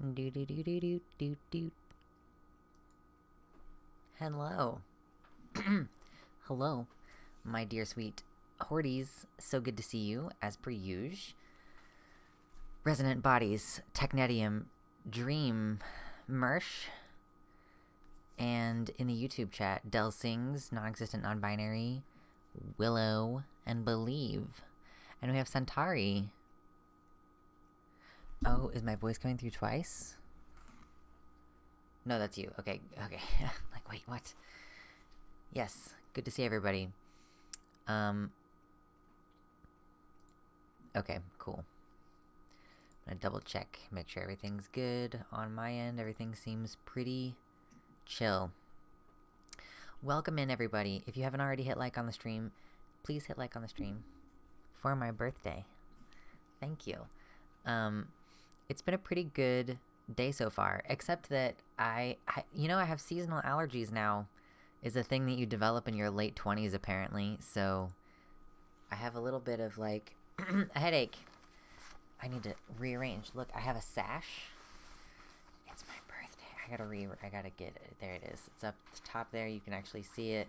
Do do do do do do do. Hello. Hello, my dear sweet Horties. So good to see you, as per usual. Resonant Bodies, Technetium, Dream, Mersh, and in the YouTube chat, Del Sings, Non-Existent Non-Binary, Willow, and Believe. And we have Centauri. Oh, is my voice coming through twice? No, that's you. Okay. Like, wait, what? Yes, good to see everybody. Okay, cool. I'm gonna double check, make sure everything's good on my end. Everything seems pretty chill. Welcome in, everybody. If you haven't already hit like on the stream, please hit like on the stream for my birthday. Thank you. It's been a pretty good day so far, except that I have seasonal allergies now. Is a thing that you develop in your late 20s, apparently, so I have a little bit of, like, a headache. I need to rearrange. Look, I have a sash. It's my birthday. I gotta get it. There it is. It's up the top there. You can actually see it.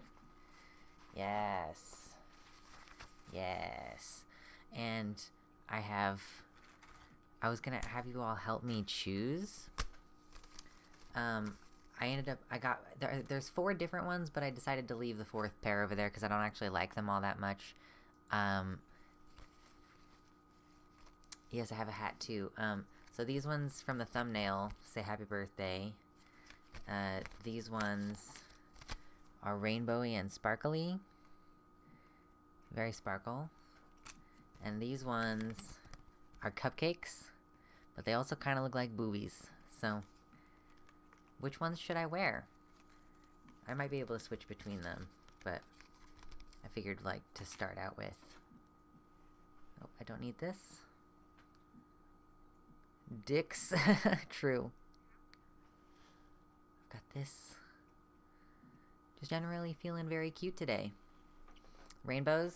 Yes. Yes. And I was gonna have you all help me choose. There's 4 different ones, but I decided to leave the 4th pair over there because I don't actually like them all that much. Yes, I have a hat too. So these ones from the thumbnail say happy birthday. These ones are rainbowy and sparkly. Very sparkle. And these ones are cupcakes, but they also kind of look like boobies. So, which ones should I wear? I might be able to switch between them, but I figured, like, to start out with. Oh, I don't need this. Dicks. True. I've got this. Just generally feeling very cute today. Rainbows.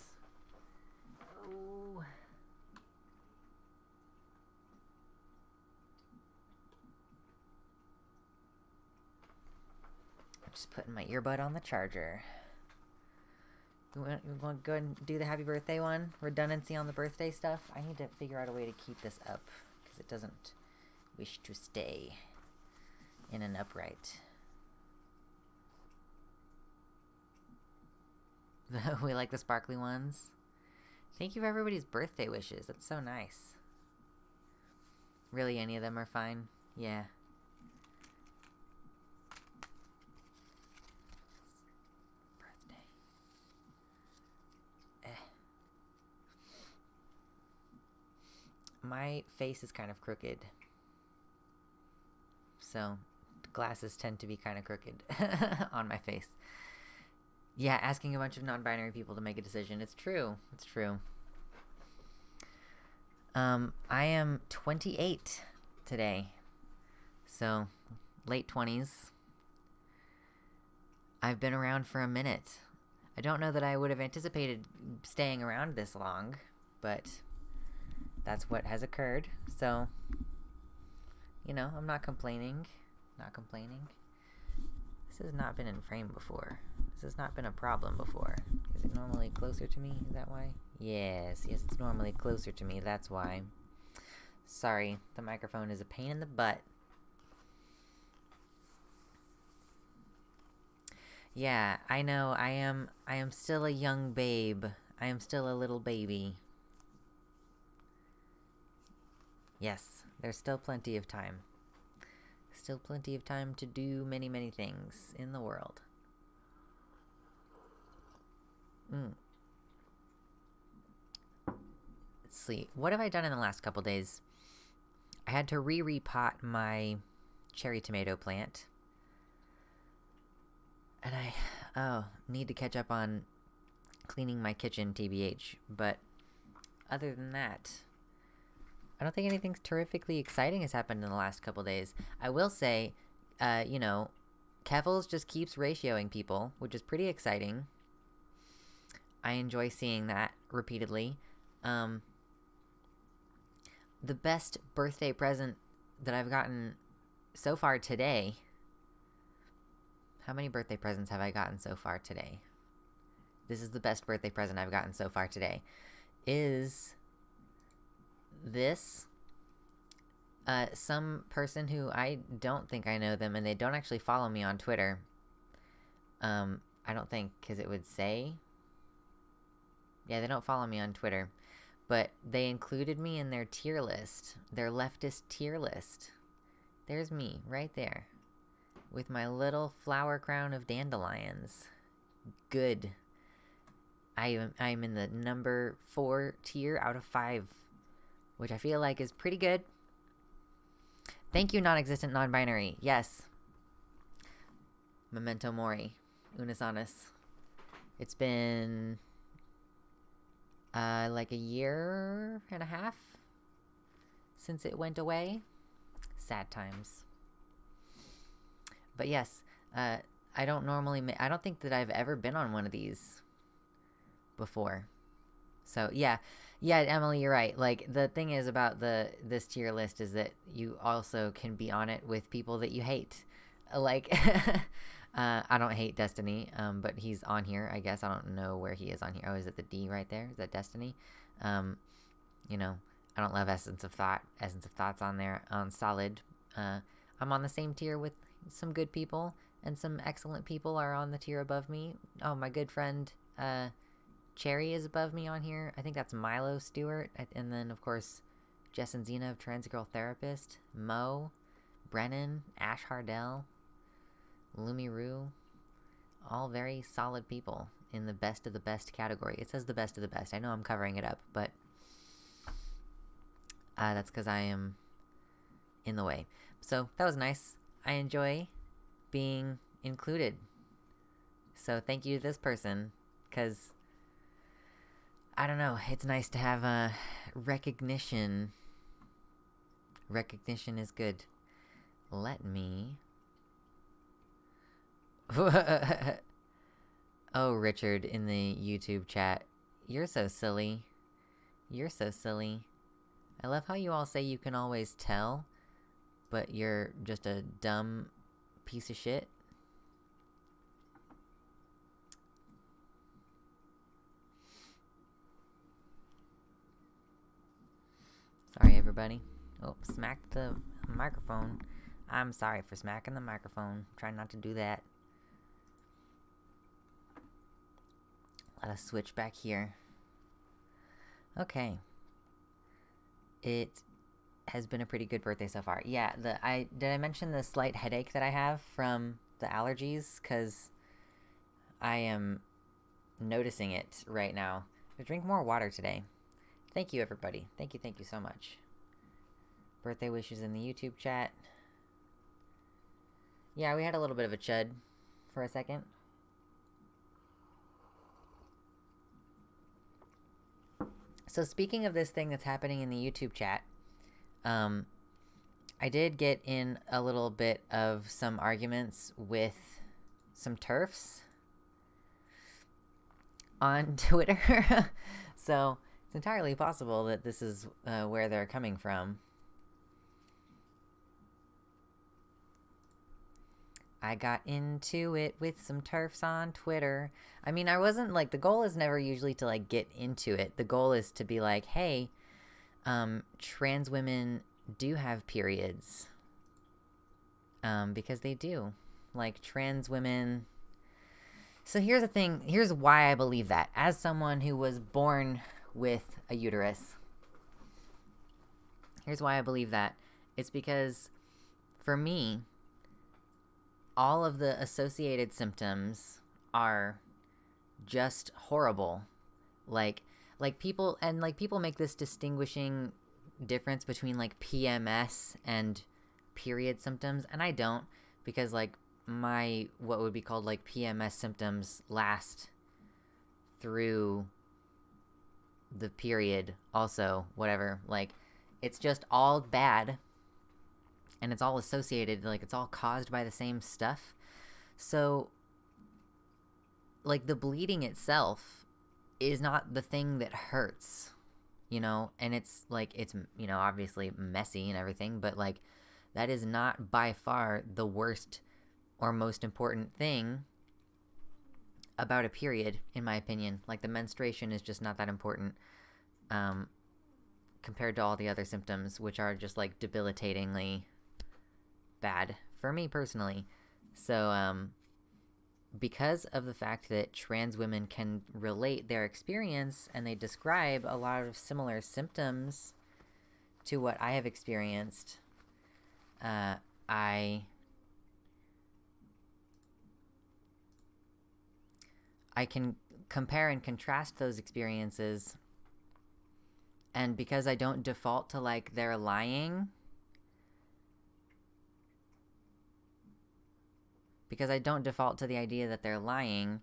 Oh. I'm just putting my earbud on the charger. You want to go ahead and do the happy birthday one? Redundancy on the birthday stuff? I need to figure out a way to keep this up, because it doesn't wish to stay in an upright. We like the sparkly ones. Thank you for everybody's birthday wishes. That's so nice. Really, any of them are fine? Yeah. Birthday. My face is kind of crooked. So, glasses tend to be kind of crooked on my face. Yeah, asking a bunch of non-binary people to make a decision. It's true. It's true. I am 28 today. So, late 20s. I've been around for a minute. I don't know that I would have anticipated staying around this long, but that's what has occurred. So, you know, I'm not complaining. Not complaining. This has not been in frame before. This has not been a problem before. Is it normally closer to me? Is that why? Yes, it's normally closer to me. That's why. Sorry, the microphone is a pain in the butt. Yeah, I know. I am still a young babe. I am still a little baby. Yes, there's still plenty of time. Still plenty of time to do many, many things in the world. Let's see. What have I done in the last couple days? I had to repot my cherry tomato plant. And I need to catch up on cleaning my kitchen, TBH. But other than that, I don't think anything terrifically exciting has happened in the last couple days. I will say, Kevils just keeps ratioing people, which is pretty exciting. I enjoy seeing that repeatedly. The best birthday present that I've gotten so far today, how many birthday presents have I gotten so far today? This is the best birthday present I've gotten so far today. Is this some person who I don't think I know them, and they don't actually follow me on Twitter. I don't think, because it would say... Yeah, they don't follow me on Twitter. But they included me in their tier list. Their leftist tier list. There's me, right there. With my little flower crown of dandelions. Good. I'm in the number 4 tier out of 5. Which I feel like is pretty good. Thank you, non-existent, non-binary. Yes. Memento mori. Unus annus. It's been... like a year and a half since it went away. Sad times. But yes, I don't normally... I don't think that I've ever been on one of these before. So, yeah. Yeah, Emily, you're right. Like, the thing is about this tier list is that you also can be on it with people that you hate. Like, I don't hate Destiny, but he's on here, I guess. I don't know where he is on here. Oh, is it the D right there? Is that Destiny? You know, I don't love Essence of Thought. Essence of Thought's on there on Solid. I'm on the same tier with some good people, and some excellent people are on the tier above me. Oh, my good friend, Cherry is above me on here. I think that's Milo Stewart. And then, of course, Jess and Zena of Trans Girl Therapist. Mo, Brennan, Ash Hardell, Lumi Roo. All very solid people in the best of the best category. It says the best of the best. I know I'm covering it up, but that's because I am in the way. So, that was nice. I enjoy being included. So, thank you to this person, because... I don't know, it's nice to have recognition. Recognition is good. Let me... Oh, Richard in the YouTube chat. You're so silly. You're so silly. I love how you all say you can always tell, but you're just a dumb piece of shit. Sorry, everybody. Oh, smacked the microphone. I'm sorry for smacking the microphone. Try not to do that. Let us switch back here. Okay. It has been a pretty good birthday so far. Yeah, did I mention the slight headache that I have from the allergies? Because I am noticing it right now. I drink more water today. Thank you, everybody. Thank you so much. Birthday wishes in the YouTube chat. Yeah, we had a little bit of a chud for a second. So speaking of this thing that's happening in the YouTube chat, I did get in a little bit of some arguments with some TERFs on Twitter. So... it's entirely possible that this is where they're coming from. I got into it with some TERFs on Twitter. I mean, I wasn't, like, the goal is never usually to, like, get into it. The goal is to be like, hey, trans women do have periods. Because they do. Like, trans women... So here's the thing. Here's why I believe that. As someone who was born... with a uterus. Here's why I believe that. It's because, for me, all of the associated symptoms are just horrible. Like people make this distinguishing difference between, like, PMS and period symptoms, and I don't, because, like, my, what would be called, like, PMS symptoms last through the period also, whatever. Like, it's just all bad, and it's all associated, like, it's all caused by the same stuff. So, like, the bleeding itself is not the thing that hurts, you know? And it's, like, it's, you know, obviously messy and everything, but, like, that is not by far the worst or most important thing about a period, in my opinion. Like, the menstruation is just not that important compared to all the other symptoms, which are just, like, debilitatingly bad for me personally. So, because of the fact that trans women can relate their experience and they describe a lot of similar symptoms to what I have experienced, I can compare and contrast those experiences, and because I don't default to, like, they're lying, because I don't default to the idea that they're lying,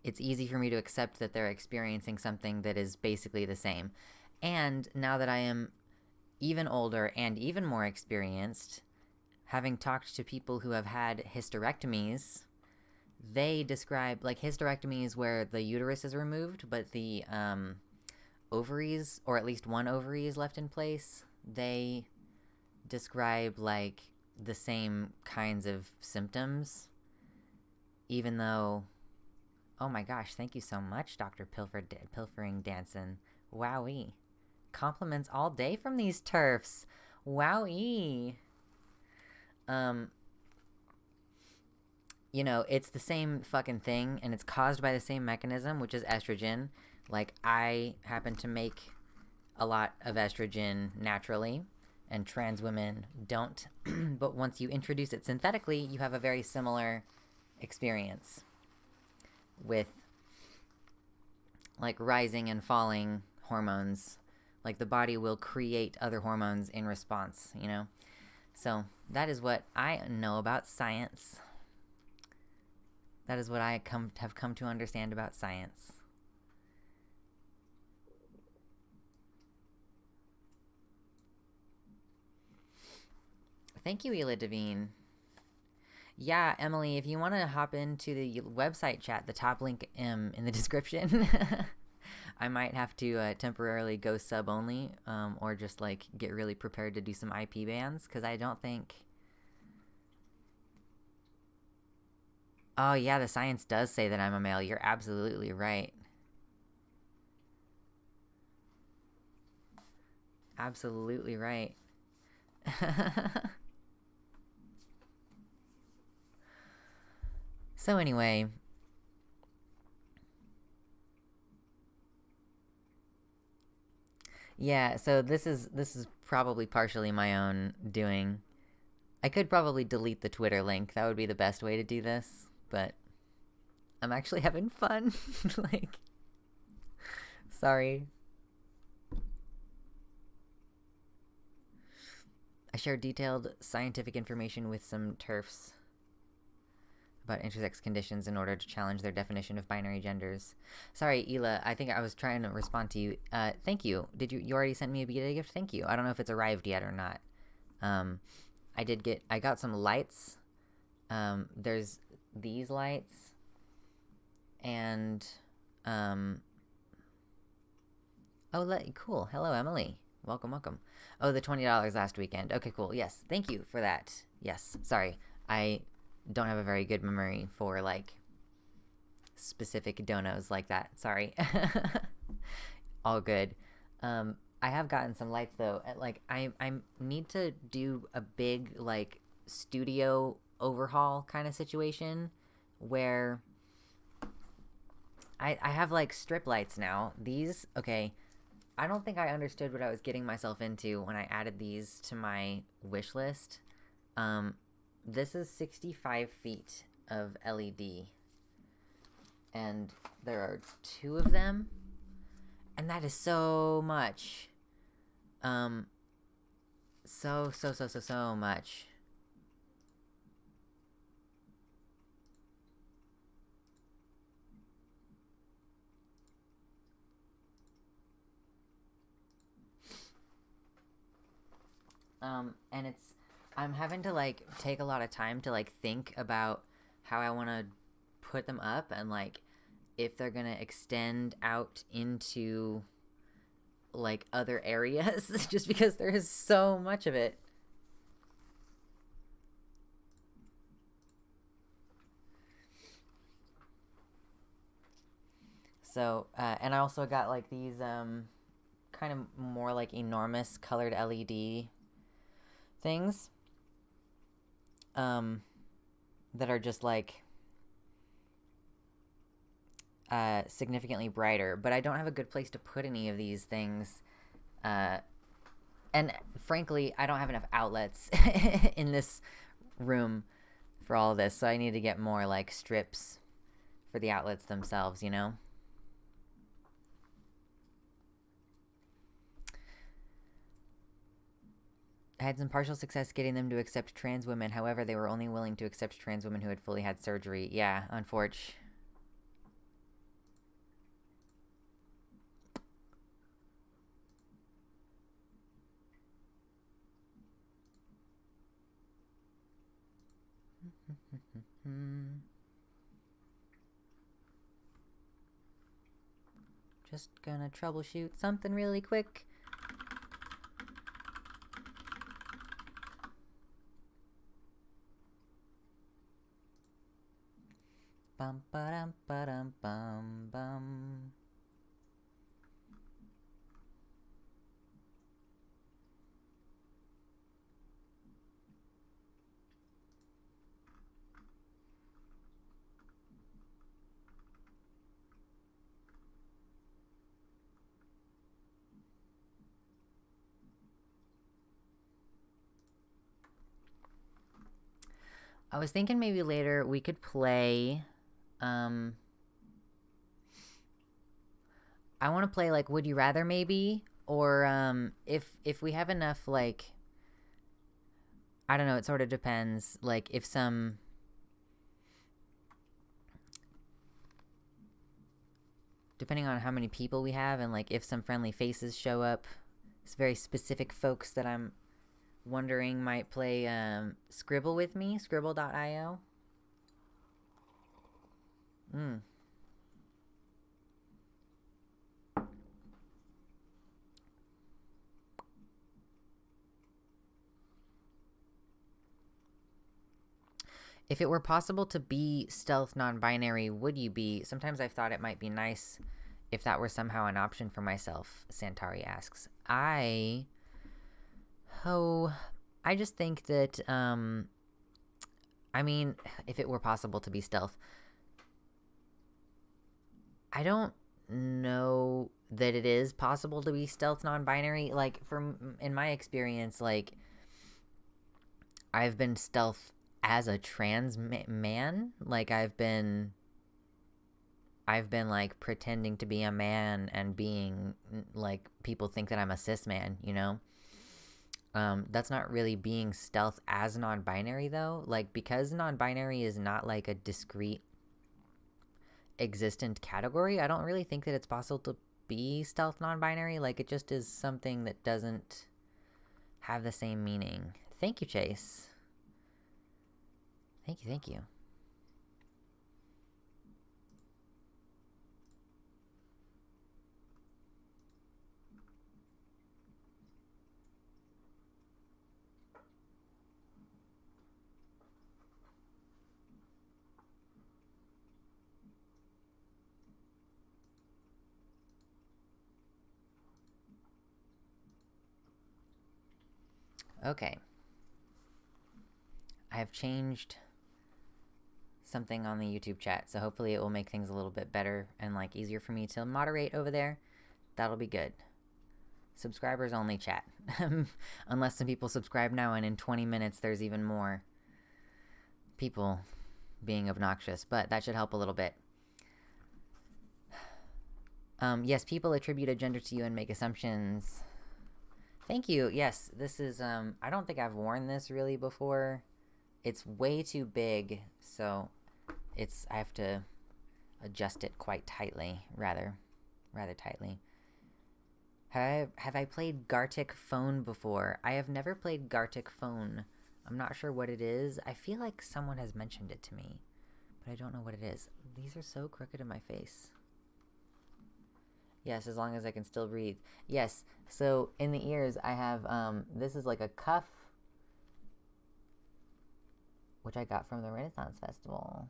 it's easy for me to accept that they're experiencing something that is basically the same. And now that I am even older and even more experienced, having talked to people who have had hysterectomies, they describe, like, hysterectomies where the uterus is removed, but the ovaries, or at least one ovary, is left in place. They describe, like, the same kinds of symptoms, even though, oh my gosh, thank you so much, Dr. Pilfering Danson. Wowee. Compliments all day from these turfs. Wowee. You know, it's the same fucking thing, and it's caused by the same mechanism, which is estrogen. Like, I happen to make a lot of estrogen naturally, and trans women don't. But once you introduce it synthetically, you have a very similar experience with, like, rising and falling hormones. Like, the body will create other hormones in response, you know? So that is what I know about science. That is what I have come to understand about science. Thank you, Ela Devine. Yeah, Emily, if you want to hop into the website chat, the top link in the description, I might have to temporarily go sub only, or just, like, get really prepared to do some IP bans, because I don't think... Oh, yeah, the science does say that I'm a male. You're absolutely right. Absolutely right. So anyway, yeah, so this is probably partially my own doing. I could probably delete the Twitter link. That would be the best way to do this, but I'm actually having fun. Like, sorry. I share detailed scientific information with some TERFs about intersex conditions in order to challenge their definition of binary genders. Sorry, Ela, I think I was trying to respond to you. Thank you. Did you already sent me a beta gift? Thank you. I don't know if it's arrived yet or not. I got some lights. There's these lights. And, cool. Hello, Emily. Welcome. Oh, the $20 last weekend. Okay, cool. Yes. Thank you for that. Yes. Sorry. I don't have a very good memory for, like, specific donos like that. Sorry. All good. I have gotten some lights, though. Like, I need to do a big, like, studio overhaul kind of situation where I have, like, strip lights now. These, okay, I don't think I understood what I was getting myself into when I added these to my wish list. This is 65 feet of LED, and there are 2 of them, and that is so much. So much. And I'm having to, like, take a lot of time to, like, think about how I want to put them up, and, like, if they're gonna extend out into, like, other areas, just because there is so much of it. So, and I also got like these kind of more like enormous colored LED things that are just like significantly brighter, but I don't have a good place to put any of these things. And frankly, I don't have enough outlets in this room for all of this, so I need to get more like strips for the outlets themselves, you know? I had some partial success getting them to accept trans women. However, they were only willing to accept trans women who had fully had surgery. Yeah, unfortunately. Just gonna troubleshoot something really quick. Bum ba dum bum bum. I was thinking maybe later we could play, I want to play like Would You Rather maybe, or if we have enough like, I don't know, it sort of depends, like if some, depending on how many people we have and like if some friendly faces show up, it's very specific folks that I'm wondering might play Scribble with me, scribble.io. If it were possible to be stealth non-binary, would you be? Sometimes I've thought it might be nice if that were somehow an option for myself, Santari asks. I just think that, I mean, if it were possible to be stealth, I don't know that it is possible to be stealth non-binary. Like, in my experience, like, I've been stealth as a trans man. Like, I've been like pretending to be a man and being like, people think that I'm a cis man, you know? That's not really being stealth as non-binary though. Like, because non-binary is not like a discrete existent category, I don't really think that it's possible to be stealth non-binary. Like, it just is something that doesn't have the same meaning. Thank you, Chase. Thank you. Okay. I have changed something on the YouTube chat, so hopefully it will make things a little bit better and like easier for me to moderate over there. That'll be good. Subscribers only chat. Unless some people subscribe now and in 20 minutes there's even more people being obnoxious, but that should help a little bit. Yes, people attribute a gender to you and make assumptions. Thank you. Yes, this is, I don't think I've worn this really before. It's way too big, so I have to adjust it quite tightly, rather tightly. Have I played Gartic Phone before? I have never played Gartic Phone. I'm not sure what it is. I feel like someone has mentioned it to me, but I don't know what it is. These are so crooked in my face. Yes, as long as I can still breathe. Yes, so in the ears I have, this is like a cuff, which I got from the Renaissance Festival.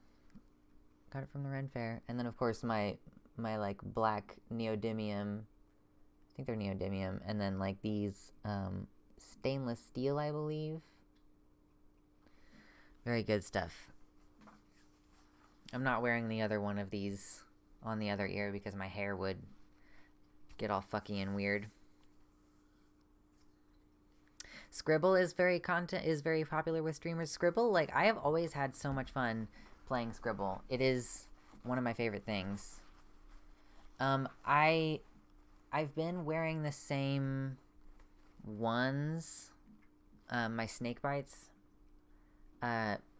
Got it from the Ren Fair. And then, of course, my my like black neodymium, I think they're neodymium, and then like these stainless steel, I believe. Very good stuff. I'm not wearing the other one of these on the other ear because my hair would get all fucky and weird. Scribble is very popular with streamers. Scribble, like, I have always had so much fun playing Scribble. It is one of my favorite things. I've been wearing the same ones, my snake bites,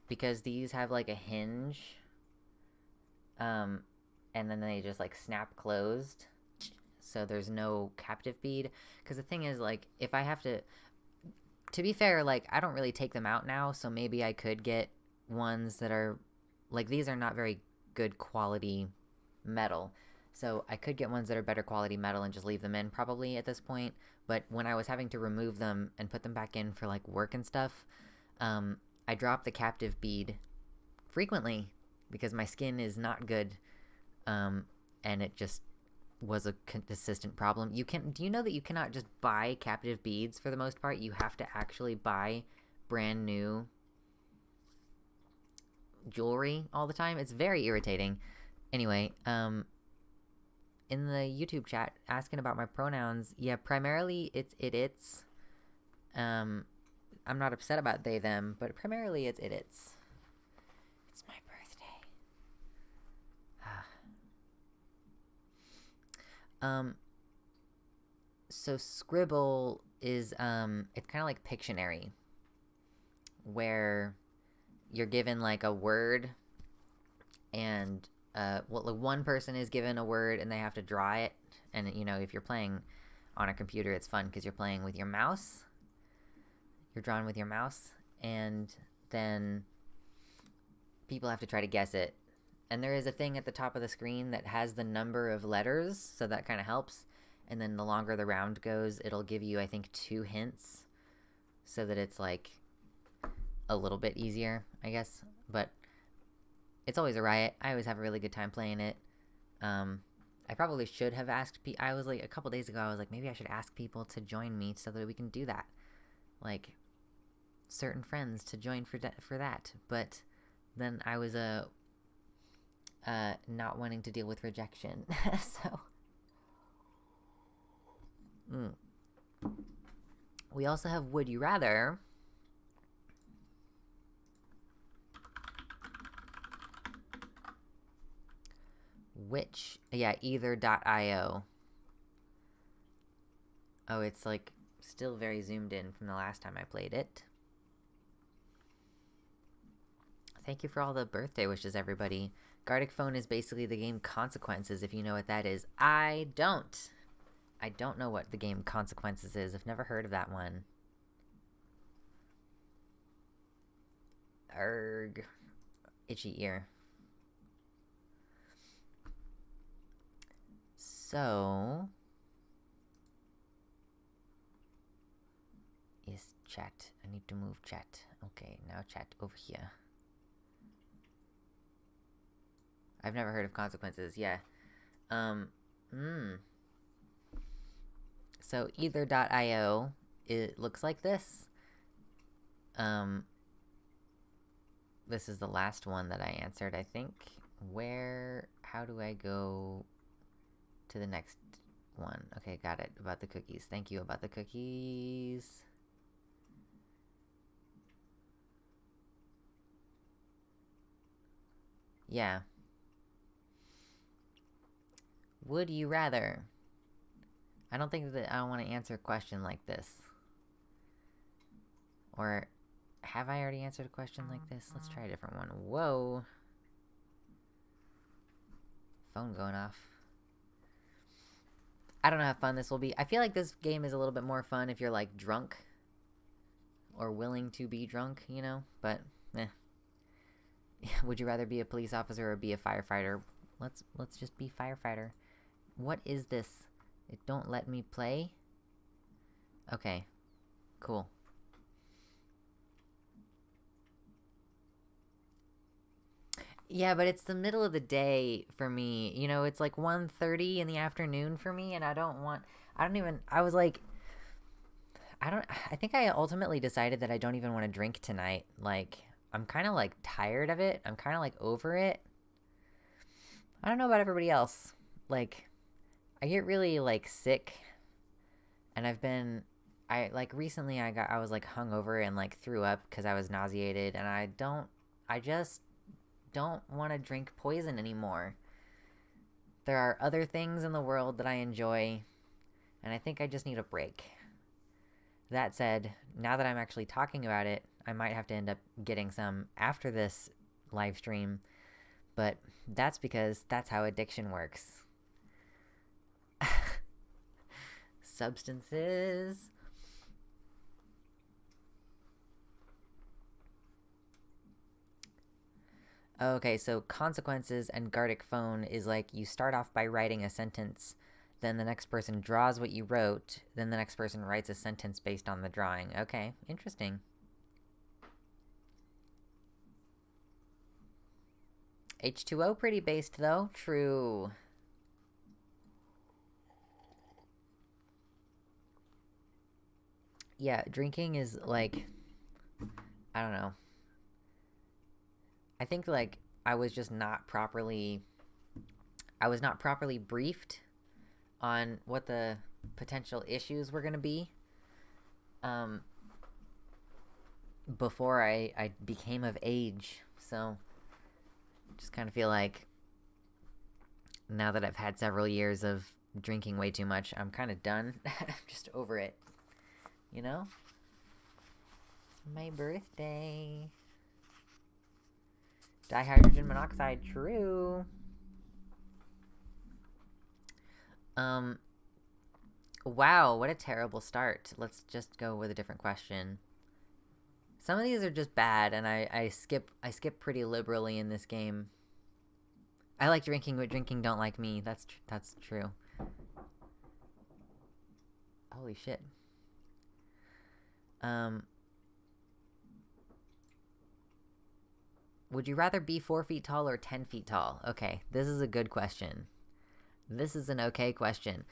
because these have like a hinge, and then they just like snap closed, so there's no captive bead. Because the thing is, like, if I have to be fair, like, I don't really take them out now, so maybe I could get ones that are, like, these are not very good quality metal, so I could get ones that are better quality metal and just leave them in probably at this point. But when I was having to remove them and put them back in for, like, work and stuff, I dropped the captive bead frequently because my skin is not good, and it just was a consistent problem. Do you know that you cannot just buy captive beads for the most part? You have to actually buy brand new jewelry all the time. It's very irritating. Anyway, in the YouTube chat asking about my pronouns, yeah, primarily it's I'm not upset about they them, but primarily it's it's my birthday. So Scribble is, it's kind of like Pictionary, where you're given, like, a word, and, well, like, one person is given a word, and they have to draw it, and, you know, if you're playing on a computer, it's fun, because you're playing with your mouse, you're drawing with your mouse, and then people have to try to guess it. And there is a thing at the top of the screen that has the number of letters, so that kind of helps. And then the longer the round goes, it'll give you, I think, 2 hints, so that it's, like, a little bit easier, I guess. But it's always a riot. I always have a really good time playing it. I probably should have asked I was, like, a couple days ago, I was like, maybe I should ask people to join me so that we can do that. Like, certain friends to join for that. But then I was, not wanting to deal with rejection. So we also have Would You Rather, which, yeah, either.io. Oh, it's like still very zoomed in from the last time I played it. Thank you for all the birthday wishes, everybody. Gartic Phone is basically the game Consequences, if you know what that is. I don't know what the game Consequences is. I've never heard of that one. Erg. Itchy ear. So, is chat. I need to move chat. Okay, now chat over here. I've never heard of Consequences, yeah. So either.io, it looks like this. This is the last one that I answered, I think. How do I go to the next one? Okay, got it. About the cookies. Thank you, about the cookies. Yeah. Would you rather? I don't think that I want to answer a question like this. Or, have I already answered a question like this? Let's try a different one. Whoa. Phone going off. I don't know how fun this will be. I feel like this game is a little bit more fun if you're, like, drunk. Or willing to be drunk, you know? But, eh. Would you rather be a police officer or be a firefighter? Let's just be firefighter. What is this? It don't let me play? Okay. Cool. Yeah, but it's the middle of the day for me. You know, it's like 1:30 in the afternoon for me, and I don't even, I was like, I think I ultimately decided that I don't even want to drink tonight. Like, I'm kind of like tired of it. I'm kind of like over it. I don't know about everybody else. Like, I get really like sick, and recently I was like hungover and like threw up because I was nauseated, and I just don't want to drink poison anymore. There are other things in the world that I enjoy, and I think I just need a break. That said, now that I'm actually talking about it, I might have to end up getting some after this live stream, but that's because that's how addiction works. Substances. Okay, so consequences and Gartic phone is like you start off by writing a sentence, then the next person draws what you wrote, then the next person writes a sentence based on the drawing. Okay, interesting. H2O pretty based though. True. Yeah, drinking is like, I don't know. I think like I was just not properly I was not properly briefed on what the potential issues were going to be um before I became of age. So just kind of feel like now that I've had several years of drinking way too much, I'm kind of done. I'm just over it. You know? It's my birthday. Dihydrogen monoxide, true. Wow, what a terrible start. Let's just go with a different question. Some of these are just bad, and I skip pretty liberally in this game. I like drinking, but drinking don't like me. That's true. Holy shit. Would you rather be 4 feet tall or 10 feet tall? Okay, this is a good question. This is an okay question.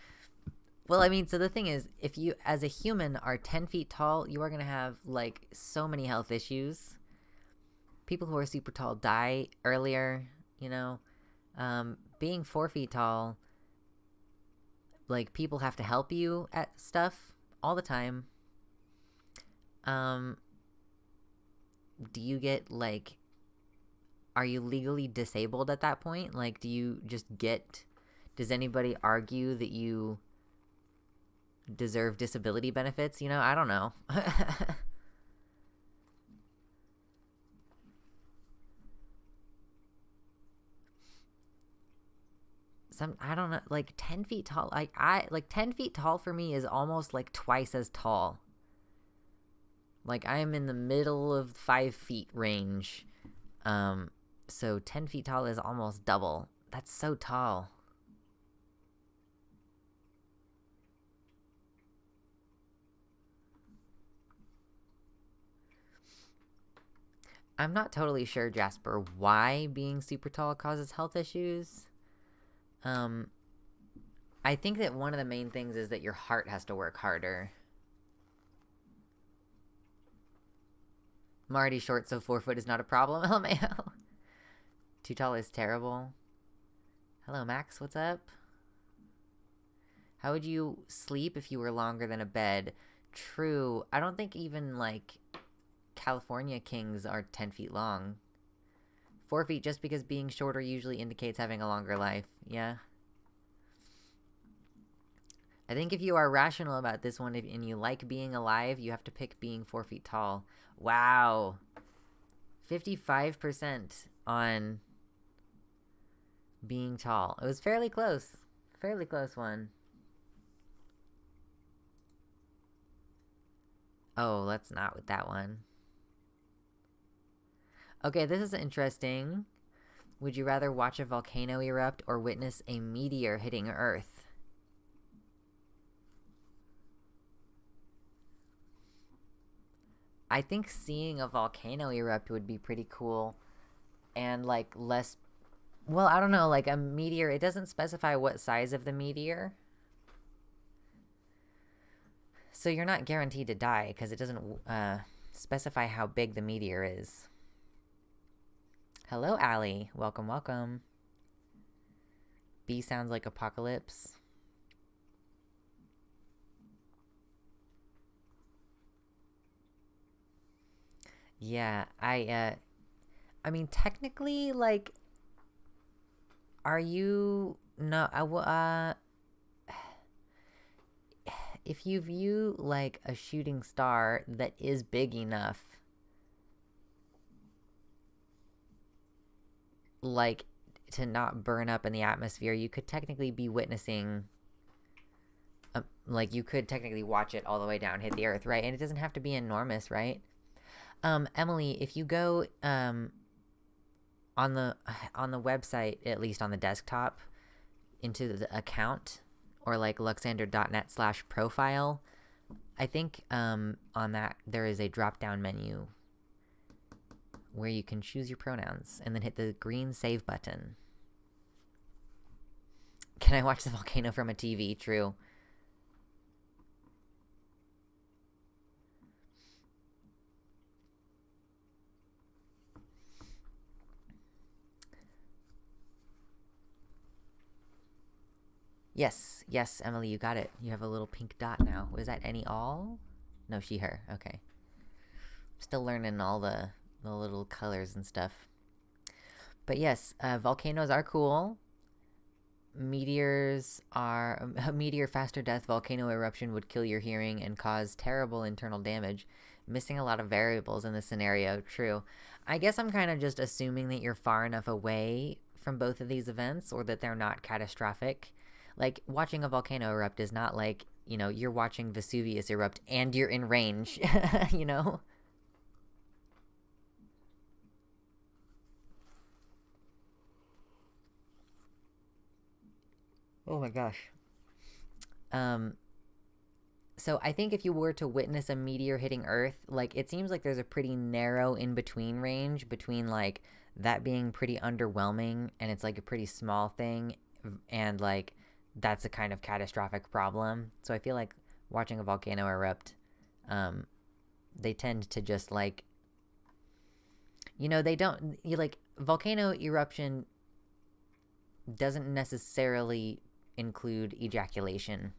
Well, I mean, so the thing is, if you, as a human, are 10 feet tall, you are going to have, like, so many health issues. People who are super tall die earlier, you know? Being 4 feet tall, like, people have to help you at stuff all the time. Do you get, like, are you legally disabled at that point? Like, do you just get, does anybody argue that you deserve disability benefits? You know, I don't know. I don't know, like 10 feet tall, like 10 feet tall for me is almost like twice as tall. Like I am in the middle of 5 feet range. So 10 feet tall is almost double. That's so tall. I'm not totally sure, Jasper, why being super tall causes health issues. I think that one of the main things is that your heart has to work harder. I'm already short, so 4 foot is not a problem, LMAO. Too tall is terrible. Hello, Max, what's up? How would you sleep if you were longer than a bed? True. I don't think even, like, California kings are 10 feet long. 4 feet just because being shorter usually indicates having a longer life. Yeah. I think if you are rational about this one and you like being alive, you have to pick being 4 feet tall. Wow. 55% on being tall. It was fairly close. Fairly close one. Oh, let's not with that one. Okay, this is interesting. Would you rather watch a volcano erupt or witness a meteor hitting Earth? I think seeing a volcano erupt would be pretty cool. and like less. Well, I don't know, like a meteor, it doesn't specify what size of the meteor. So you're not guaranteed to die because it doesn't specify how big the meteor is. Hello, Allie. Welcome, welcome. B sounds like apocalypse. Yeah, I mean, technically, like, are you, no, if you view, like, a shooting star that is big enough, like, to not burn up in the atmosphere, you could technically be witnessing, like, you could technically watch it all the way down, hit the earth, right? And it doesn't have to be enormous, right? Emily, if you go, on the website, at least on the desktop, into the account, or like luxander.net/profile, I think on that there is a drop-down menu where you can choose your pronouns and then hit the green save button. Can I watch the volcano from a TV? True. Yes, yes, Emily, you got it. You have a little pink dot now. Was that any all? No, she, her. Okay. Still learning all the little colors and stuff. But yes, volcanoes are cool. Meteors are... A meteor faster death volcano eruption would kill your hearing and cause terrible internal damage. Missing a lot of variables in this scenario. True. I guess I'm kind of just assuming that you're far enough away from both of these events, or that they're not catastrophic. Like, watching a volcano erupt is not like, you know, you're watching Vesuvius erupt and you're in range, you know? Oh my gosh. So I think if you were to witness a meteor hitting Earth, like, it seems like there's a pretty narrow in-between range between, like, that being pretty underwhelming and it's, like, a pretty small thing, and, like, that's a kind of catastrophic problem. So I feel like watching a volcano erupt, they tend to just, like, you know, they don't, you, like, volcano eruption doesn't necessarily include ejaculation,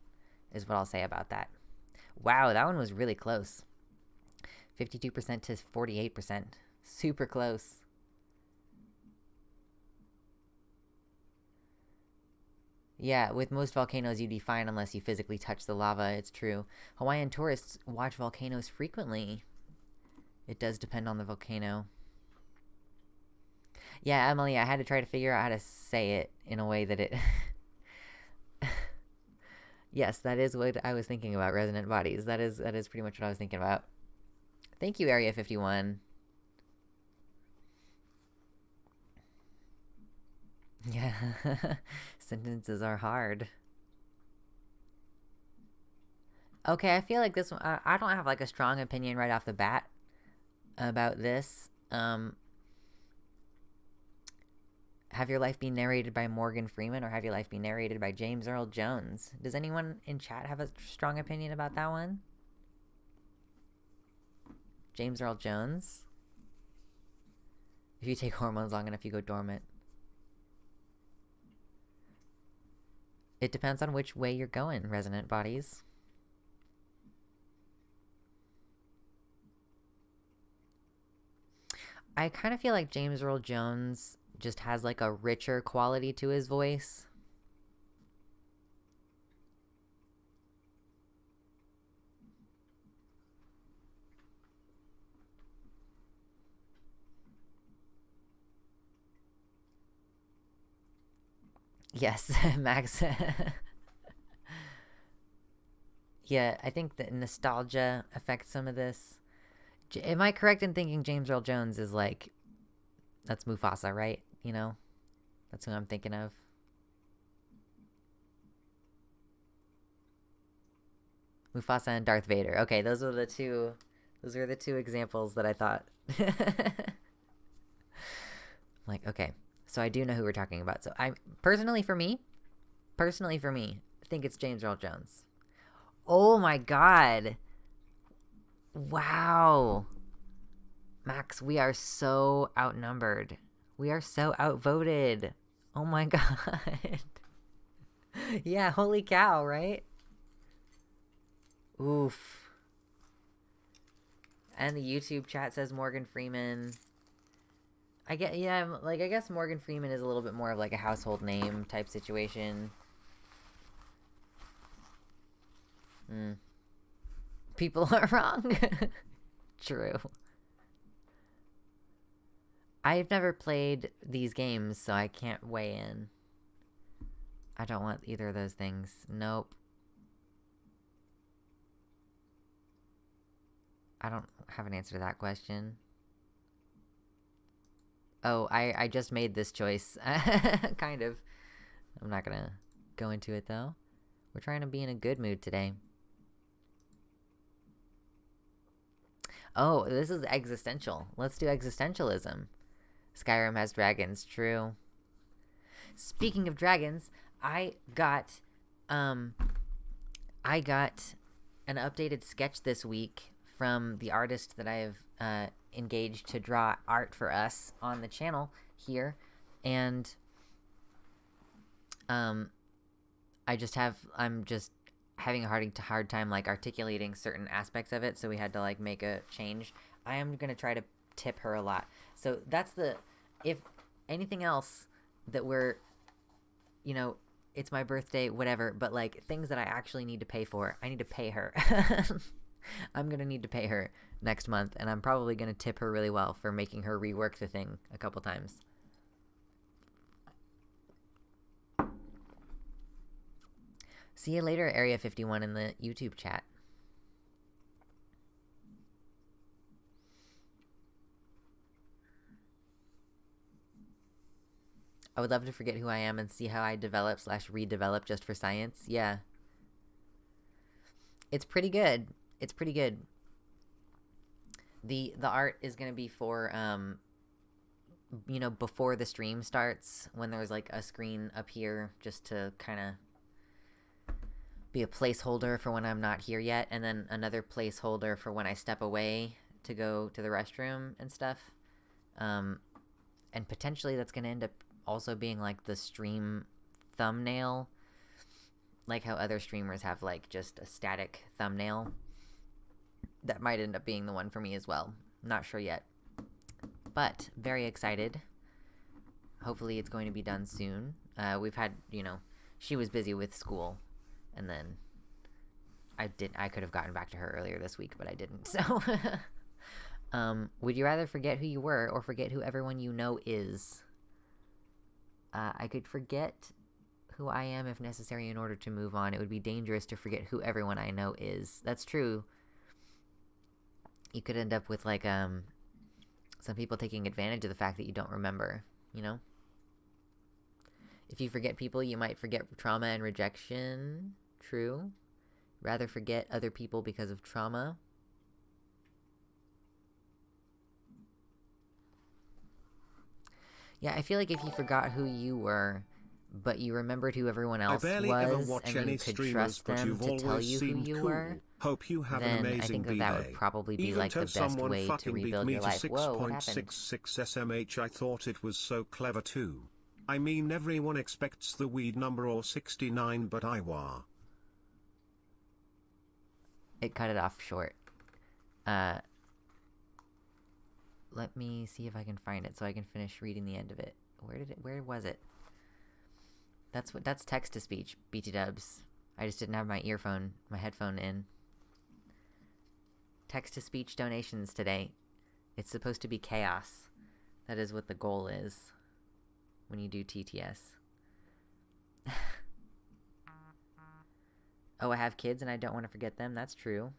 is what I'll say about that. Wow, that one was really close. 52% to 48%. Super close. Yeah, with most volcanoes you'd be fine unless you physically touch the lava, it's true. Hawaiian tourists watch volcanoes frequently. It does depend on the volcano. Yeah, Emily, I had to try to figure out how to say it in a way that it... Yes, that is what I was thinking about, resonant bodies. That is pretty much what I was thinking about. Thank you, Area 51. Yeah. Sentences are hard. Okay, I feel like this one... I don't have, like, a strong opinion right off the bat about this. Have your life be narrated by Morgan Freeman, or have your life be narrated by James Earl Jones? Does anyone in chat have a strong opinion about that one? James Earl Jones? If you take hormones long enough, you go dormant. It depends on which way you're going, resonant bodies. I kind of feel like James Earl Jones just has, like, a richer quality to his voice. Yes, Max. Yeah, I think that nostalgia affects some of this. Am I correct in thinking James Earl Jones is, like, that's Mufasa, right? You know? That's who I'm thinking of. Mufasa and Darth Vader. Okay, those were the two examples that I thought. Like, okay, so I do know who we're talking about. So personally for me, I think it's James Earl Jones. Oh my god. Wow. Max, we are so outnumbered. We are so outvoted. Oh my god. Yeah, holy cow, right? Oof. And the YouTube chat says Morgan Freeman. I guess Morgan Freeman is a little bit more of like a household name type situation. People are wrong. True. I've never played these games, so I can't weigh in. I don't want either of those things. Nope. I don't have an answer to that question. Oh, I just made this choice. Kind of. I'm not gonna go into it, though. We're trying to be in a good mood today. Oh, this is existential. Let's do existentialism. Skyrim has dragons, true. Speaking of dragons, I got an updated sketch this week from the artist that I have engaged to draw art for us on the channel here, and I'm just having a hard time like articulating certain aspects of it, so we had to like make a change. I am gonna try to tip her a lot. So that's if anything else that we're, it's my birthday, whatever, but like things that I actually need to pay for, I need to pay her. I'm gonna need to pay her next month, and I'm probably gonna tip her really well for making her rework the thing a couple times. See you later, Area 51 in the YouTube chat. I would love to forget who I am and see how I develop/redevelop just for science. Yeah. It's pretty good. It's pretty good. The art is going to be for, before the stream starts, when there's like a screen up here just to kind of be a placeholder for when I'm not here yet, and then another placeholder for when I step away to go to the restroom and stuff. And potentially that's going to end up also being like the stream thumbnail, like how other streamers have like just a static thumbnail. That might end up being the one for me as well. Not sure yet, but very excited. Hopefully it's going to be done soon. We've had, she was busy with school, and then I could have gotten back to her earlier this week, but I didn't. So would you rather forget who you were or forget who everyone you know is? I could forget who I am if necessary in order to move on. It would be dangerous to forget who everyone I know is. That's true. You could end up with, like, some people taking advantage of the fact that you don't remember, If you forget people, you might forget trauma and rejection. True. Rather forget other people because of trauma. Yeah, I feel like if you forgot who you were, but you remembered who everyone else was, and you could trust them to tell you who you were, Hope you have then an amazing I think that would probably be like the best way to rebuild your life. Whoa, what happened? 6.66 SMH, I thought it was so clever too. I mean, everyone expects the weed number or 69, but I were. It cut it off short. Let me see if I can find it so I can finish reading the end of it. Where was it? That's text to speech, BT dubs. I just didn't have my headphone in. Text to speech donations today. It's supposed to be chaos. That is what the goal is when you do TTS. Oh, I have kids and I don't want to forget them. That's true.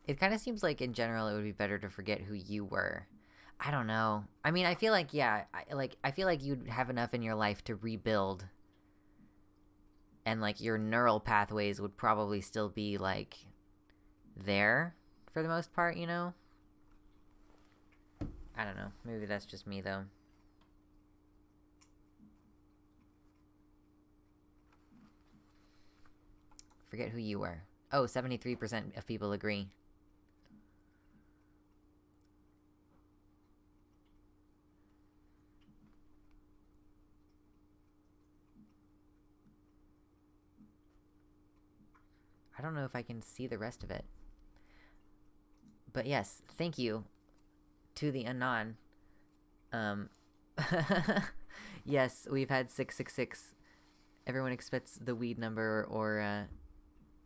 It kind of seems like in general it would be better to forget who you were. I don't know. I mean, I feel like, yeah, I feel like you'd have enough in your life to rebuild and like your neural pathways would probably still be like there for the most part, you know? I don't know. Maybe that's just me though. Forget who you were. Oh, 73% of people agree. I don't know if I can see the rest of it. But yes, thank you to the Anon. Yes, we've had 666. Everyone expects the weed number or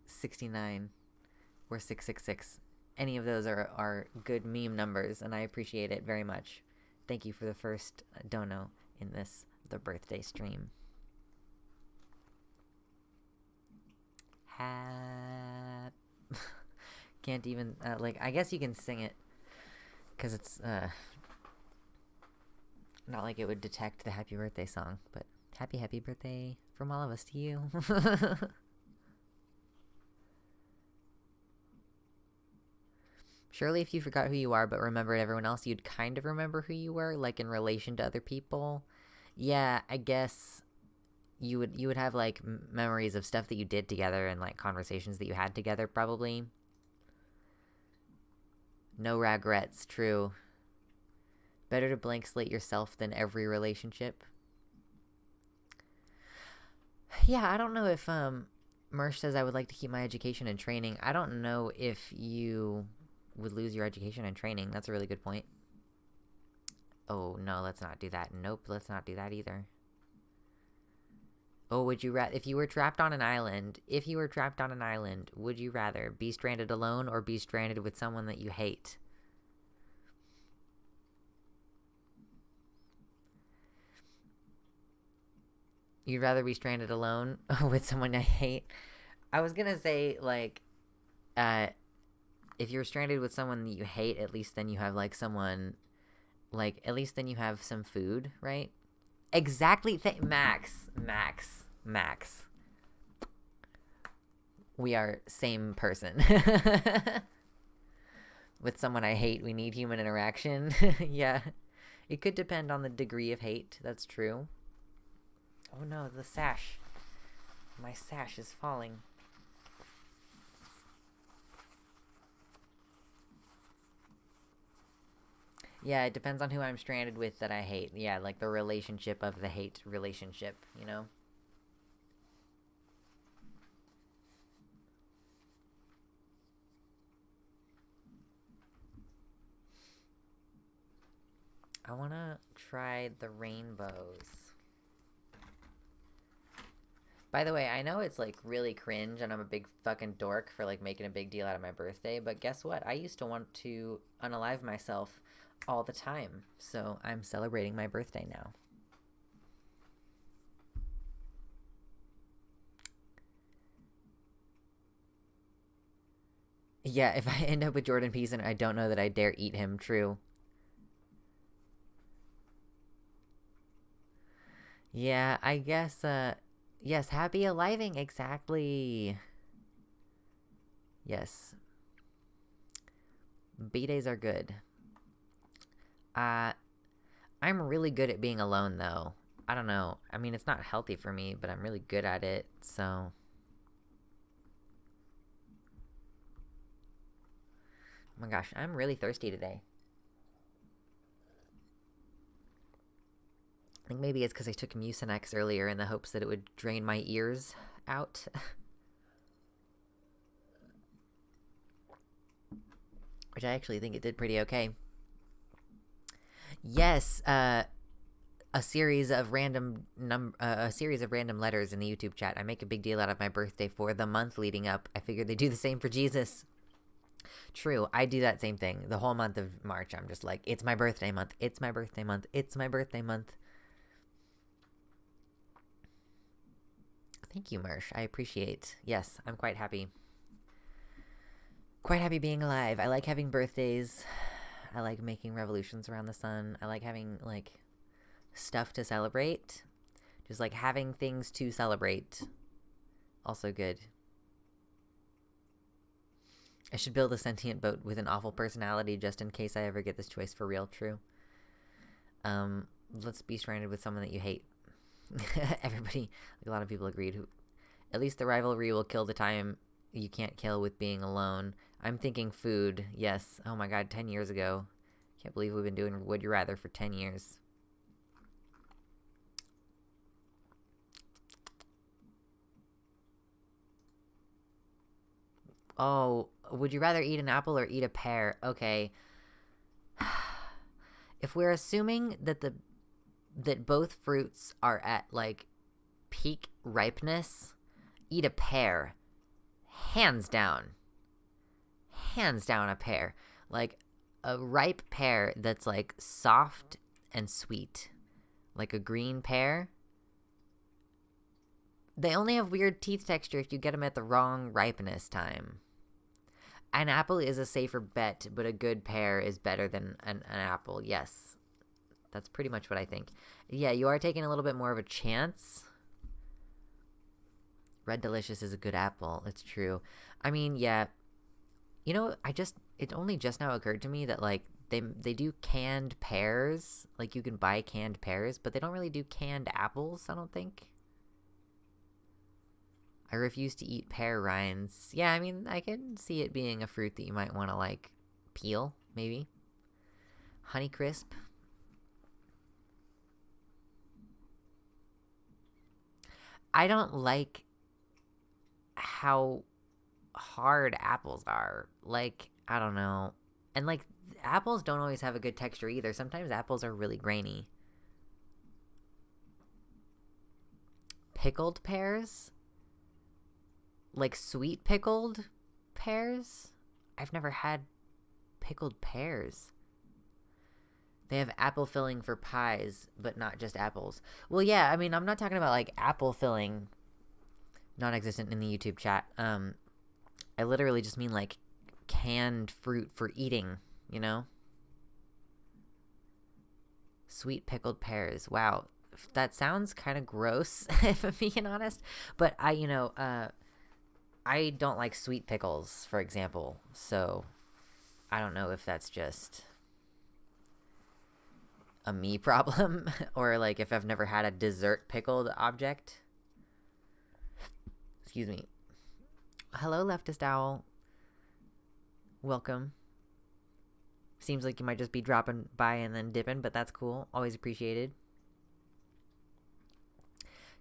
69 or 666. Any of those are good meme numbers, and I appreciate it very much. Thank you for the first dono in the birthday stream. Can't even, like, I guess you can sing it, because it's, not like it would detect the happy birthday song, but happy birthday from all of us to you. Surely if you forgot who you are but remembered everyone else, you'd kind of remember who you were, like in relation to other people. Yeah, I guess you would have like memories of stuff that you did together and like conversations that you had together, probably. No regrets, true. Better to blank slate yourself than every relationship. Yeah, I don't know if Mersh says I would like to keep my education and training. I don't know if you would lose your education and training. That's a really good point. Oh, no, let's not do that. Nope, let's not do that either. Oh, would you rather, if you were trapped on an island, would you rather be stranded alone or be stranded with someone that you hate? You'd rather be stranded alone with someone I hate? I was gonna say, like, if you're stranded with someone that you hate, at least then you have, like, someone, like, at least then you have some food, right? Exactly. Max. We are same person. With someone I hate, we need human interaction. Yeah. It could depend on the degree of hate. That's true. Oh no, the sash. My sash is falling. Yeah, it depends on who I'm stranded with that I hate. Yeah, like the relationship of the hate relationship, you know? I wanna try the rainbows. By the way, I know it's like really cringe and I'm a big fucking dork for like making a big deal out of my birthday, but guess what? I used to want to unalive myself all the time, so I'm celebrating my birthday now. Yeah, if I end up with Jordan Peterson, I don't know that I dare eat him. True. Yeah, I guess, yes, happy aliving, exactly. Yes. B-days are good. I'm really good at being alone, though. I don't know. I mean, it's not healthy for me, but I'm really good at it, so... Oh my gosh, I'm really thirsty today. I think maybe it's because I took Mucinex earlier in the hopes that it would drain my ears out. Which I actually think it did pretty okay. Yes, a series of random letters in the YouTube chat. I make a big deal out of my birthday for the month leading up. I figured they'd do the same for Jesus. True, I do that same thing. The whole month of March, I'm just like, it's my birthday month, it's my birthday month, it's my birthday month. Thank you, Mersh. I appreciate. Yes, I'm quite happy. Quite happy being alive. I like having birthdays. I like making revolutions around the sun. I like having, like, stuff to celebrate. Just, like, having things to celebrate Also good. I should build a sentient boat with an awful personality just in case I ever get this choice for real. True. Let's be stranded with someone that you hate. Everybody, like a lot of people agreed. At least the rivalry will kill the time you can't kill with being alone. I'm thinking food. Yes. Oh my god, 10 years ago. Can't believe we've been doing Would You Rather for 10 years. Oh, would you rather eat an apple or eat a pear? Okay. If we're assuming that both fruits are at, like, peak ripeness, eat a pear. Hands down. Hands down a pear. Like, a ripe pear that's, like, soft and sweet. Like a green pear. They only have weird teeth texture if you get them at the wrong ripeness time. An apple is a safer bet, but a good pear is better than an apple. Yes. That's pretty much what I think. Yeah, you are taking a little bit more of a chance. Red Delicious is a good apple. It's true. I mean, yeah. You know, it only just now occurred to me that, like, they do canned pears. Like, you can buy canned pears, but they don't really do canned apples, I don't think. I refuse to eat pear rinds. Yeah, I mean, I can see it being a fruit that you might want to, like, peel, maybe. Honeycrisp. I don't like how hard apples are. Like, I don't know. And, like, apples don't always have a good texture either. Sometimes apples are really grainy. Pickled pears? Like sweet pickled pears? I've never had pickled pears. They have apple filling for pies, but not just apples. Well, yeah, I mean, I'm not talking about, like, apple filling non-existent in the YouTube chat. I literally just mean, like, canned fruit for eating, you know? Sweet pickled pears. Wow. That sounds kind of gross, if I'm being honest. But I don't like sweet pickles, for example, so I don't know if that's just a me problem or, like, if I've never had a dessert pickled object. Excuse me. Hello, Leftist Owl. Welcome. Seems like you might just be dropping by and then dipping, but that's cool. Always appreciated.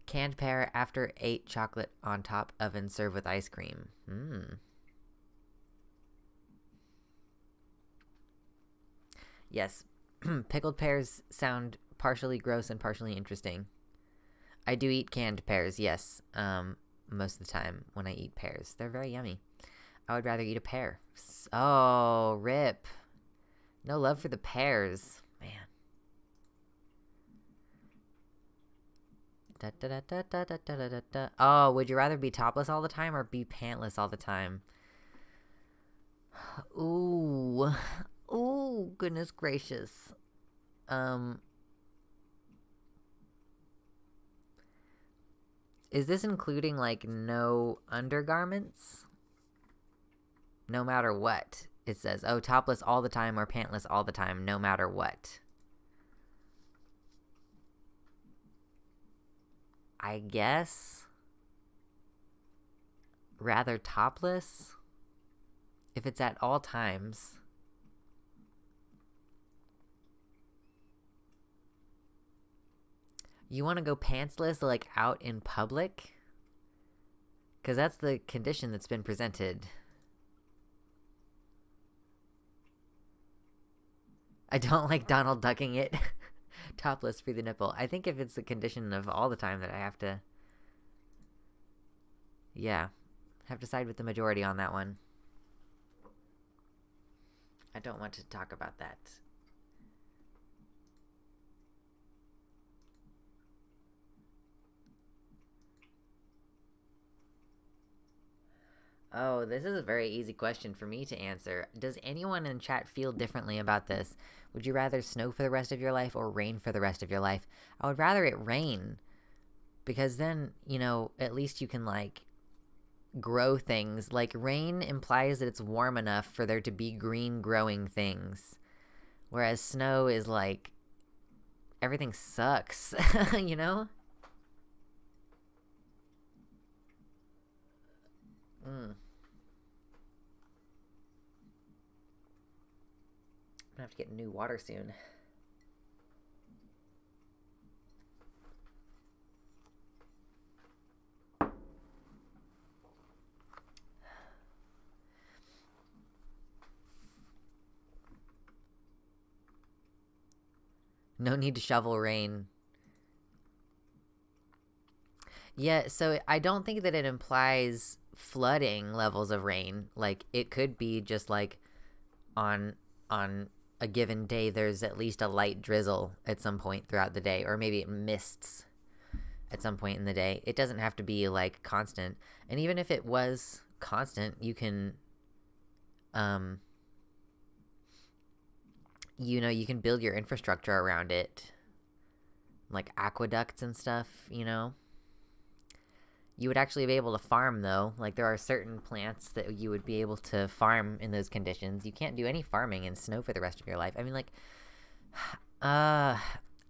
Canned pear after 8 chocolate on top, oven, serve with ice cream. Yes. Pickled pears sound partially gross and partially interesting. I do eat canned pears, yes. Most of the time when I eat pears. They're very yummy. I would rather eat a pear. Oh, rip. No love for the pears. Man. Oh, would you rather be topless all the time or be pantless all the time? Ooh. Ooh, goodness gracious. Is this including, like, no undergarments? No matter what. It says, oh, topless all the time or pantless all the time, no matter what. I guess rather topless if it's at all times. You want to go pantsless, like, out in public? Because that's the condition that's been presented. I don't like Donald ducking it. Topless for the nipple. I think if it's the condition of all the time that I have to... Yeah. Have to side with the majority on that one. I don't want to talk about that. Oh, this is a very easy question for me to answer. Does anyone in chat feel differently about this? Would you rather snow for the rest of your life or rain for the rest of your life? I would rather it rain. Because then, you know, at least you can, like, grow things. Like, rain implies that it's warm enough for there to be green growing things. Whereas snow is like, everything sucks, you know? I'm gonna have to get new water soon. No need to shovel rain. Yeah, so I don't think that it implies flooding levels of rain. Like, it could be just like on a given day there's at least a light drizzle at some point throughout the day, or maybe it mists at some point in the day. It doesn't have to be like constant. And even if it was constant, you can you can build your infrastructure around it, like aqueducts and stuff, you know. You would actually be able to farm, though. Like, there are certain plants that you would be able to farm in those conditions. You can't do any farming in snow for the rest of your life. I mean, like, I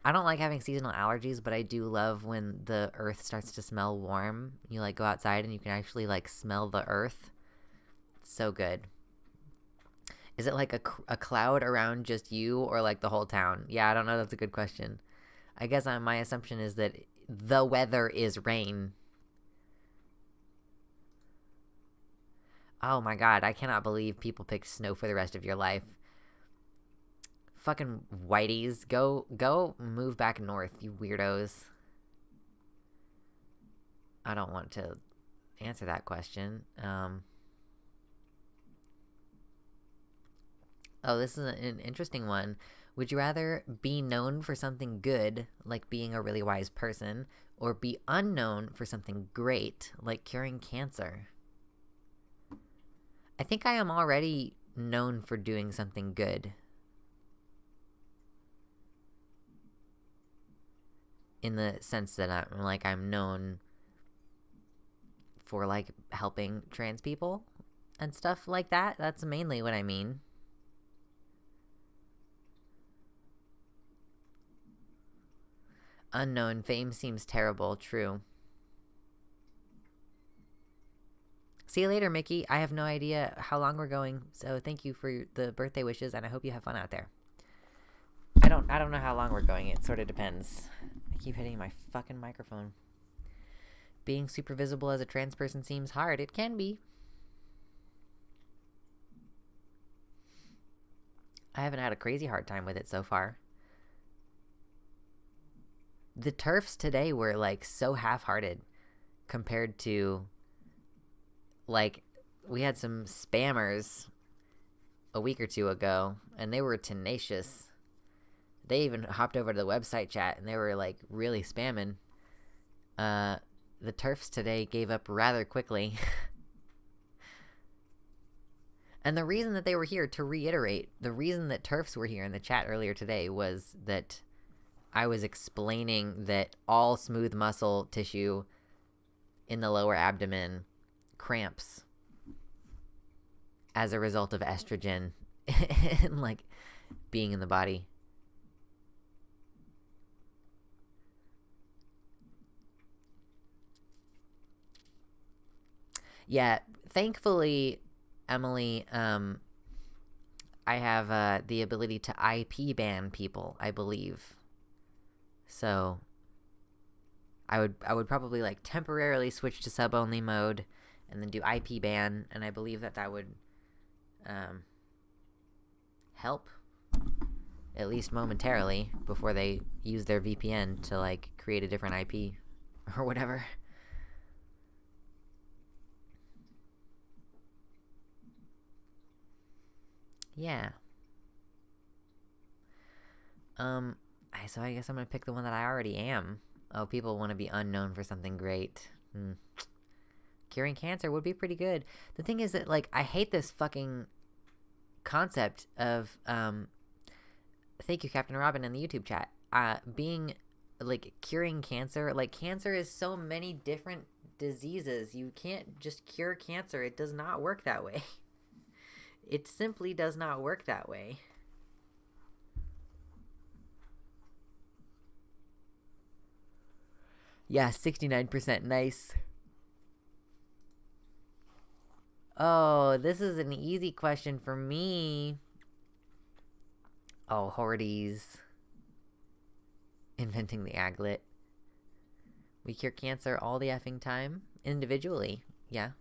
don't like having seasonal allergies, but I do love when the earth starts to smell warm. You, like, go outside and you can actually, like, smell the earth. It's so good. Is it like a cloud around just you, or like the whole town? Yeah, I don't know. That's a good question. I guess my assumption is that the weather is rain. Oh my god, I cannot believe people pick snow for the rest of your life. Fucking whiteys, go move back north, you weirdos. I don't want to answer that question. Oh, this is an interesting one. Would you rather be known for something good, like being a really wise person, or be unknown for something great, like curing cancer? I think I am already known for doing something good. In the sense that I'm known for, like, helping trans people and stuff like that. That's mainly what I mean. Unknown fame seems terrible, true. See you later, Mickey. I have no idea how long we're going, so thank you for the birthday wishes, and I hope you have fun out there. I don't know how long we're going. It sort of depends. I keep hitting my fucking microphone. Being super visible as a trans person seems hard. It can be. I haven't had a crazy hard time with it so far. The TERFs today were, like, so half-hearted compared to, like, we had some spammers a week or two ago, and they were tenacious. They even hopped over to the website chat, and they were, like, really spamming. The TERFs today gave up rather quickly. And the reason that they were here, to reiterate, the reason that TERFs were here in the chat earlier today was that I was explaining that all smooth muscle tissue in the lower abdomen cramps as a result of estrogen and, like, being in the body. Yeah, thankfully, Emily, I have the ability to IP ban people, I believe. So I would probably, like, temporarily switch to sub-only mode and then do IP ban, and I believe that would help, at least momentarily, before they use their VPN to, like, create a different IP or whatever. Yeah. So I guess I'm gonna pick the one that I already am. Oh, people want to be unknown for something great. Curing cancer would be pretty good. The thing is that, like, I hate this fucking concept of, thank you, Captain Robin, in the YouTube chat, being, like, curing cancer. Like, cancer is so many different diseases. You can't just cure cancer. It does not work that way. It simply does not work that way. Yeah, 69%. Nice. Oh, this is an easy question for me. Oh, Hordes. Inventing the aglet. We cure cancer all the effing time. Individually. Yeah.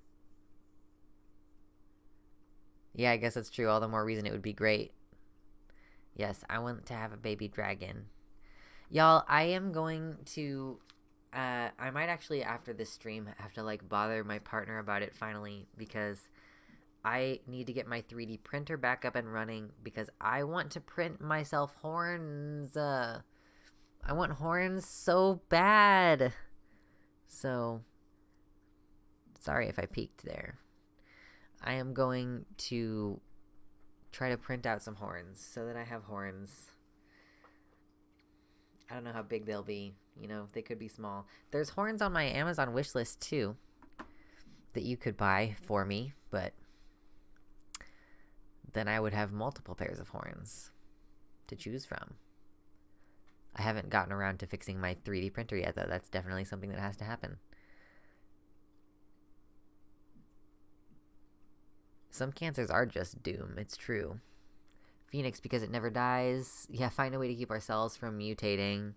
Yeah, I guess that's true. All the more reason it would be great. Yes, I want to have a baby dragon. Y'all, I am going to... I might actually, after this stream, have to, like, bother my partner about it finally, because I need to get my 3D printer back up and running, because I want to print myself horns. I want horns so bad. So, sorry if I peeked there. I am going to try to print out some horns so that I have horns. I don't know how big they'll be. You know, they could be small. There's horns on my Amazon wishlist too that you could buy for me, but then I would have multiple pairs of horns to choose from. I haven't gotten around to fixing my 3D printer yet, though. That's definitely something that has to happen. Some cancers are just doom. It's true. Phoenix, because it never dies. Yeah, find a way to keep our cells from mutating.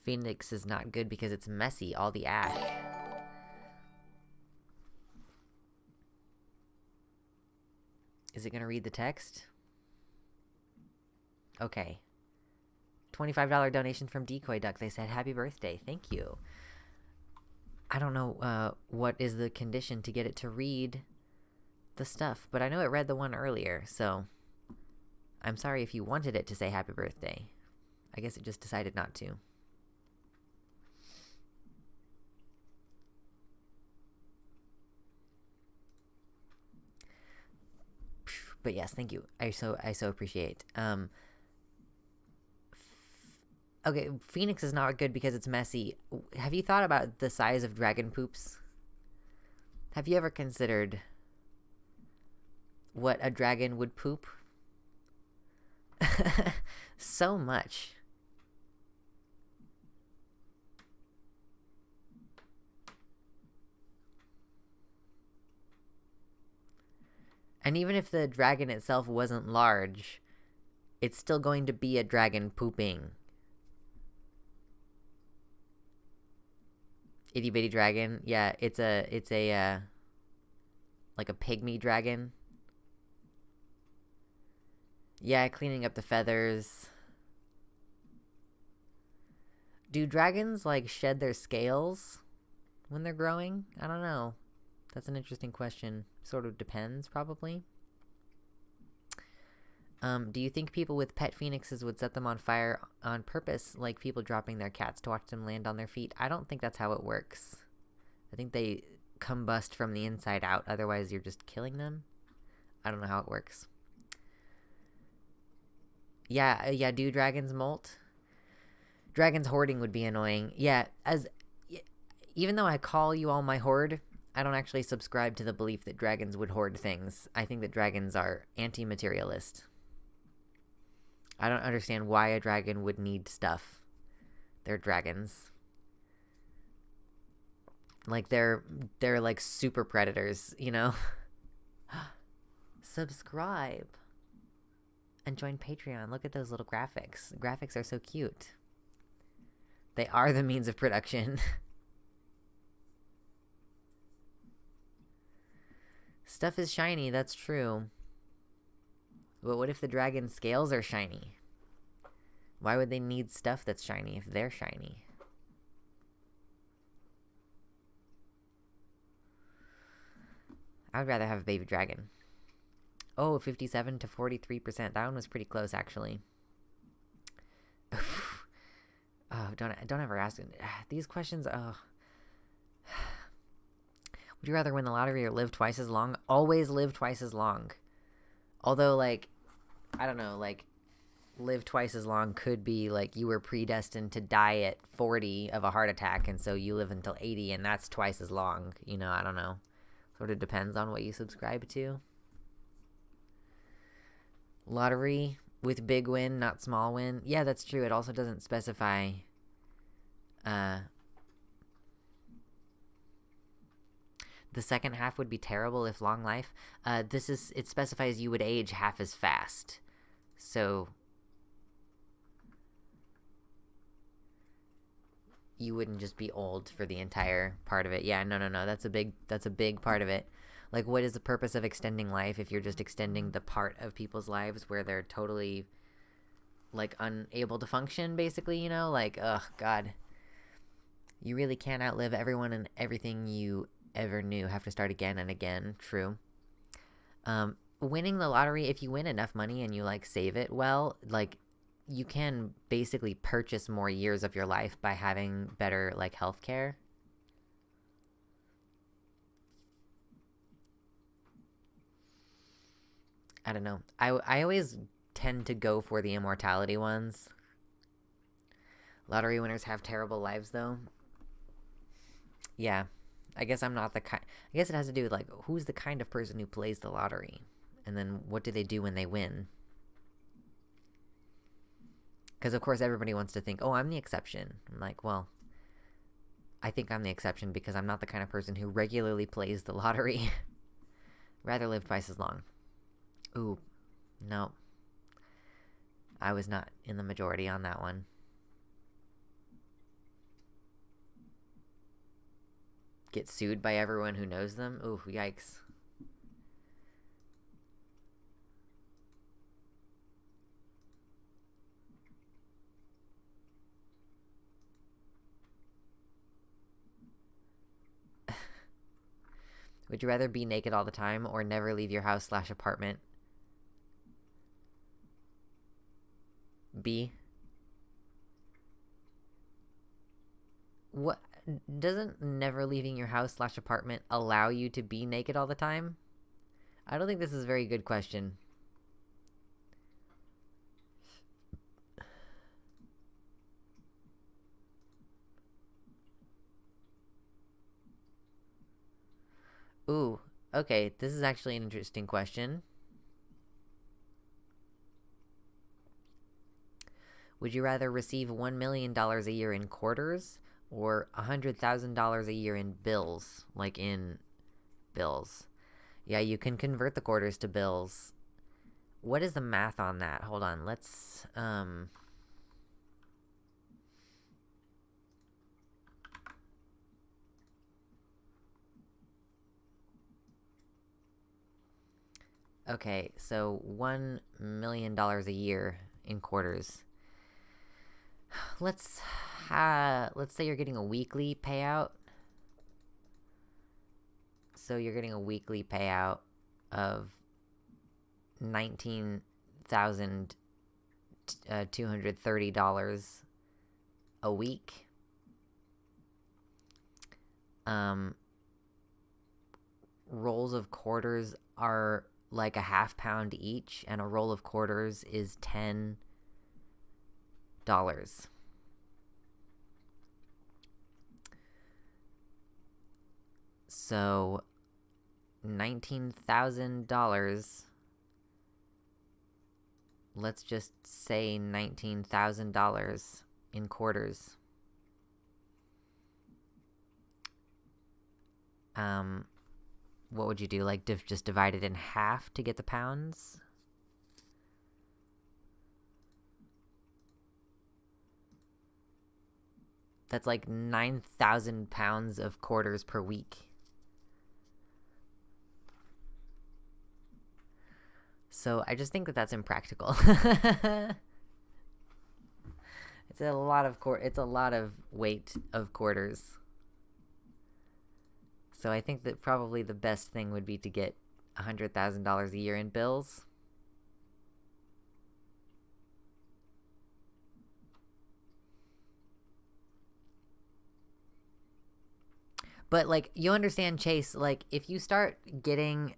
Phoenix is not good because it's messy, all the ash. Is it gonna read the text? Okay. $25 donation from Decoy Duck. They said, happy birthday. Thank you. I don't know what is the condition to get it to read the stuff, but I know it read the one earlier, so I'm sorry if you wanted it to say happy birthday. I guess it just decided not to. But yes, thank you. I so appreciate. Okay, Phoenix is not good because it's messy. Have you thought about the size of dragon poops? Have you ever considered what a dragon would poop? So much. And even if the dragon itself wasn't large, it's still going to be a dragon pooping. Itty bitty dragon. Yeah, it's a like a pygmy dragon. Yeah, cleaning up the feathers. Do dragons, like, shed their scales when they're growing? I don't know. That's an interesting question. Sort of depends, probably. Do you think people with pet phoenixes would set them on fire on purpose, like people dropping their cats to watch them land on their feet? I don't think that's how it works. I think they combust from the inside out, otherwise you're just killing them. I don't know how it works. Yeah, do dragons molt? Dragons hoarding would be annoying. Yeah, even though I call you all my horde, I don't actually subscribe to the belief that dragons would hoard things. I think that dragons are anti-materialist. I don't understand why a dragon would need stuff. They're dragons. Like, they're like super predators, you know? Subscribe. And join Patreon. Look at those little graphics. The graphics are so cute. They are the means of production. Stuff is shiny, that's true. But what if the dragon's scales are shiny? Why would they need stuff that's shiny if they're shiny? I would rather have a baby dragon. Oh, 57 to 43%. That one was pretty close, actually. Oh, don't ever ask it. These questions, oh. Would you rather win the lottery or live twice as long? Always live twice as long. Although, like, I don't know, like, live twice as long could be like you were predestined to die at 40 of a heart attack, and so you live until 80, and that's twice as long. You know, I don't know. Sort of depends on what you subscribe to. Lottery with big win, not small win. Yeah, that's true. It also doesn't specify. The second half would be terrible if long life. It specifies you would age half as fast. So you wouldn't just be old for the entire part of it. Yeah, no. That's a big part of it. Like, what is the purpose of extending life if you're just extending the part of people's lives where they're totally, like, unable to function, basically, you know? Like, ugh, God. You really can't outlive everyone and everything you ever knew. Have to start again and again. True. Winning the lottery, if you win enough money and you, like, save it well, like, you can basically purchase more years of your life by having better, like, health care. I don't know. I always tend to go for the immortality ones. Lottery winners have terrible lives, though. Yeah. I guess I'm not the kind... I guess it has to do with, like, who's the kind of person who plays the lottery? And then what do they do when they win? Because, of course, everybody wants to think, oh, I'm the exception. I'm like, well, I think I'm the exception because I'm not the kind of person who regularly plays the lottery. Rather live twice as long. Ooh, no. I was not in the majority on that one. Get sued by everyone who knows them? Ooh, yikes. Would you rather be naked all the time or never leave your house/apartment? B. What? Doesn't never leaving your house/apartment allow you to be naked all the time? I don't think this is a very good question. Ooh, okay, this is actually an interesting question. Would you rather receive $1 million a year in quarters or $100,000 a year in bills? Like in bills. Yeah, you can convert the quarters to bills. What is the math on that? Hold on, let's, okay, so $1 million a year in quarters. Let's say you're getting a weekly payout. So you're getting a weekly payout of $19,230 a week. Rolls of quarters are like a half-pound each, and a roll of quarters is $10. So $19,000. Let's just say $19,000 in quarters. What would you do? Like, just divide it in half to get the pounds? That's like 9,000 pounds of quarters per week. So I just think that that's impractical. It's a lot of weight of quarters. So I think that probably the best thing would be to get $100,000 a year in bills. But, like, you understand, Chase, like, if you start getting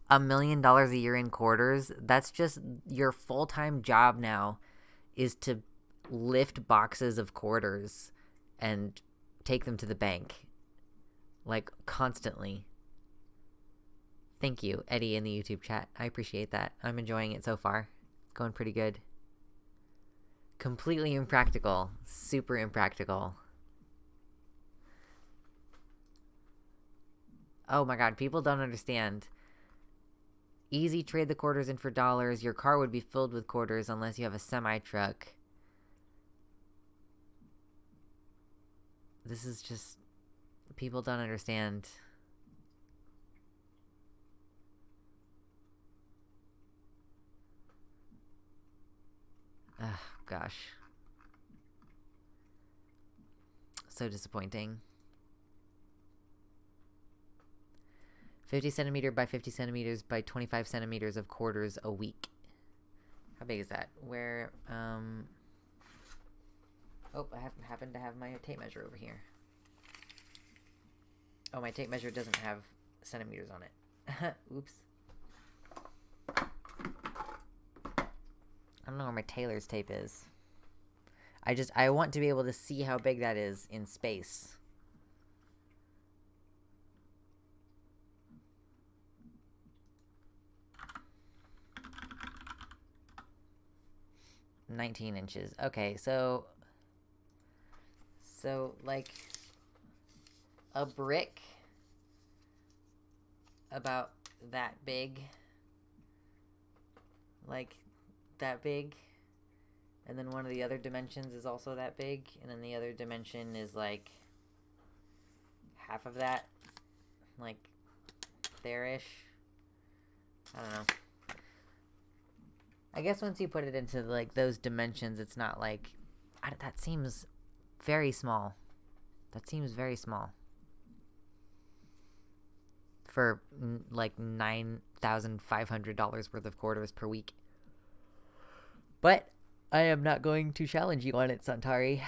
$1 million a year in quarters, that's just your full-time job now is to lift boxes of quarters and take them to the bank. Like, constantly. Thank you, Eddie, in the YouTube chat. I appreciate that. I'm enjoying it so far. It's going pretty good. Completely impractical. Super impractical. Oh my god, people don't understand. Easy, trade the quarters in for dollars. Your car would be filled with quarters unless you have a semi-truck. This is just... people don't understand. Ugh, gosh. So disappointing. 50 centimeter by 50 centimeters by 25 centimeters of quarters a week. How big is that? Where, oh, I happen to have my tape measure over here. Oh, my tape measure doesn't have centimeters on it. Oops. I don't know where my tailor's tape is. I want to be able to see how big that is in space. $19 inches. Okay, so like a brick about that big. Like that big. And then one of the other dimensions is also that big. And then the other dimension is like half of that. Like there-ish. I don't know. I guess once you put it into like those dimensions, it's not like... that seems very small. That seems very small. For like $9,500 worth of quarters per week. But I am not going to challenge you on it, Santari.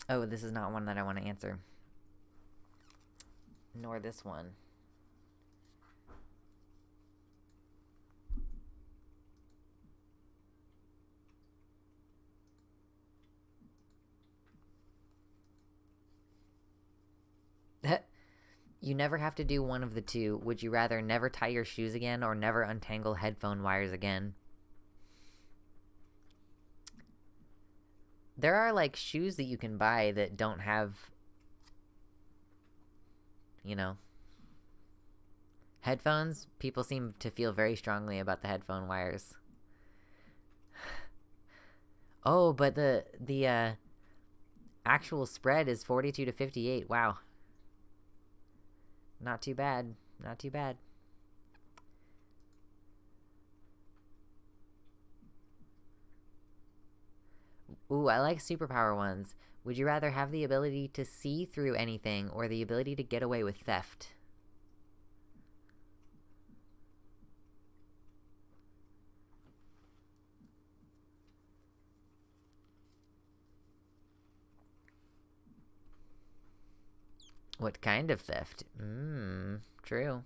Oh, this is not one that I want to answer. Nor this one. You never have to do one of the two. Would you rather never tie your shoes again or never untangle headphone wires again? There are, like, shoes that you can buy that don't have, you know, headphones. People seem to feel very strongly about the headphone wires. Oh, but the actual spread is 42 to 58. Wow. Not too bad. Not too bad. Ooh, I like superpower ones. Would you rather have the ability to see through anything or the ability to get away with theft? What kind of theft? True.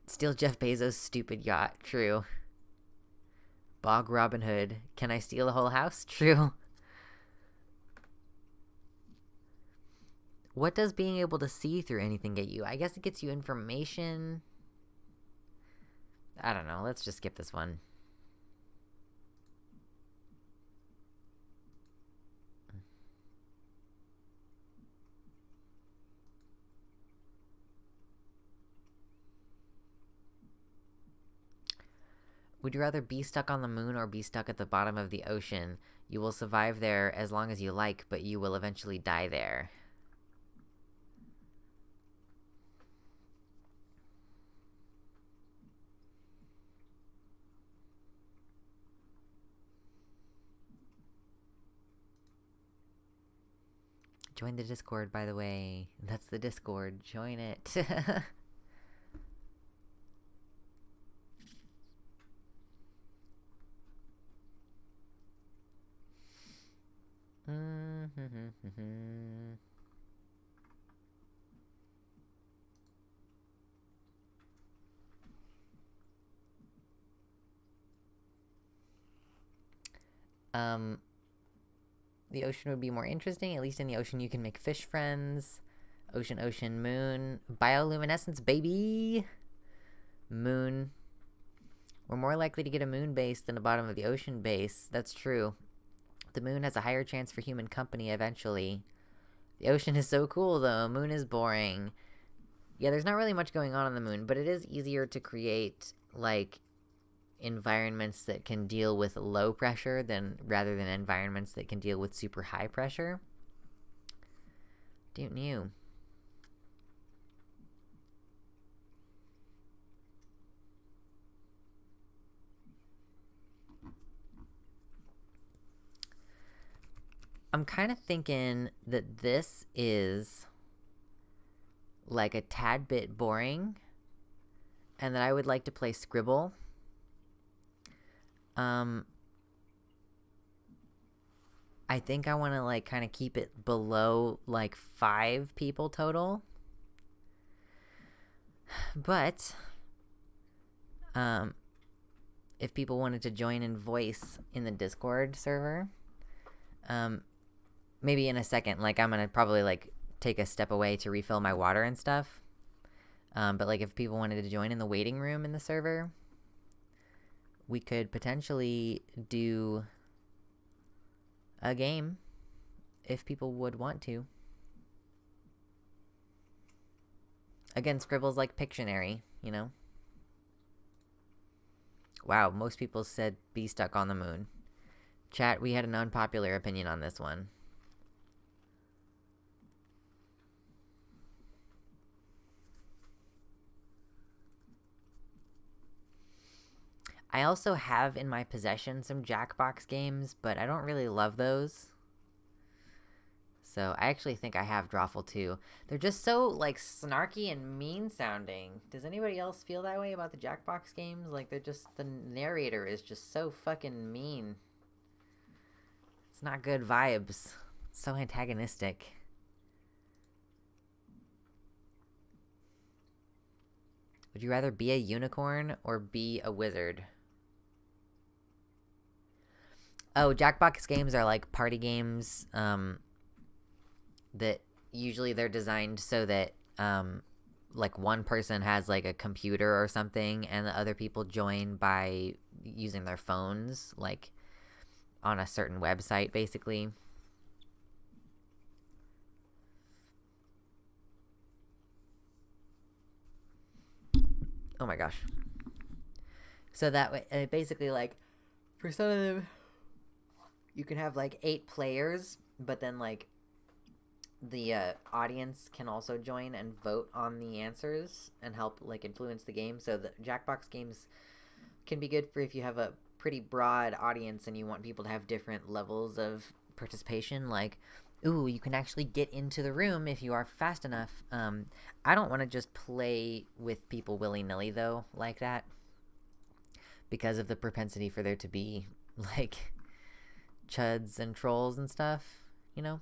Steal Jeff Bezos' stupid yacht. True. Bog Robin Hood. Can I steal a whole house? True. What does being able to see through anything get you? I guess it gets you information. I don't know. Let's just skip this one. Would you rather be stuck on the moon or be stuck at the bottom of the ocean? You will survive there as long as you like, but you will eventually die there. Join the Discord, by the way. That's the Discord. Join it. The ocean would be more interesting. At least in the ocean, you can make fish friends. Ocean, ocean, moon. Bioluminescence, baby! Moon. We're more likely to get a moon base than a bottom of the ocean base. That's true. The moon has a higher chance for human company eventually. The ocean is so cool, though. Moon is boring. Yeah, there's not really much going on the moon, but it is easier to create, like, environments that can deal with low pressure rather than environments that can deal with super high pressure. Don't you? I'm kind of thinking that this is like a tad bit boring and that I would like to play Scribble. I think I want to like kind of keep it below like 5 people total. But if people wanted to join in voice in the Discord server, maybe in a second, like I'm gonna probably like take a step away to refill my water and stuff. But like if people wanted to join in the waiting room in the server, we could potentially do a game if people would want to. Again, Scribble's like Pictionary, you know? Wow, most people said be stuck on the moon. Chat, we had an unpopular opinion on this one. I also have in my possession some Jackbox games, but I don't really love those. So I actually think I have Drawful too. They're just so like snarky and mean sounding. Does anybody else feel that way about the Jackbox games? Like they're just, the narrator is just so fucking mean. It's not good vibes. It's so antagonistic. Would you rather be a unicorn or be a wizard? Oh, Jackbox games are like party games that usually they're designed so that like one person has like a computer or something and the other people join by using their phones, like on a certain website basically. Oh my gosh. So that way, basically, like, for some of them, you can have like 8 players, but then like the audience can also join and vote on the answers and help like influence the game. So the Jackbox games can be good for if you have a pretty broad audience and you want people to have different levels of participation. Like, ooh, you can actually get into the room if you are fast enough. I don't want to just play with people willy-nilly though, like that, because of the propensity for there to be like chuds and trolls and stuff, you know?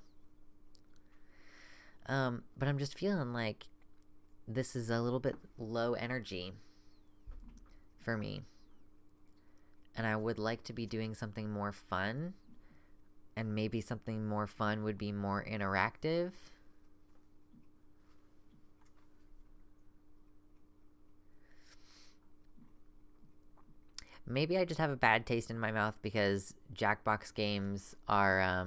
But I'm just feeling like this is a little bit low energy for me. And I would like to be doing something more fun. And maybe something more fun would be more interactive. Maybe I just have a bad taste in my mouth because Jackbox games are,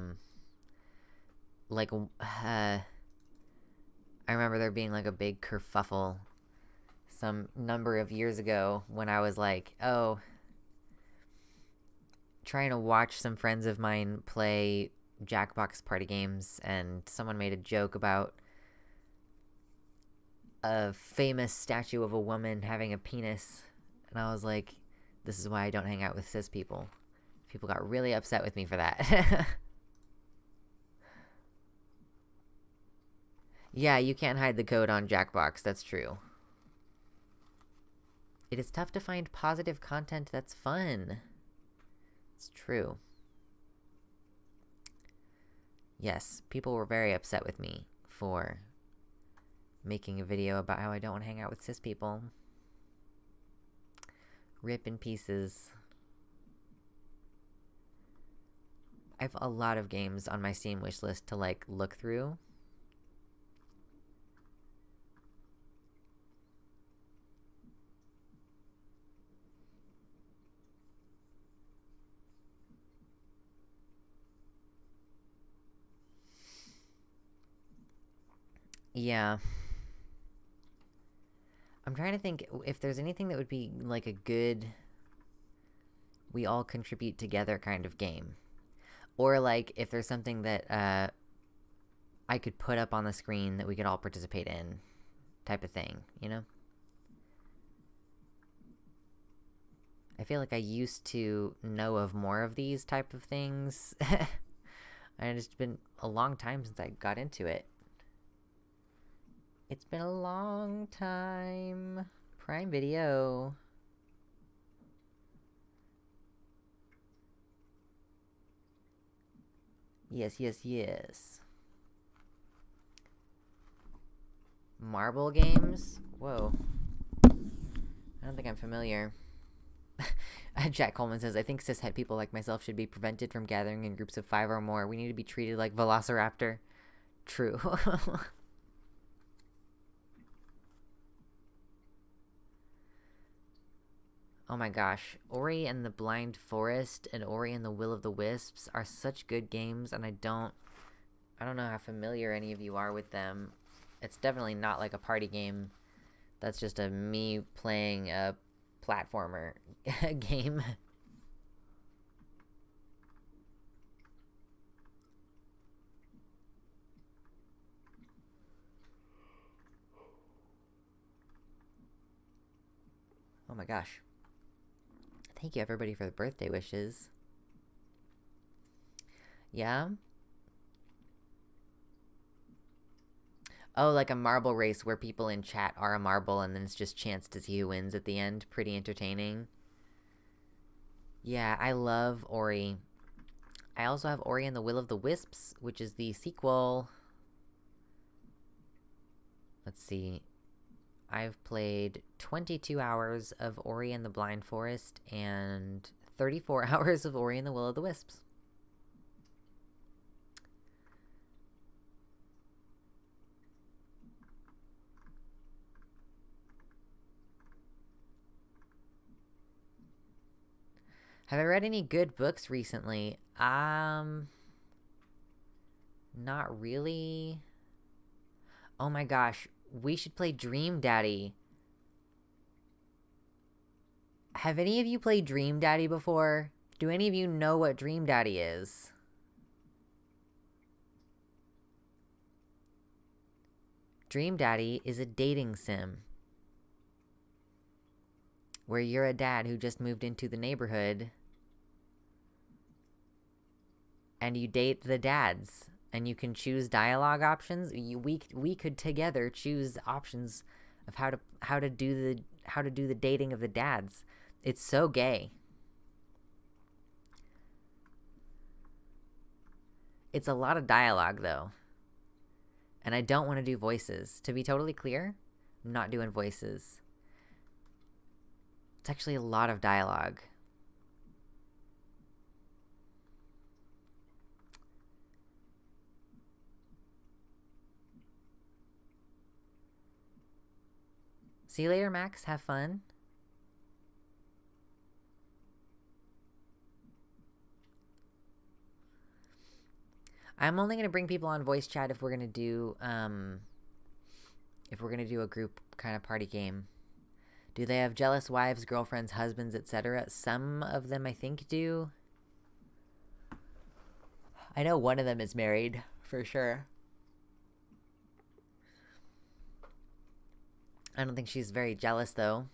like, I remember there being like a big kerfuffle some number of years ago when I was like, oh, trying to watch some friends of mine play Jackbox party games, and someone made a joke about a famous statue of a woman having a penis, and I was like, this is why I don't hang out with cis people. People got really upset with me for that. Yeah, you can't hide the code on Jackbox, that's true. It is tough to find positive content that's fun. It's true. Yes, people were very upset with me for making a video about how I don't want to hang out with cis people. Rip in pieces. I have a lot of games on my Steam wishlist to, like, look through. Yeah. I'm trying to think if there's anything that would be, like, a good we all contribute together kind of game. Or, like, if there's something that, I could put up on the screen that we could all participate in type of thing, you know? I feel like I used to know of more of these type of things. And it's been a long time since I got into it. It's been a long time. Prime Video. Yes, yes, yes. Marble games? Whoa. I don't think I'm familiar. Jack Coleman says, I think cishet people like myself should be prevented from gathering in groups of 5 or more. We need to be treated like Velociraptor. True. Oh my gosh. Ori and the Blind Forest and Ori and the Will of the Wisps are such good games, and I don't know how familiar any of you are with them. It's definitely not like a party game. That's just me playing a platformer game. Oh my gosh. Thank you everybody for the birthday wishes. Yeah? Oh, like a marble race where people in chat are a marble and then it's just chance to see who wins at the end. Pretty entertaining. Yeah, I love Ori. I also have Ori and the Will of the Wisps, which is the sequel. Let's see. I've played 22 hours of Ori and the Blind Forest and 34 hours of Ori and the Will of the Wisps. Have I read any good books recently? Not really. Oh my gosh, we should play Dream Daddy. Have any of you played Dream Daddy before? Do any of you know what Dream Daddy is? Dream Daddy is a dating sim where you're a dad who just moved into the neighborhood and you date the dads, and you can choose dialogue options. We could together choose options of how to do the dating of the dads. It's so gay. It's a lot of dialogue though, and I don't want to do voices. To be totally clear, I'm not doing voices. It's actually a lot of dialogue. See you later, Max. Have fun. I'm only going to bring people on voice chat if we're going to do, a group kind of party game. Do they have jealous wives, girlfriends, husbands, etc.? Some of them, I think, do. I know one of them is married, for sure. I don't think she's very jealous, though.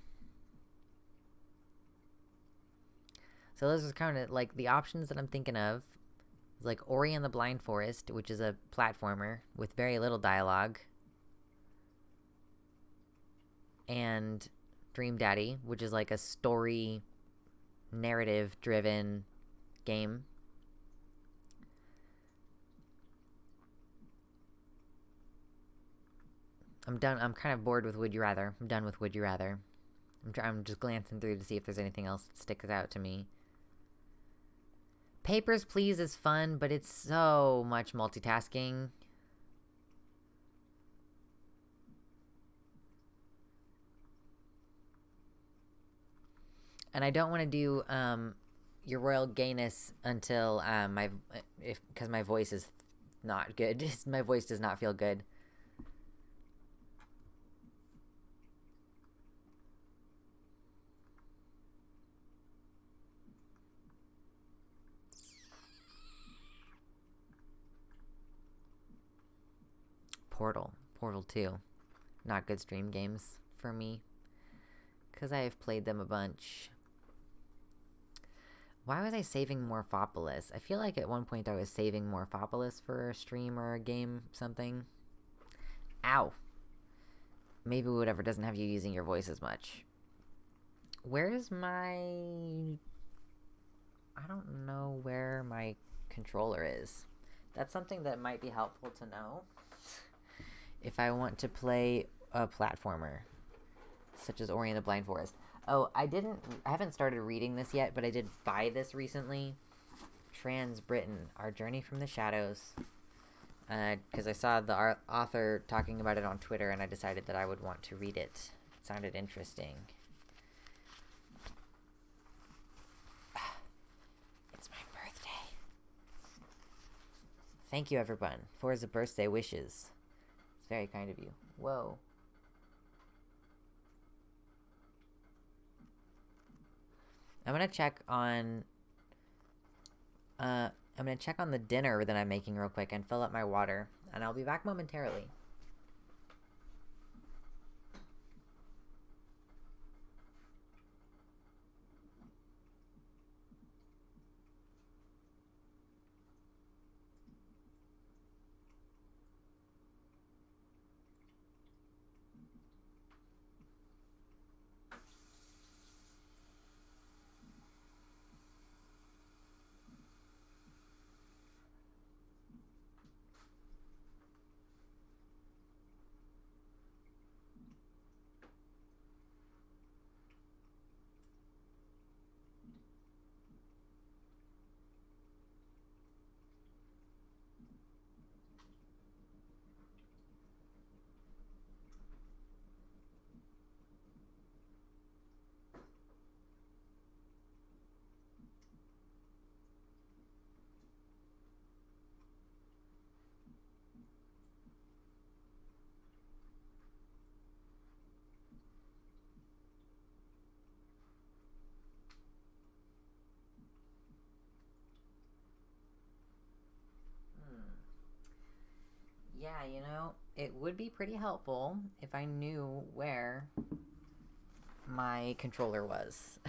So those are kind of, like, the options that I'm thinking of. Like Ori and the Blind Forest, which is a platformer with very little dialogue. And Dream Daddy, which is like a story, narrative-driven game. I'm done. I'm kind of bored with Would You Rather. I'm done with Would You Rather. I'm just glancing through to see if there's anything else that sticks out to me. Papers, Please is fun, but it's so much multitasking. And I don't want to do Your Royal Gayness until because my voice is not good. My voice does not feel good. Portal 2. Not good stream games for me, because I have played them a bunch. Why was I saving Morphopolis? I feel like at one point I was saving Morphopolis for a stream or a game, something. Ow. Maybe whatever doesn't have you using your voice as much. Where's my... I don't know where my controller is. That's something that might be helpful to know if I want to play a platformer, such as Ori and the Blind Forest. Oh, I haven't started reading this yet, but I did buy this recently. Trans Britain, Our Journey from the Shadows. Because I saw the author talking about it on Twitter, and I decided that I would want to read it. It sounded interesting. It's my birthday. Thank you, everyone, for the birthday wishes. It's very kind of you. Whoa. I'm gonna check on the dinner that I'm making real quick and fill up my water, and I'll be back momentarily. Yeah, you know, it would be pretty helpful if I knew where my controller was.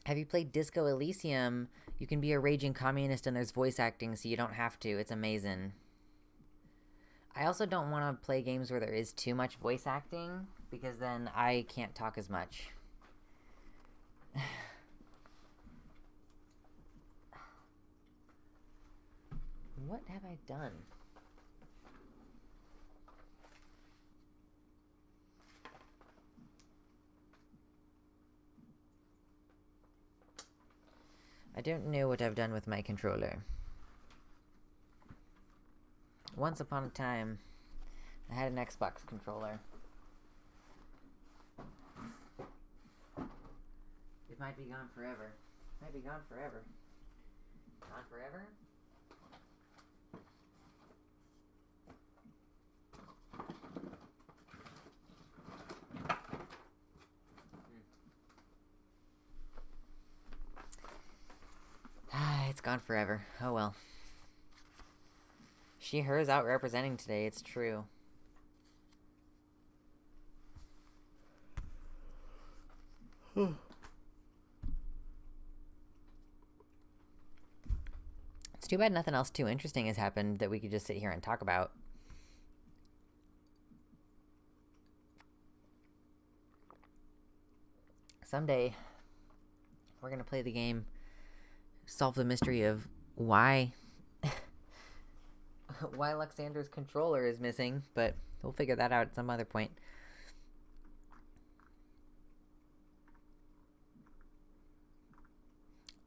Have you played Disco Elysium? You can be a raging communist and there's voice acting, so you don't have to. It's amazing. I also don't want to play games where there is too much voice acting, because then I can't talk as much. What have I done? I don't know what I've done with my controller. Once upon a time, I had an Xbox controller. It might be gone forever. It might be gone forever. Gone forever? It's gone forever. Oh well. She, hers out representing today, it's true. It's too bad nothing else too interesting has happened that we could just sit here and talk about. Someday, we're gonna play the game, solve the mystery of why LUXANDE'S controller is missing, but we'll figure that out at some other point.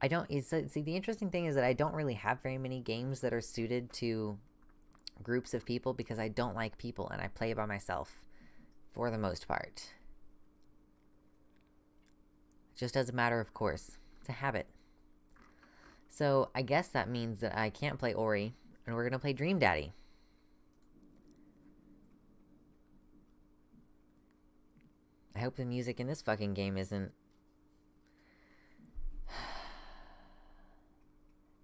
I don't... See, the interesting thing is that I don't really have very many games that are suited to groups of people because I don't like people and I play by myself for the most part. Just as a matter of course. It's a habit. So I guess that means that I can't play Ori, and we're gonna play Dream Daddy. I hope the music in this fucking game isn't...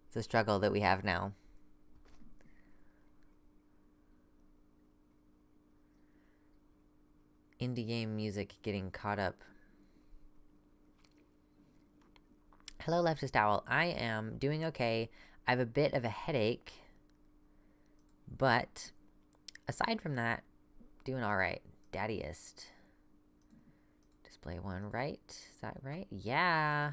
It's a struggle that we have now. Indie game music getting caught up. Hello, Leftist Owl. I am doing okay. I have a bit of a headache, but aside from that, doing alright. Daddyist. Display one right. Is that right? Yeah.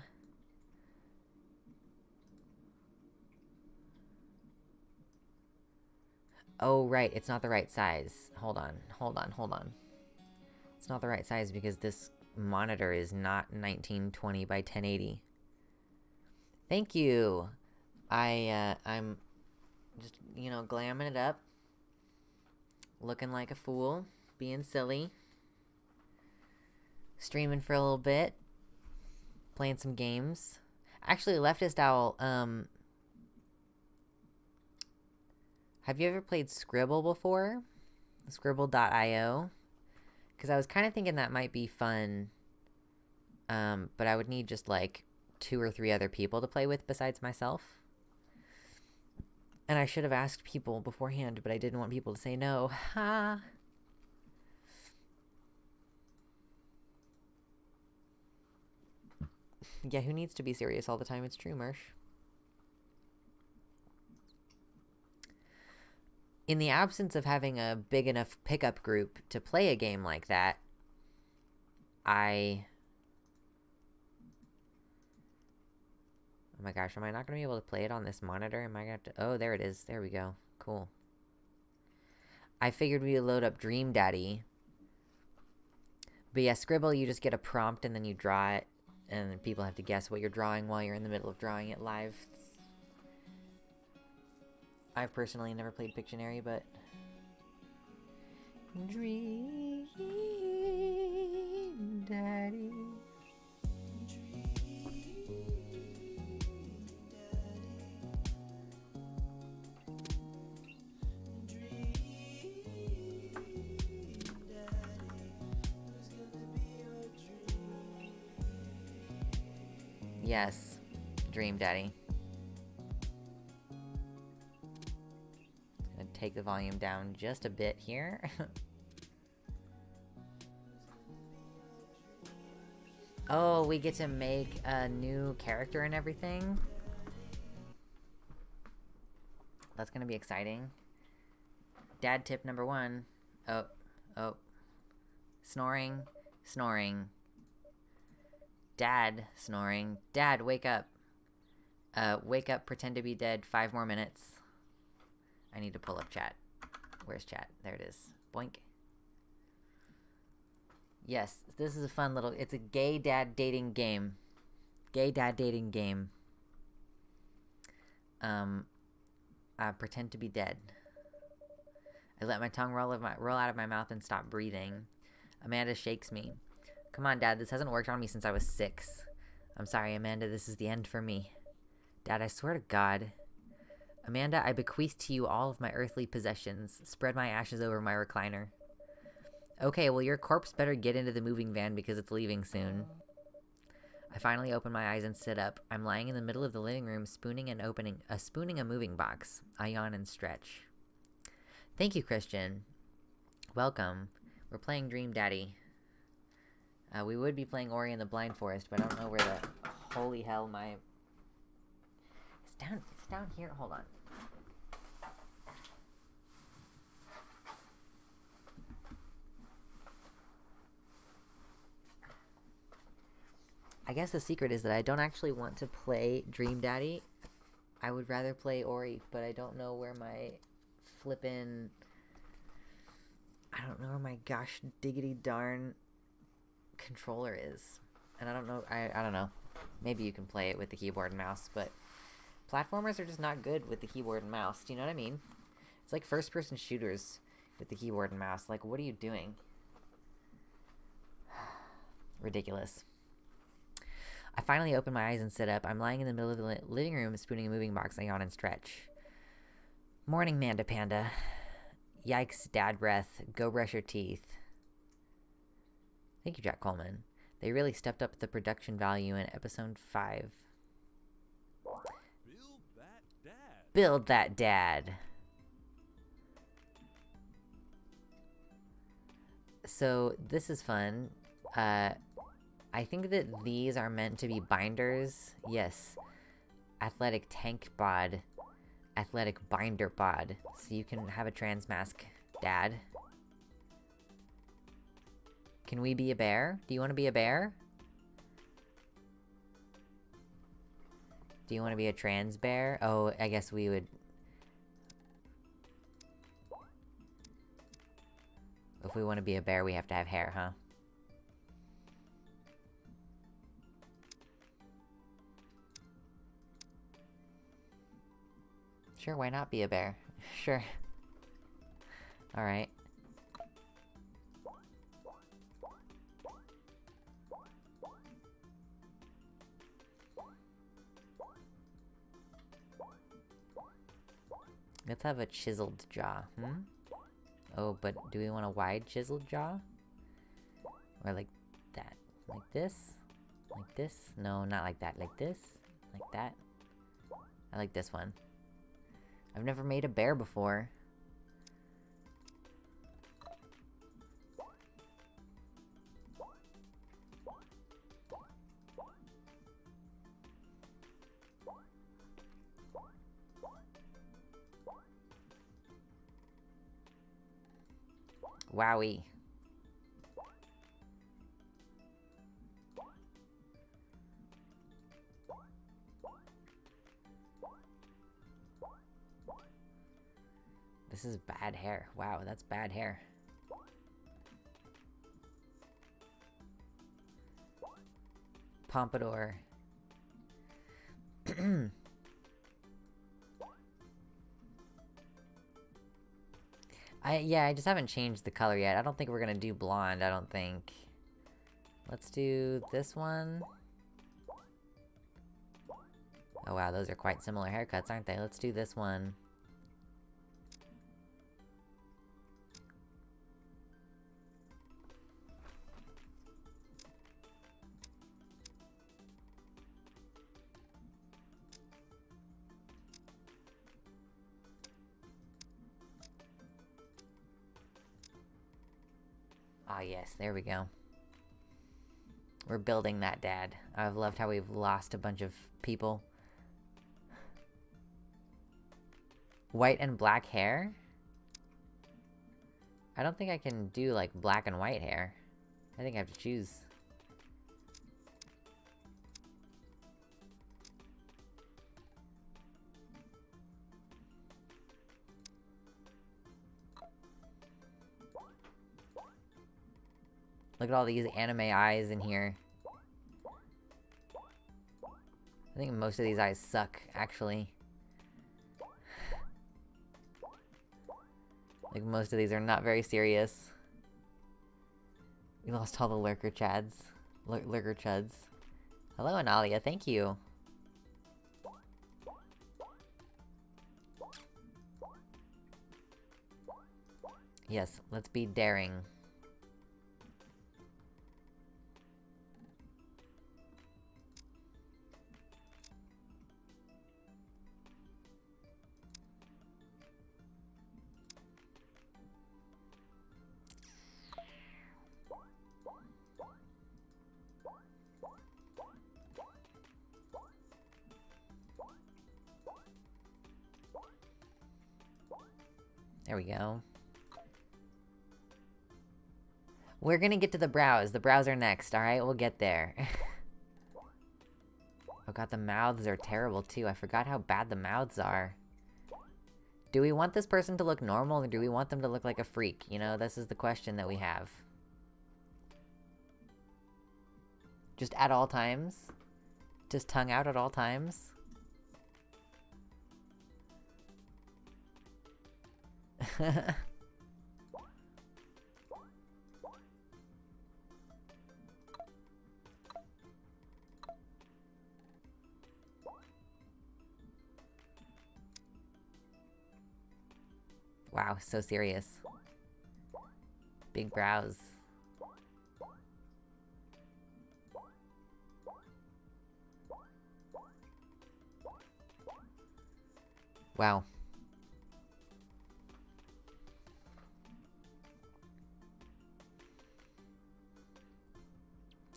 Oh, right. It's not the right size. Hold on. It's not the right size because this monitor is not 1920 by 1080. Thank you. I'm just, glamming it up. Looking like a fool. Being silly. Streaming for a little bit. Playing some games. Actually, Leftist Owl, have you ever played Scribble before? Scribble.io? Because I was kind of thinking that might be fun. But I would need just, 2 or 3 other people to play with besides myself. And I should have asked people beforehand, but I didn't want people to say no. Ha! Yeah, who needs to be serious all the time? It's true, Mersh. In the absence of having a big enough pickup group to play a game like that, oh my gosh, am I not going to be able to play it on this monitor? Am I going to have to... Oh, there it is. There we go. Cool. I figured we would load up Dream Daddy. But yeah, Scribble, you just get a prompt and then you draw it. And then people have to guess what you're drawing while you're in the middle of drawing it live. I've personally never played Pictionary, but... Dream Daddy... Yes, Dream Daddy. Gonna take the volume down just a bit here. Oh, we get to make a new character and everything. That's gonna be exciting. Dad tip number 1. Oh. Snoring. Dad snoring. Dad, wake up. Wake up, pretend to be dead. 5 more minutes. I need to pull up chat. Where's chat? There it is. Boink. Yes, this is a fun little... It's a gay dad dating game. Pretend to be dead. I let my tongue roll out of my mouth and stop breathing. Amanda shakes me. Come on, Dad, this hasn't worked on me since I was 6. I'm sorry, Amanda, this is the end for me. Dad, I swear to God. Amanda, I bequeath to you all of my earthly possessions. Spread my ashes over my recliner. Okay, well, your corpse better get into the moving van because it's leaving soon. I finally open my eyes and sit up. I'm lying in the middle of the living room, spooning a moving box. I yawn and stretch. Thank you, Christian. Welcome. We're playing Dream Daddy. We would be playing Ori and the Blind Forest, but I don't know where the holy hell my... It's down here. Hold on. I guess the secret is that I don't actually want to play Dream Daddy. I would rather play Ori, but I don't know where my flippin'... I don't know where my gosh diggity darn controller is. And I don't know, I don't know. Maybe you can play it with the keyboard and mouse, but platformers are just not good with the keyboard and mouse. Do you know what I mean? It's like first-person shooters with the keyboard and mouse. Like, what are you doing? Ridiculous. I finally open my eyes and sit up. I'm lying in the middle of the living room, spooning a moving box. I yawn and stretch. Morning, Manda Panda. Yikes, dad breath. Go brush your teeth. Thank you, Jack Coleman. They really stepped up the production value in episode 5. Build that dad. Build that dad. So, this is fun. I think that these are meant to be binders. Yes. Athletic tank bod. Athletic binder bod. So you can have a trans mask dad. Can we be a bear? Do you want to be a bear? Do you want to be a trans bear? Oh, I guess we would... If we want to be a bear, we have to have hair, huh? Sure, why not be a bear? Sure. Alright. Let's have a chiseled jaw, Oh, but do we want a wide chiseled jaw? Or like that? Like this? Like this? No, not like that. Like this? Like that? I like this one. I've never made a bear before. Wowie. This is bad hair. Wow, that's bad hair. Pompadour. Yeah, I just haven't changed the color yet. I don't think we're gonna do blonde, I don't think. Let's do this one. Oh wow, those are quite similar haircuts, aren't they? Let's do this one. Ah, yes, there we go. We're building that dad. I've loved how we've lost a bunch of people. White and black hair? I don't think I can do, like, black and white hair. I think I have to choose. Look at all these anime eyes in here. I think most of these eyes suck, actually. Like, most of these are not very serious. We lost all the lurker chads. Lurker chuds. Hello, Analia, thank you. Yes, let's be daring. There we go. We're gonna get to the brows. The brows are next, alright? We'll get there. Oh god, the mouths are terrible too. I forgot how bad the mouths are. Do we want this person to look normal, or do we want them to look like a freak? You know, this is the question that we have. Just at all times? Just tongue out at all times? Wow, so serious. Big brows. Wow.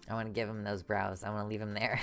I want to give him those brows. I want to leave him there.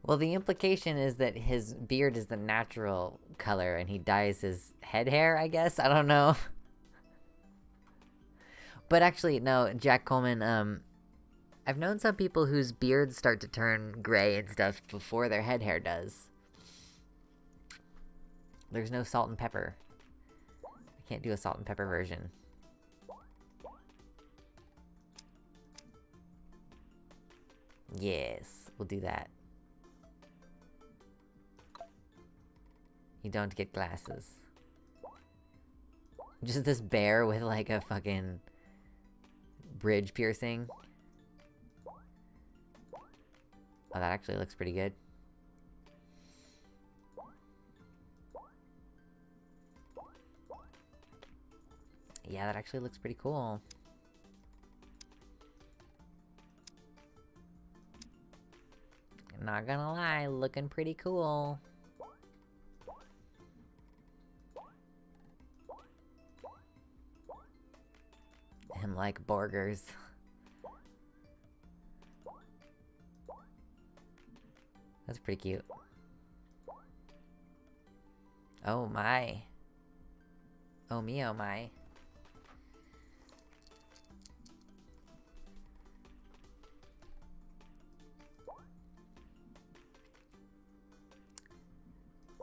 Well, the implication is that his beard is the natural color and he dyes his head hair, I guess? I don't know. But actually, no, Jack Coleman, I've known some people whose beards start to turn gray and stuff before their head hair does. There's no salt and pepper. I can't do a salt and pepper version. Yes, we'll do that. You don't get glasses. Just this bear with like a fucking bridge piercing. Oh, that actually looks pretty good. Yeah, that actually looks pretty cool. Not gonna lie, looking pretty cool. Him like burgers. That's pretty cute. Oh my. Oh me, oh my.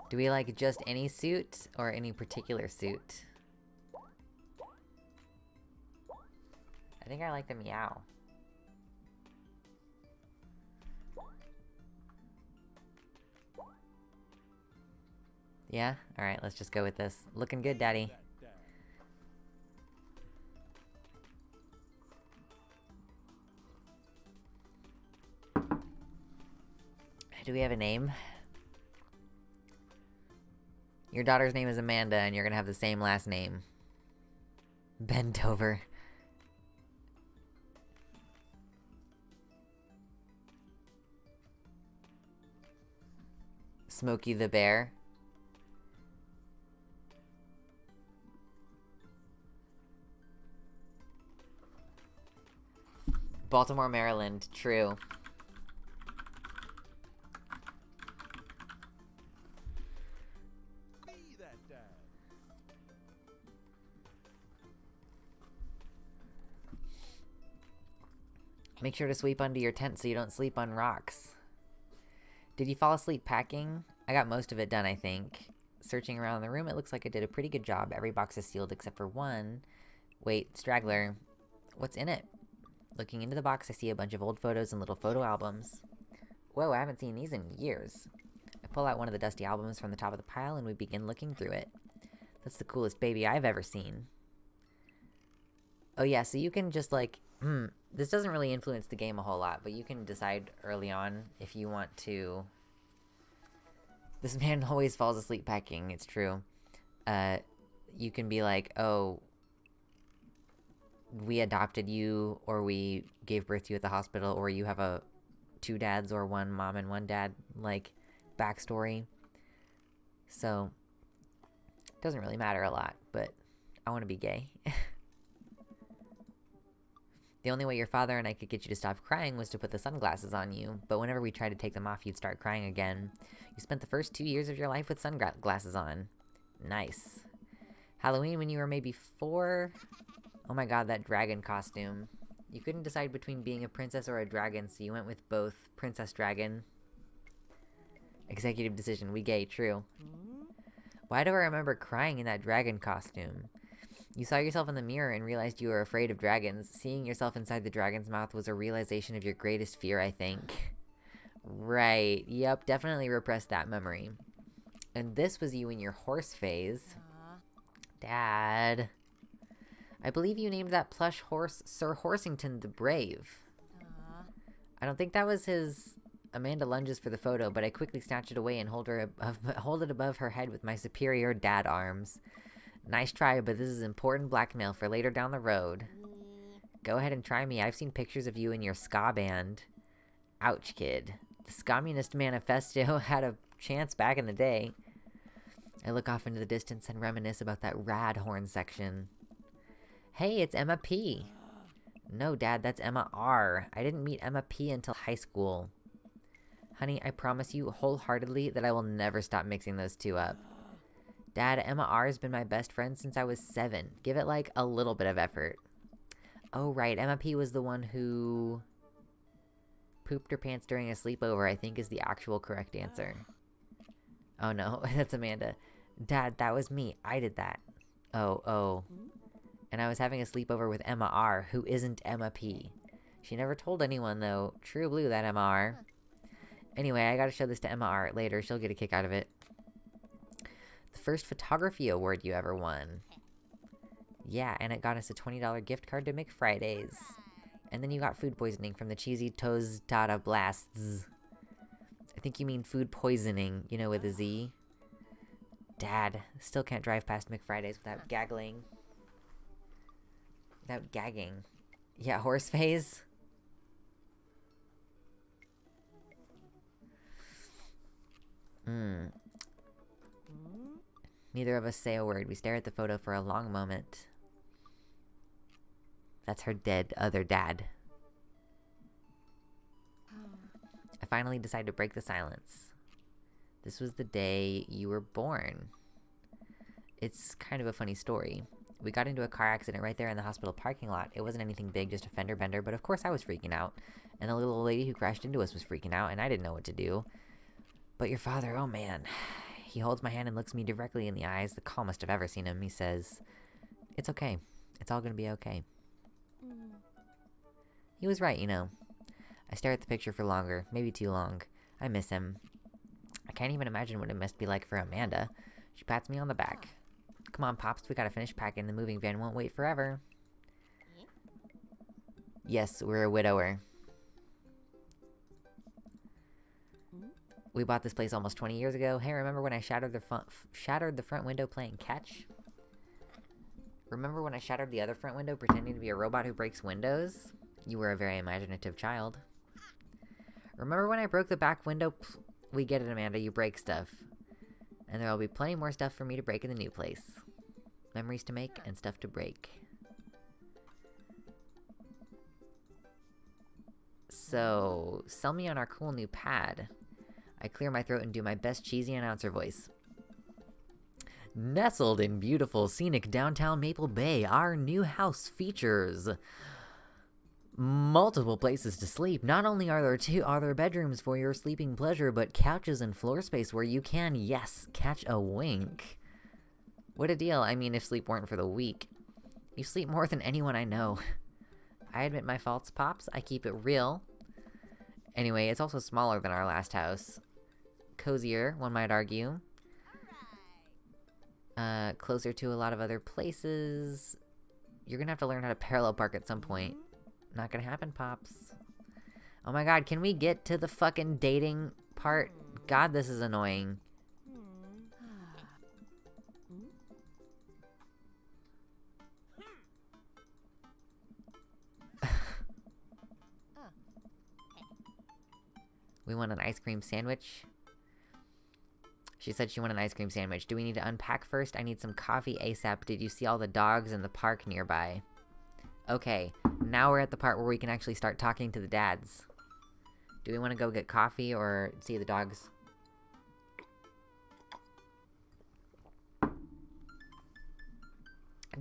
Do we like just any suit or any particular suit? I think I like the meow. Yeah? Alright, let's just go with this. Looking good, daddy. Do we have a name? Your daughter's name is Amanda, and you're gonna have the same last name. Bent over. Smokey the Bear. Baltimore, Maryland. True. Make sure to sweep under your tent so you don't sleep on rocks. Did you fall asleep packing? I got most of it done, I think. Searching around the room, it looks like I did a pretty good job. Every box is sealed except for one. Wait, straggler. What's in it? Looking into the box, I see a bunch of old photos and little photo albums. Whoa, I haven't seen these in years. I pull out one of the dusty albums from the top of the pile and we begin looking through it. That's the coolest baby I've ever seen. Oh yeah, so you can just like... this doesn't really influence the game a whole lot, but you can decide early on if you want to... This man always falls asleep packing, it's true. You can be like, oh... we adopted you, or we gave birth to you at the hospital, or you have two dads or one mom and one dad, like, backstory. So, it doesn't really matter a lot, but I want to be gay. The only way your father and I could get you to stop crying was to put the sunglasses on you, but whenever we tried to take them off, you'd start crying again. You spent the first 2 years of your life with sunglasses on. Nice. Halloween when you were maybe 4? Oh my god, that dragon costume. You couldn't decide between being a princess or a dragon, so you went with both. Princess Dragon. Executive decision, we gay, true. Why do I remember crying in that dragon costume? You saw yourself in the mirror and realized you were afraid of dragons. Seeing yourself inside the dragon's mouth was a realization of your greatest fear, I think. Right, yep, definitely repressed that memory. And this was you in your horse phase. Dad. I believe you named that plush horse Sir Horsington the Brave. I don't think that was his... Amanda lunges for the photo, but I quickly snatch it away and hold it above her head with my superior dad arms. Nice try, but this is important blackmail for later down the road. Go ahead and try me. I've seen pictures of you in your ska band. Ouch, kid. The Communist Manifesto had a chance back in the day. I look off into the distance and reminisce about that rad horn section. Hey, it's Emma P. No, Dad, that's Emma R. I didn't meet Emma P until high school. Honey, I promise you wholeheartedly that I will never stop mixing those two up. Dad, Emma R has been my best friend since I was 7. Give it, like, a little bit of effort. Oh, right, Emma P was the one who... pooped her pants during a sleepover, I think is the actual correct answer. Oh no, that's Amanda. Dad, that was me. I did that. Oh. And I was having a sleepover with Emma R, who isn't Emma P. She never told anyone, though. True blue, that Emma R. Anyway, I gotta show this to Emma R later. She'll get a kick out of it. The first photography award you ever won. Yeah, and it got us a $20 gift card to McFridays. And then you got food poisoning from the cheesy tostada blasts. I think you mean food poisoning, you know, with a Z. Dad, still can't drive past McFridays without gaggling. Without gagging. Yeah, horse phase? Neither of us say a word. We stare at the photo for a long moment. That's her dead other dad. I finally decide to break the silence. This was the day you were born. It's kind of a funny story. We got into a car accident right there in the hospital parking lot. It wasn't anything big, just a fender bender, but of course I was freaking out. And the little old lady who crashed into us was freaking out, and I didn't know what to do. But your father, oh man. He holds my hand and looks me directly in the eyes, the calmest I've ever seen him. He says, "It's okay. It's all gonna be okay." He was right, you know. I stare at the picture for longer, maybe too long. I miss him. I can't even imagine what it must be like for Amanda. She pats me on the back. Come on, Pops, we gotta finish packing. The moving van won't wait forever. Yes, we're a widower. We bought this place almost 20 years ago. Hey, remember when I shattered the front window playing catch? Remember when I shattered the other front window pretending to be a robot who breaks windows? You were a very imaginative child. Remember when I broke the back window? We get it, Amanda, you break stuff. And there'll be plenty more stuff for me to break in the new place. Memories to make and stuff to break. So, sell me on our cool new pad. I clear my throat and do my best cheesy announcer voice. Nestled in beautiful, scenic downtown Maple Bay, our new house features multiple places to sleep. Not only are there bedrooms for your sleeping pleasure, but couches and floor space where you can, yes, catch a wink. What a deal. I mean, if sleep weren't for the weak. You sleep more than anyone I know. I admit my faults, Pops. I keep it real. Anyway, it's also smaller than our last house. Cozier, one might argue. Closer to a lot of other places. You're gonna have to learn how to parallel park at some point. Not gonna happen, Pops. Oh my god, can we get to the fucking dating part? God, this is annoying. We want an ice cream sandwich. She said she wanted an ice cream sandwich. Do we need to unpack first? I need some coffee ASAP. Did you see all the dogs in the park nearby? Okay, Now we're at the part where we can actually start talking to the dads. Do we want to go get coffee or see the dogs?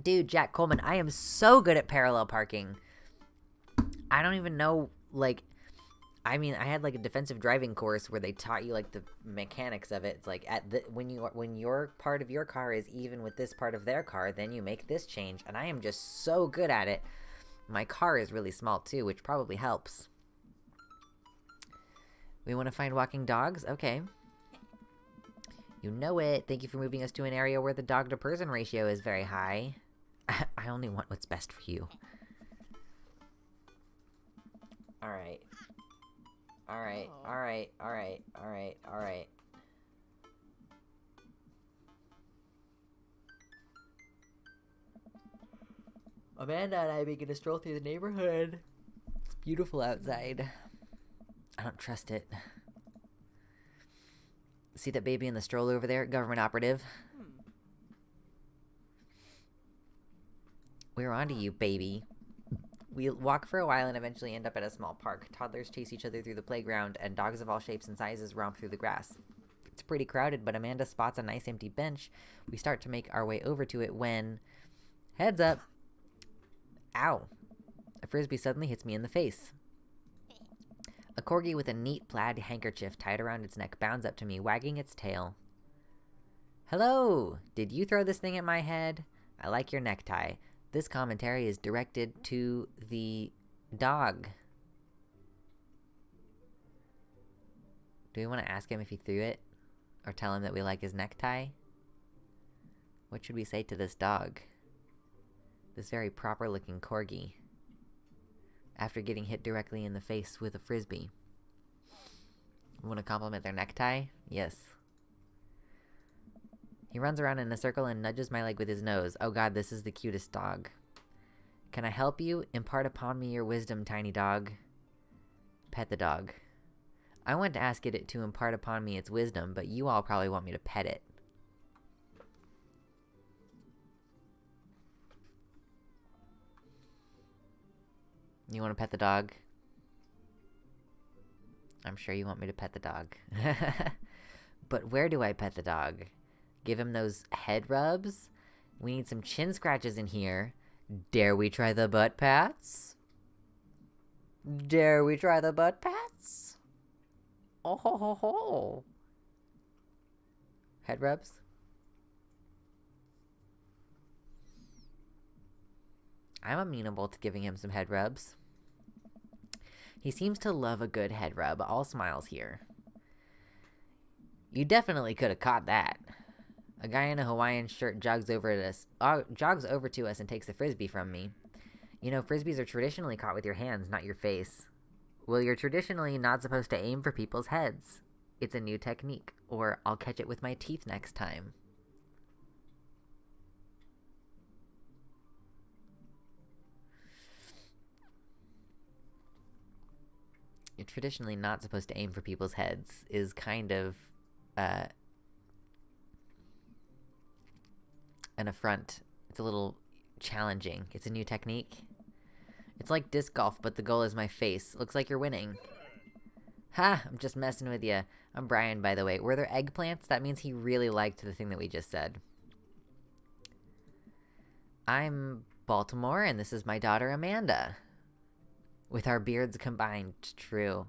Dude, Jack Coleman, I am so good at parallel parking. I don't even know, like... I mean, I had like a defensive driving course where they taught you like the mechanics of it. It's like when your part of your car is even with this part of their car, then you make this change. And I am just so good at it. My car is really small too, which probably helps. We want to find walking dogs? Okay. You know it. Thank you for moving us to an area where the dog-to-person ratio is very high. I only want what's best for you. Alright. Alright. Amanda and I begin to stroll through the neighborhood. It's beautiful outside. I don't trust it. See that baby in the stroller over there? Government operative. We're onto you, baby. We walk for a while and eventually end up at a small park. Toddlers chase each other through the playground, and dogs of all shapes and sizes romp through the grass. It's pretty crowded, but Amanda spots a nice empty bench. We start to make our way over to it when... Heads up! Ow! A frisbee suddenly hits me in the face. A corgi with a neat plaid handkerchief tied around its neck bounds up to me, wagging its tail. Hello! Did you throw this thing at my head? I like your necktie. This commentary is directed to the dog. Do we want to ask him if he threw it? Or tell him that we like his necktie? What should we say to this dog? This very proper-looking corgi. After getting hit directly in the face with a frisbee. Want to compliment their necktie? Yes. He runs around in a circle and nudges my leg with his nose. Oh god, this is the cutest dog. Can I help you? Impart upon me your wisdom, tiny dog. Pet the dog. I want to ask it to impart upon me its wisdom, but you all probably want me to pet it. You want to pet the dog? I'm sure you want me to pet the dog. But where do I pet the dog? Give him those head rubs? We need some chin scratches in here. Dare we try the butt pats? Dare we try the butt pats? Oh ho ho ho. Head rubs? I'm amenable to giving him some head rubs. He seems to love a good head rub. All smiles here. You definitely could have caught that. A guy in a Hawaiian shirt jogs over to us and takes the frisbee from me. You know, frisbees are traditionally caught with your hands, not your face. Well, you're traditionally not supposed to aim for people's heads. It's a new technique. Or I'll catch it with my teeth next time. You're traditionally not supposed to aim for people's heads is kind of an affront. It's a little challenging. It's a new technique. It's like disc golf, but the goal is my face. Looks like you're winning. Ha! I'm just messing with you. I'm Brian, by the way. Were there eggplants? That means he really liked the thing that we just said. I'm Baltimore, and this is my daughter, Amanda. With our beards combined, true.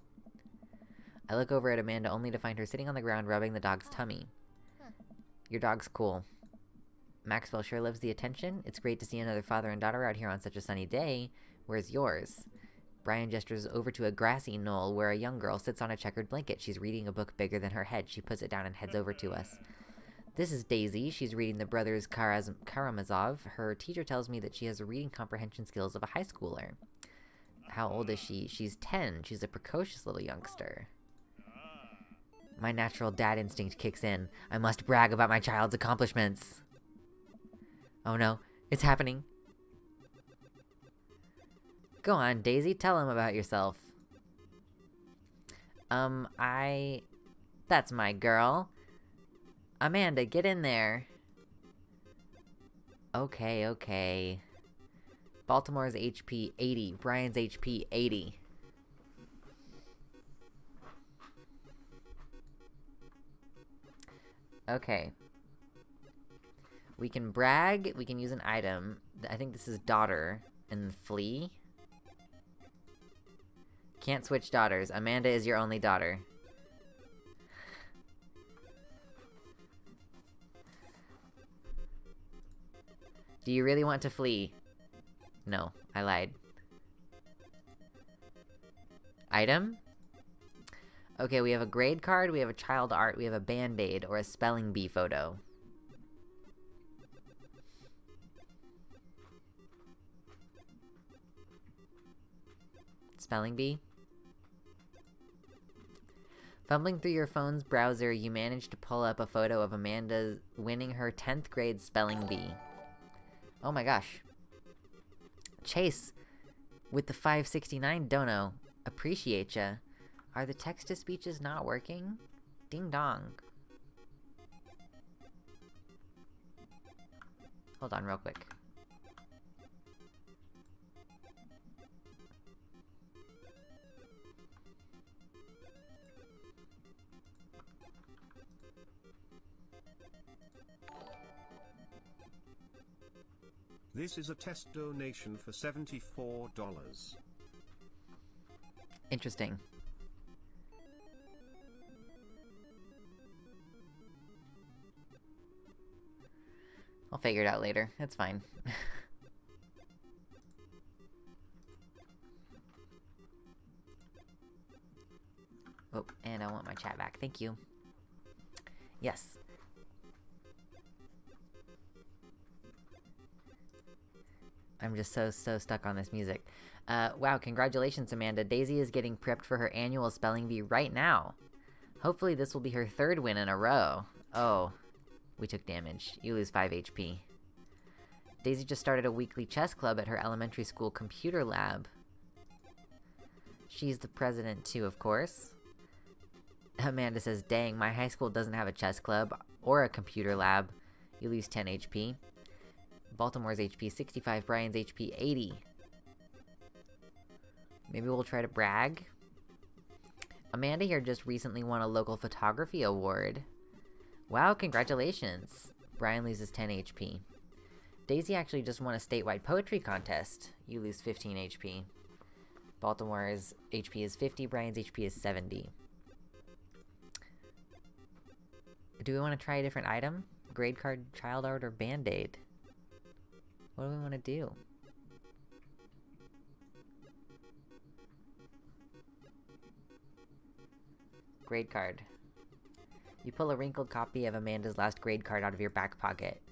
I look over at Amanda only to find her sitting on the ground rubbing the dog's tummy. Your dog's cool. Maxwell sure loves the attention. It's great to see another father and daughter out here on such a sunny day. Where's yours? Brian gestures over to a grassy knoll where a young girl sits on a checkered blanket. She's reading a book bigger than her head. She puts it down and heads over to us. This is Daisy. She's reading the Brothers Karamazov. Her teacher tells me that she has the reading comprehension skills of a high schooler. How old is she? She's 10. She's a precocious little youngster. My natural dad instinct kicks in. I must brag about my child's accomplishments. Oh no, it's happening. Go on, Daisy, tell him about yourself. That's my girl. Amanda, get in there. Okay. Baltimore's HP 80. Brian's HP 80. Okay. We can brag. We can use an item. I think this is daughter. And flee. Can't switch daughters. Amanda is your only daughter. Do you really want to flee? No, I lied. Item? Okay, we have a grade card, we have a child art, we have a band-aid, or a spelling bee photo. Spelling bee? Fumbling through your phone's browser, you managed to pull up a photo of Amanda winning her 10th grade spelling bee. Oh my gosh. Chase, with the 569 dono. Appreciate ya. Are the text-to-speeches not working? Ding dong. Hold on real quick. This is a test donation for $74. Interesting. I'll figure it out later. It's fine. Oh, and I want my chat back. Thank you. Yes. I'm just so stuck on this music. Wow, congratulations, Amanda. Daisy is getting prepped for her annual spelling bee right now. Hopefully this will be her 3rd win in a row. Oh, we took damage. You lose 5 HP. Daisy just started a weekly chess club at her elementary school computer lab. She's the president too, of course. Amanda says, dang, my high school doesn't have a chess club or a computer lab. You lose 10 HP. Baltimore's HP 65, Brian's HP 80. Maybe we'll try to brag. Amanda here just recently won a local photography award. Wow, congratulations. Brian loses 10 HP. Daisy actually just won a statewide poetry contest. You lose 15 HP. Baltimore's HP is 50, Brian's HP is 70. Do we want to try a different item? Grade card, child art, or band-aid? What do we want to do? Grade card. You pull a wrinkled copy of Amanda's last grade card out of your back pocket.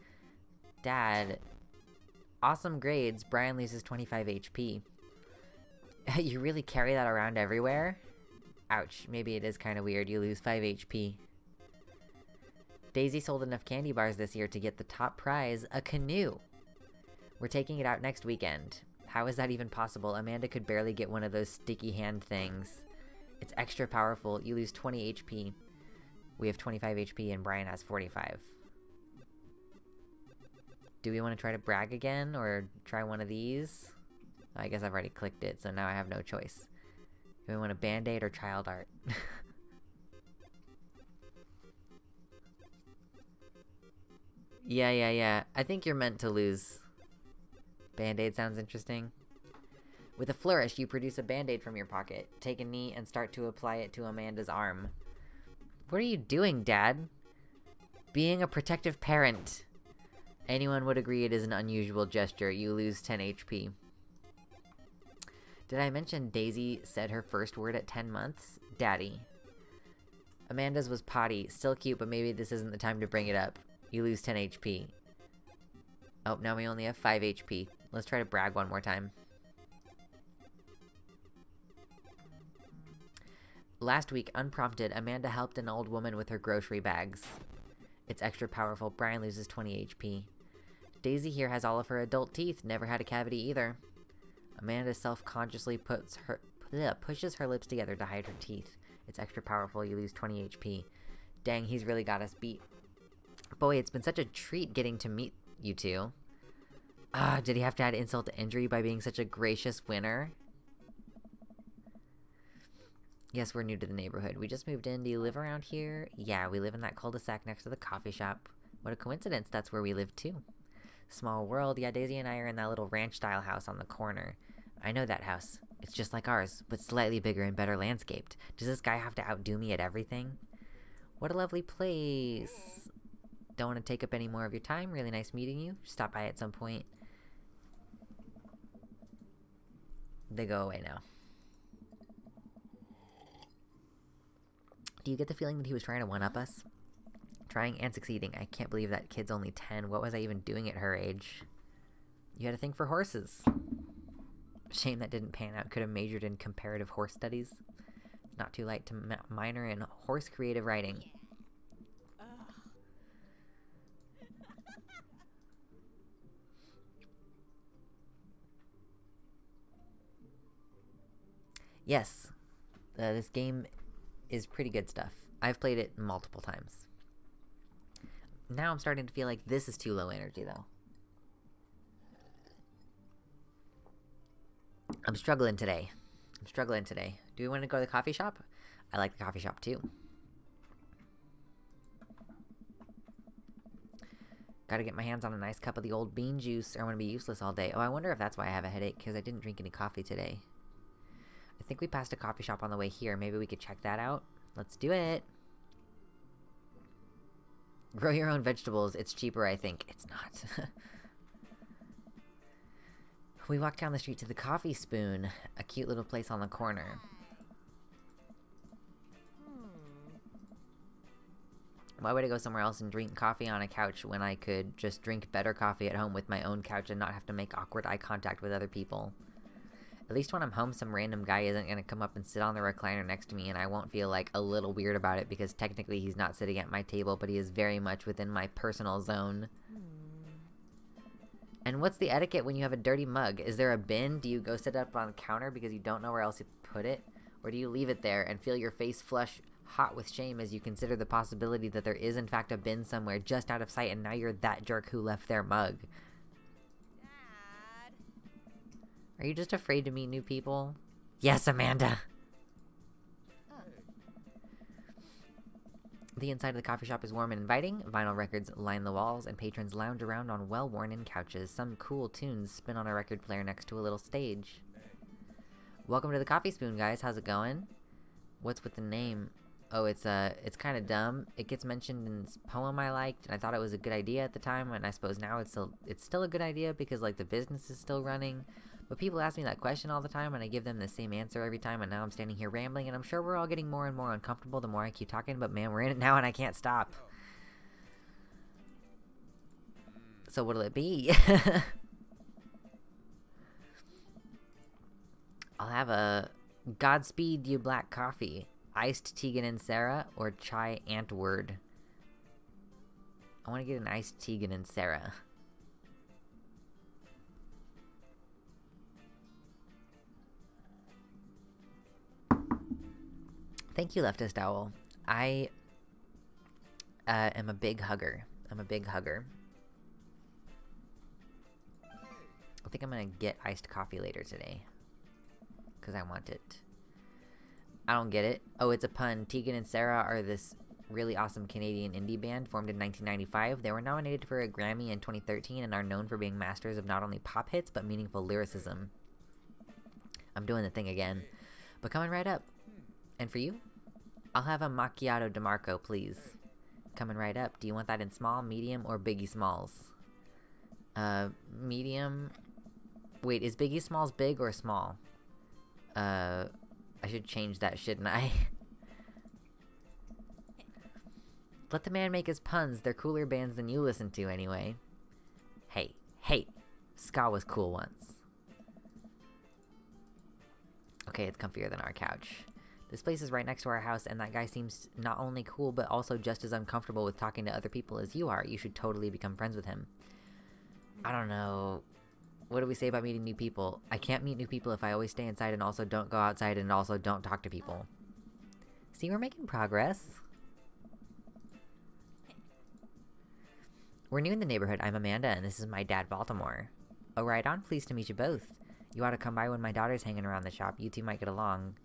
Dad, awesome grades. Brian loses 25 HP. You really carry that around everywhere? Ouch, maybe it is kind of weird. You lose 5 HP. Daisy sold enough candy bars this year to get the top prize, a canoe. We're taking it out next weekend. How is that even possible? Amanda could barely get one of those sticky hand things. It's extra powerful. You lose 20 HP. We have 25 HP and Brian has 45. Do we want to try to brag again or try one of these? I guess I've already clicked it, so now I have no choice. Do we want a band-aid or child art? Yeah. I think you're meant to lose. Band-aid sounds interesting. With a flourish, you produce a band-aid from your pocket. Take a knee and start to apply it to Amanda's arm. What are you doing, Dad? Being a protective parent. Anyone would agree it is an unusual gesture. You lose 10 HP. Did I mention Daisy said her first word at 10 months? Daddy. Amanda's was potty. Still cute, but maybe this isn't the time to bring it up. You lose 10 HP. Oh, now we only have 5 HP. Let's try to brag one more time. Last week, unprompted, Amanda helped an old woman with her grocery bags. It's extra powerful. Brian loses 20 HP. Daisy here has all of her adult teeth. Never had a cavity either. Amanda self-consciously pushes her lips together to hide her teeth. It's extra powerful. You lose 20 HP. Dang, he's really got us beat. Boy, it's been such a treat getting to meet you two. Ah, did he have to add insult to injury by being such a gracious winner? Yes, we're new to the neighborhood. We just moved in. Do you live around here? Yeah, we live in that cul-de-sac next to the coffee shop. What a coincidence, that's where we live too. Small world. Yeah, Daisy and I are in that little ranch-style house on the corner. I know that house. It's just like ours, but slightly bigger and better landscaped. Does this guy have to outdo me at everything? What a lovely place. Don't want to take up any more of your time. Really nice meeting you. Stop by at some point. They go away now. Do you get the feeling that he was trying to one-up us? Trying and succeeding. I can't believe that kid's only 10. What was I even doing at her age? You had a thing for horses. Shame that didn't pan out. Could have majored in comparative horse studies. It's not too late to minor in horse creative writing. Yes, this game is pretty good stuff. I've played it multiple times. Now I'm starting to feel like this is too low energy, though. I'm struggling today. Do we want to go to the coffee shop? I like the coffee shop, too. Gotta get my hands on a nice cup of the old bean juice, or I'm gonna be useless all day. Oh, I wonder if that's why I have a headache, because I didn't drink any coffee today. I think we passed a coffee shop on the way here. Maybe we could check that out. Let's do it. Grow your own vegetables. It's cheaper, I think. It's not. We walked down the street to the Coffee Spoon, a cute little place on the corner. Why would I go somewhere else and drink coffee on a couch when I could just drink better coffee at home with my own couch and not have to make awkward eye contact with other people? At least when I'm home, some random guy isn't gonna come up and sit on the recliner next to me, and I won't feel, like, a little weird about it because technically he's not sitting at my table, but he is very much within my personal zone. And what's the etiquette when you have a dirty mug? Is there a bin? Do you go sit up on the counter because you don't know where else to put it? Or do you leave it there and feel your face flush hot with shame as you consider the possibility that there is in fact a bin somewhere just out of sight and now you're that jerk who left their mug? Dad? Are you just afraid to meet new people? Yes, Amanda! The inside of the coffee shop is warm and inviting. Vinyl records line the walls, and patrons lounge around on well-worn-in couches. Some cool tunes spin on a record player next to a little stage. Welcome to the Coffee Spoon, guys. How's it going? What's with the name? Oh, it's kind of dumb. It gets mentioned in this poem I liked, and I thought it was a good idea at the time, and I suppose now it's still a good idea because, like, the business is still running. But people ask me that question all the time, and I give them the same answer every time, and now I'm standing here rambling, and I'm sure we're all getting more and more uncomfortable the more I keep talking, but man, we're in it now, and I can't stop. So what'll it be? I'll have a Godspeed You Black Coffee, Iced Tegan and Sarah, or Chai Antword. I want to get an Iced Tegan and Sarah. Thank you, Leftist Owl. I am a big hugger. I think I'm gonna get iced coffee later today. Because I want it. I don't get it. Oh, it's a pun. Tegan and Sarah are this really awesome Canadian indie band formed in 1995. They were nominated for a Grammy in 2013 and are known for being masters of not only pop hits, but meaningful lyricism. I'm doing the thing again. But coming right up. And for you? I'll have a macchiato DeMarco, please. Coming right up. Do you want that in small, medium, or Biggie Smalls? Medium. Wait, is Biggie Smalls big or small? I should change that, shouldn't I? Let the man make his puns. They're cooler bands than you listen to, anyway. Hey. Ska was cool once. Okay, it's comfier than our couch. This place is right next to our house, and that guy seems not only cool, but also just as uncomfortable with talking to other people as you are. You should totally become friends with him. I don't know. What do we say about meeting new people? I can't meet new people if I always stay inside and also don't go outside and also don't talk to people. See, we're making progress. We're new in the neighborhood. I'm Amanda, and this is my dad, Baltimore. Oh, right on. Pleased to meet you both. You ought to come by when my daughter's hanging around the shop. You two might get along.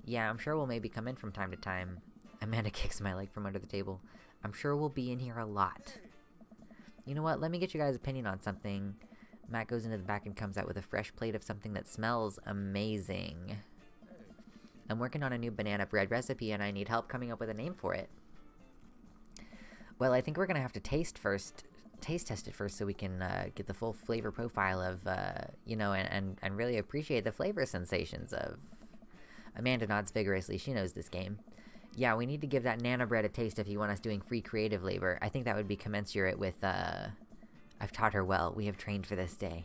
Yeah, I'm sure we'll maybe come in from time to time. Amanda kicks my leg from under the table. I'm sure we'll be in here a lot. You know what? Let me get your guys' opinion on something. Matt goes into the back and comes out with a fresh plate of something that smells amazing. I'm working on a new banana bread recipe and I need help coming up with a name for it. Well, I think we're gonna have to taste test it first so we can get the full flavor profile of, you know, and really appreciate the flavor sensations of... Amanda nods vigorously. She knows this game. Yeah, we need to give that Nana bread a taste if you want us doing free creative labor. I think that would be commensurate with, I've taught her well. We have trained for this day.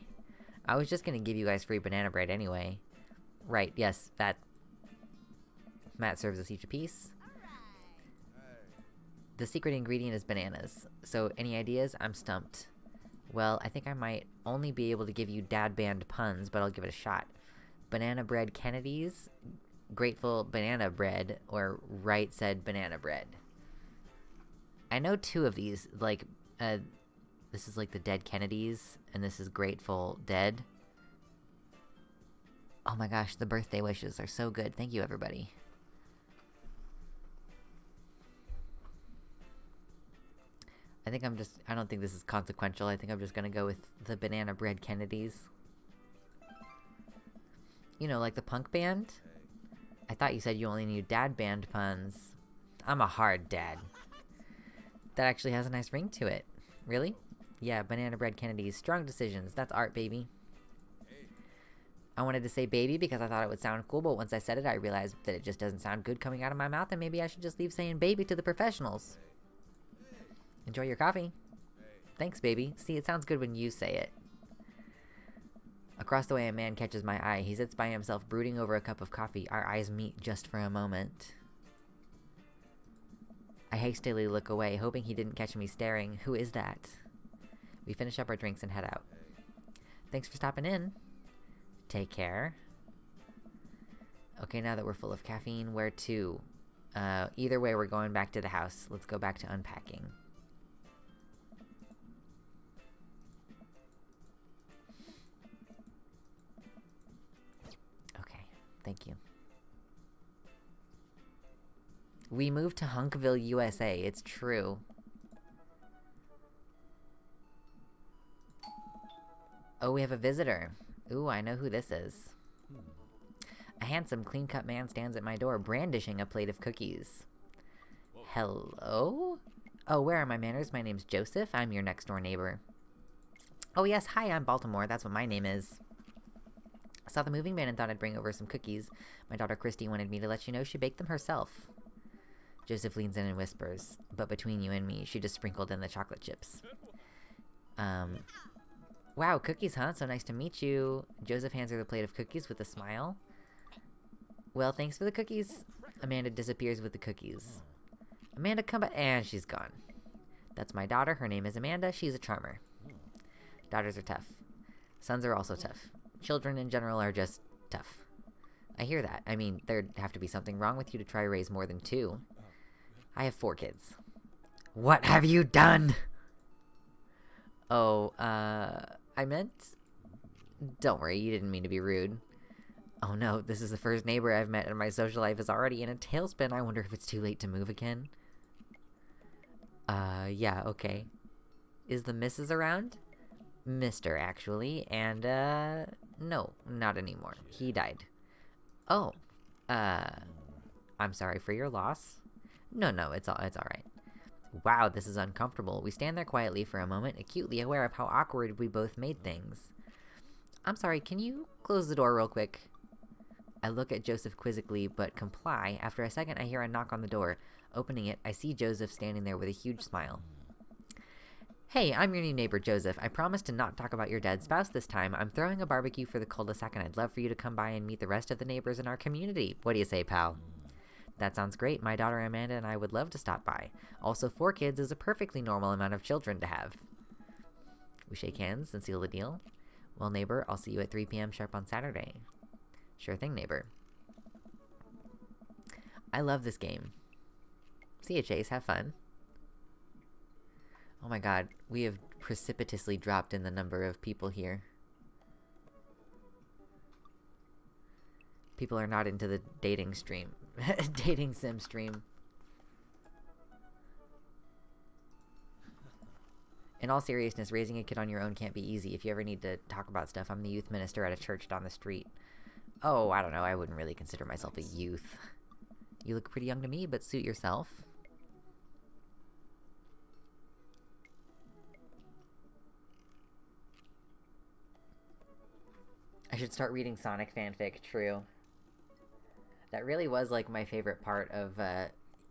I was just gonna give you guys free banana bread anyway. Right, yes, that... Matt serves us each a piece. The secret ingredient is bananas. So, any ideas? I'm stumped. Well, I think I might only be able to give you dad band puns, but I'll give it a shot. Banana bread Kennedy's, grateful banana bread, or right said banana bread. I know two of these, like, this is like the dead Kennedys, and this is Grateful Dead. Oh my gosh, the birthday wishes are so good. Thank you, everybody. I don't think this is consequential. I think I'm just gonna go with the banana bread Kennedys. You know, like the punk band? I thought you said you only knew dad band puns. I'm a hard dad. That actually has a nice ring to it. Really? Yeah, banana bread Kennedys. Strong decisions. That's art, baby. I wanted to say baby because I thought it would sound cool, but once I said it, I realized that it just doesn't sound good coming out of my mouth, and maybe I should just leave saying baby to the professionals. Enjoy your coffee. Thanks, baby. See, it sounds good when you say it. Across the way, a man catches my eye. He sits by himself, brooding over a cup of coffee. Our eyes meet just for a moment. I hastily look away, hoping he didn't catch me staring. Who is that? We finish up our drinks and head out. Thanks for stopping in. Take care. Okay, now that we're full of caffeine, where to? Either way, we're going back to the house. Let's go back to unpacking. Okay, thank you. We moved to Hunkville, USA. It's true. Oh, we have a visitor. Ooh, I know who this is. A handsome, clean-cut man stands at my door, brandishing a plate of cookies. Hello? Oh, where are my manners? My name's Joseph. I'm your next-door neighbor. Oh, yes. Hi, I'm Baltimore. That's what my name is. I saw the moving van and thought I'd bring over some cookies. My daughter Christy wanted me to let you know she baked them herself. Joseph leans in and whispers, but between you and me, she just sprinkled in the chocolate chips. Wow, cookies, huh? So nice to meet you. Joseph hands her the plate of cookies with a smile. Well, thanks for the cookies. Amanda disappears with the cookies. Amanda, come back. And she's gone. That's my daughter. Her name is Amanda. She's a charmer. Daughters are tough. Sons are also tough. Children in general are just tough. I hear that. I mean, there'd have to be something wrong with you to try to raise more than 2. I have 4 kids. What have you done? Oh, I meant... Don't worry, you didn't mean to be rude. Oh no, this is the first neighbor I've met and my social life is already in a tailspin. I wonder if it's too late to move again. Yeah, okay. Is the missus around? Mister, actually, and, no, not anymore. He died. Oh, I'm sorry for your loss. No, it's alright. Wow, this is uncomfortable. We stand there quietly for a moment, acutely aware of how awkward we both made things. I'm sorry, can you close the door real quick? I look at Joseph quizzically, but comply. After a second, I hear a knock on the door. Opening it, I see Joseph standing there with a huge smile. Hey, I'm your new neighbor, Joseph. I promise to not talk about your dead spouse this time. I'm throwing a barbecue for the cul-de-sac, and I'd love for you to come by and meet the rest of the neighbors in our community. What do you say, pal? That sounds great. My daughter Amanda and I would love to stop by. Also, 4 kids is a perfectly normal amount of children to have. We shake hands and seal the deal. Well, neighbor, I'll see you at 3 p.m. sharp on Saturday. Sure thing, neighbor. I love this game. See you, Chase. Have fun. Oh my god, we have precipitously dropped in the number of people here. People are not into the dating stream. Dating sim stream. In all seriousness, raising a kid on your own can't be easy. If you ever need to talk about stuff, I'm the youth minister at a church down the street. Oh, I don't know. I wouldn't really consider myself a youth. You look pretty young to me, but suit yourself. I should start reading Sonic fanfic, true. That really was, like, my favorite part of,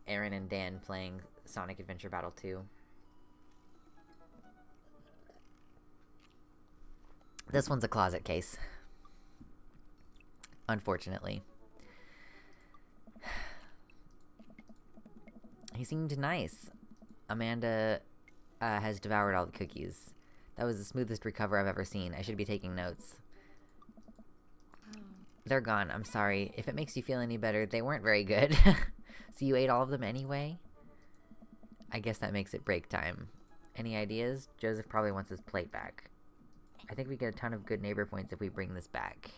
Aaron and Dan playing Sonic Adventure Battle 2. This one's a closet case. Unfortunately. He seemed nice. Amanda has devoured all the cookies. That was the smoothest recover I've ever seen. I should be taking notes. They're gone. I'm sorry. If it makes you feel any better, they weren't very good. So you ate all of them anyway? I guess that makes it break time. Any ideas? Joseph probably wants his plate back. I think we get a ton of good neighbor points if we bring this back.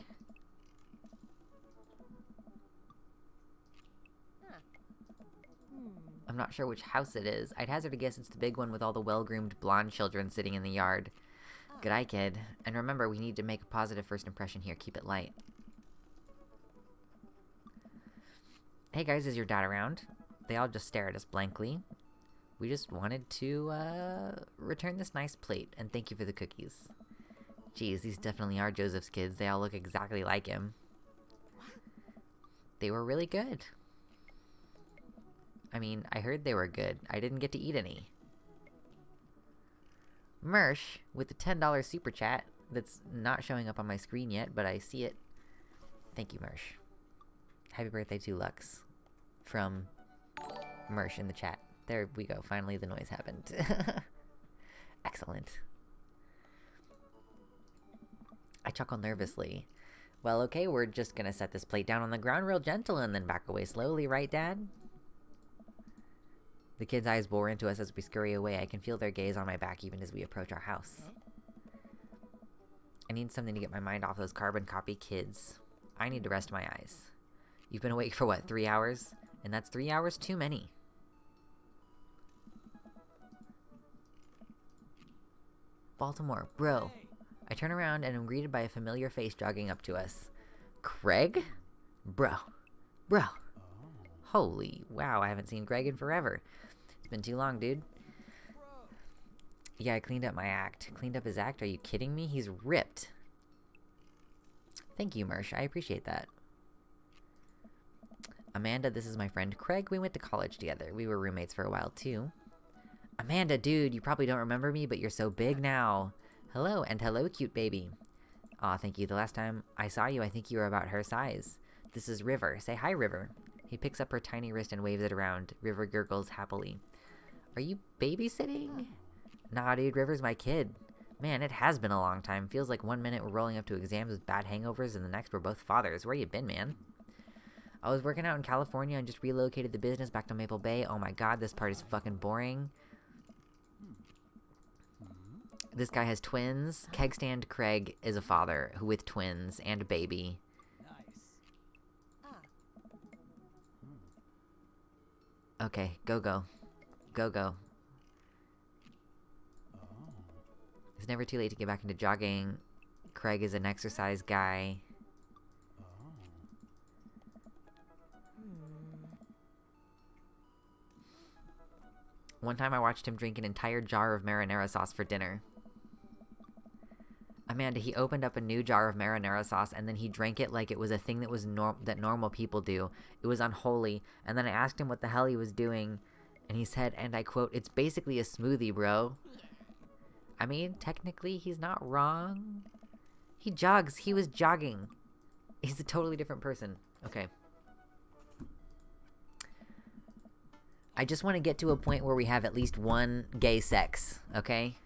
I'm not sure which house it is. I'd hazard a guess it's the big one with all the well-groomed blonde children sitting in the yard. Good eye, kid. And remember, we need to make a positive first impression here. Keep it light. Hey guys, is your dad around? They all just stare at us blankly. We just wanted to, return this nice plate, and thank you for the cookies. Geez, these definitely are Joseph's kids. They all look exactly like him. They were really good. I mean, I heard they were good. I didn't get to eat any. Mersh, with the $10 super chat, that's not showing up on my screen yet, but I see it. Thank you, Mersh. Happy birthday to Lux. From Mersh in the chat. There we go. Finally, the noise happened. Excellent. I chuckle nervously. Well, okay, we're just gonna set this plate down on the ground real gentle and then back away slowly, right, Dad? The kids' eyes bore into us as we scurry away. I can feel their gaze on my back even as we approach our house. I need something to get my mind off those carbon copy kids. I need to rest my eyes. You've been awake for what, 3 hours? And that's 3 hours too many. Baltimore, bro. I turn around and am greeted by a familiar face jogging up to us. Craig? Bro. Holy wow, I haven't seen Greg in forever. It's been too long, dude. Yeah, I cleaned up my act. Cleaned up his act? Are you kidding me? He's ripped. Thank you, Mersh. I appreciate that. Amanda, this is my friend Craig. We went to college together. We were roommates for a while, too. Amanda, dude, you probably don't remember me, but you're so big now. Hello, and hello, cute baby. Aw, thank you. The last time I saw you, I think you were about her size. This is River. Say hi, River. He picks up her tiny wrist and waves it around. River gurgles happily. Are you babysitting? Nah, dude, River's my kid. Man, it has been a long time. Feels like 1 minute we're rolling up to exams with bad hangovers and the next we're both fathers. Where you been, man? I was working out in California and just relocated the business back to Maple Bay. Oh my god, this part is fucking boring. This guy has twins. Kegstand Craig is a father who with twins and a baby. Okay, go. It's never too late to get back into jogging. Craig is an exercise guy. One time I watched him drink an entire jar of marinara sauce for dinner. Amanda, he opened up a new jar of marinara sauce and then he drank it like it was a thing that was that normal people do. It was unholy. And then I asked him what the hell he was doing, and he said, and I quote, "It's basically a smoothie, bro." I mean, technically, he's not wrong. He jogs. He was jogging. He's a totally different person. Okay. I just want to get to a point where we have at least one gay sex, okay?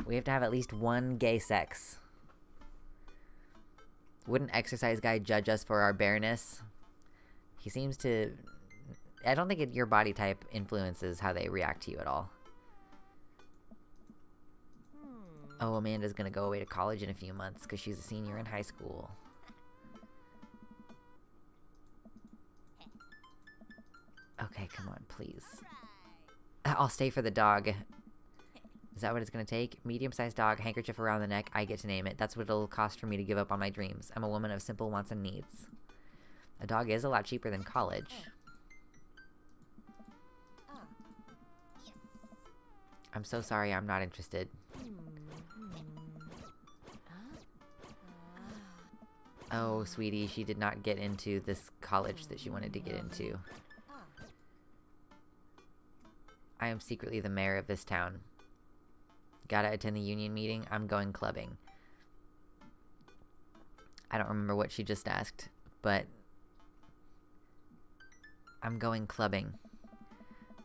We have to have at least one gay sex. Wouldn't exercise guy judge us for our bareness? He seems to... I don't think your body type influences how they react to you at all. Oh, Amanda's gonna go away to college in a few months because she's a senior in high school. Okay, come on, please. I'll stay for the dog. Is that what it's gonna take? Medium-sized dog, handkerchief around the neck, I get to name it. That's what it'll cost for me to give up on my dreams. I'm a woman of simple wants and needs. A dog is a lot cheaper than college. I'm so sorry, I'm not interested. Oh, sweetie, she did not get into this college that she wanted to get into. I am secretly the mayor of this town. Gotta attend the union meeting? I'm going clubbing. I don't remember what she just asked, but... I'm going clubbing.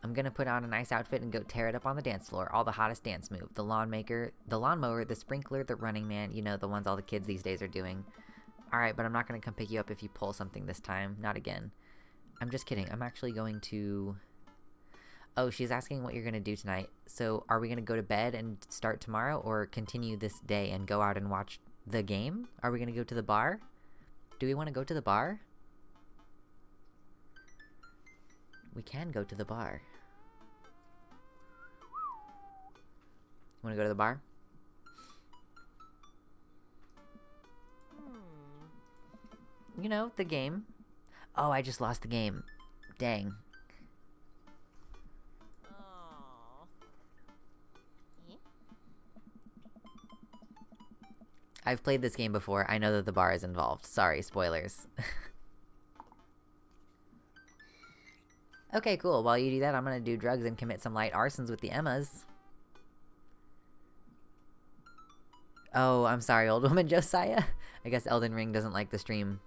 I'm gonna put on a nice outfit and go tear it up on the dance floor. All the hottest dance move. The lawnmower, the sprinkler, the running man. You know, the ones all the kids these days are doing. Alright, but I'm not gonna come pick you up if you pull something this time. Not again. I'm just kidding. I'm actually going to... Oh, she's asking what you're gonna do tonight. So, are we gonna go to bed and start tomorrow, or continue this day and go out and watch the game? Are we gonna go to the bar? Do we want to go to the bar? We can go to the bar. Want to go to the bar? You know, the game. Oh, I just lost the game. Dang. I've played this game before. I know that the bar is involved. Sorry, spoilers. Okay, cool. While you do that, I'm gonna do drugs and commit some light arsons with the Emmas. Oh, I'm sorry, old woman Josiah. I guess Elden Ring doesn't like the stream.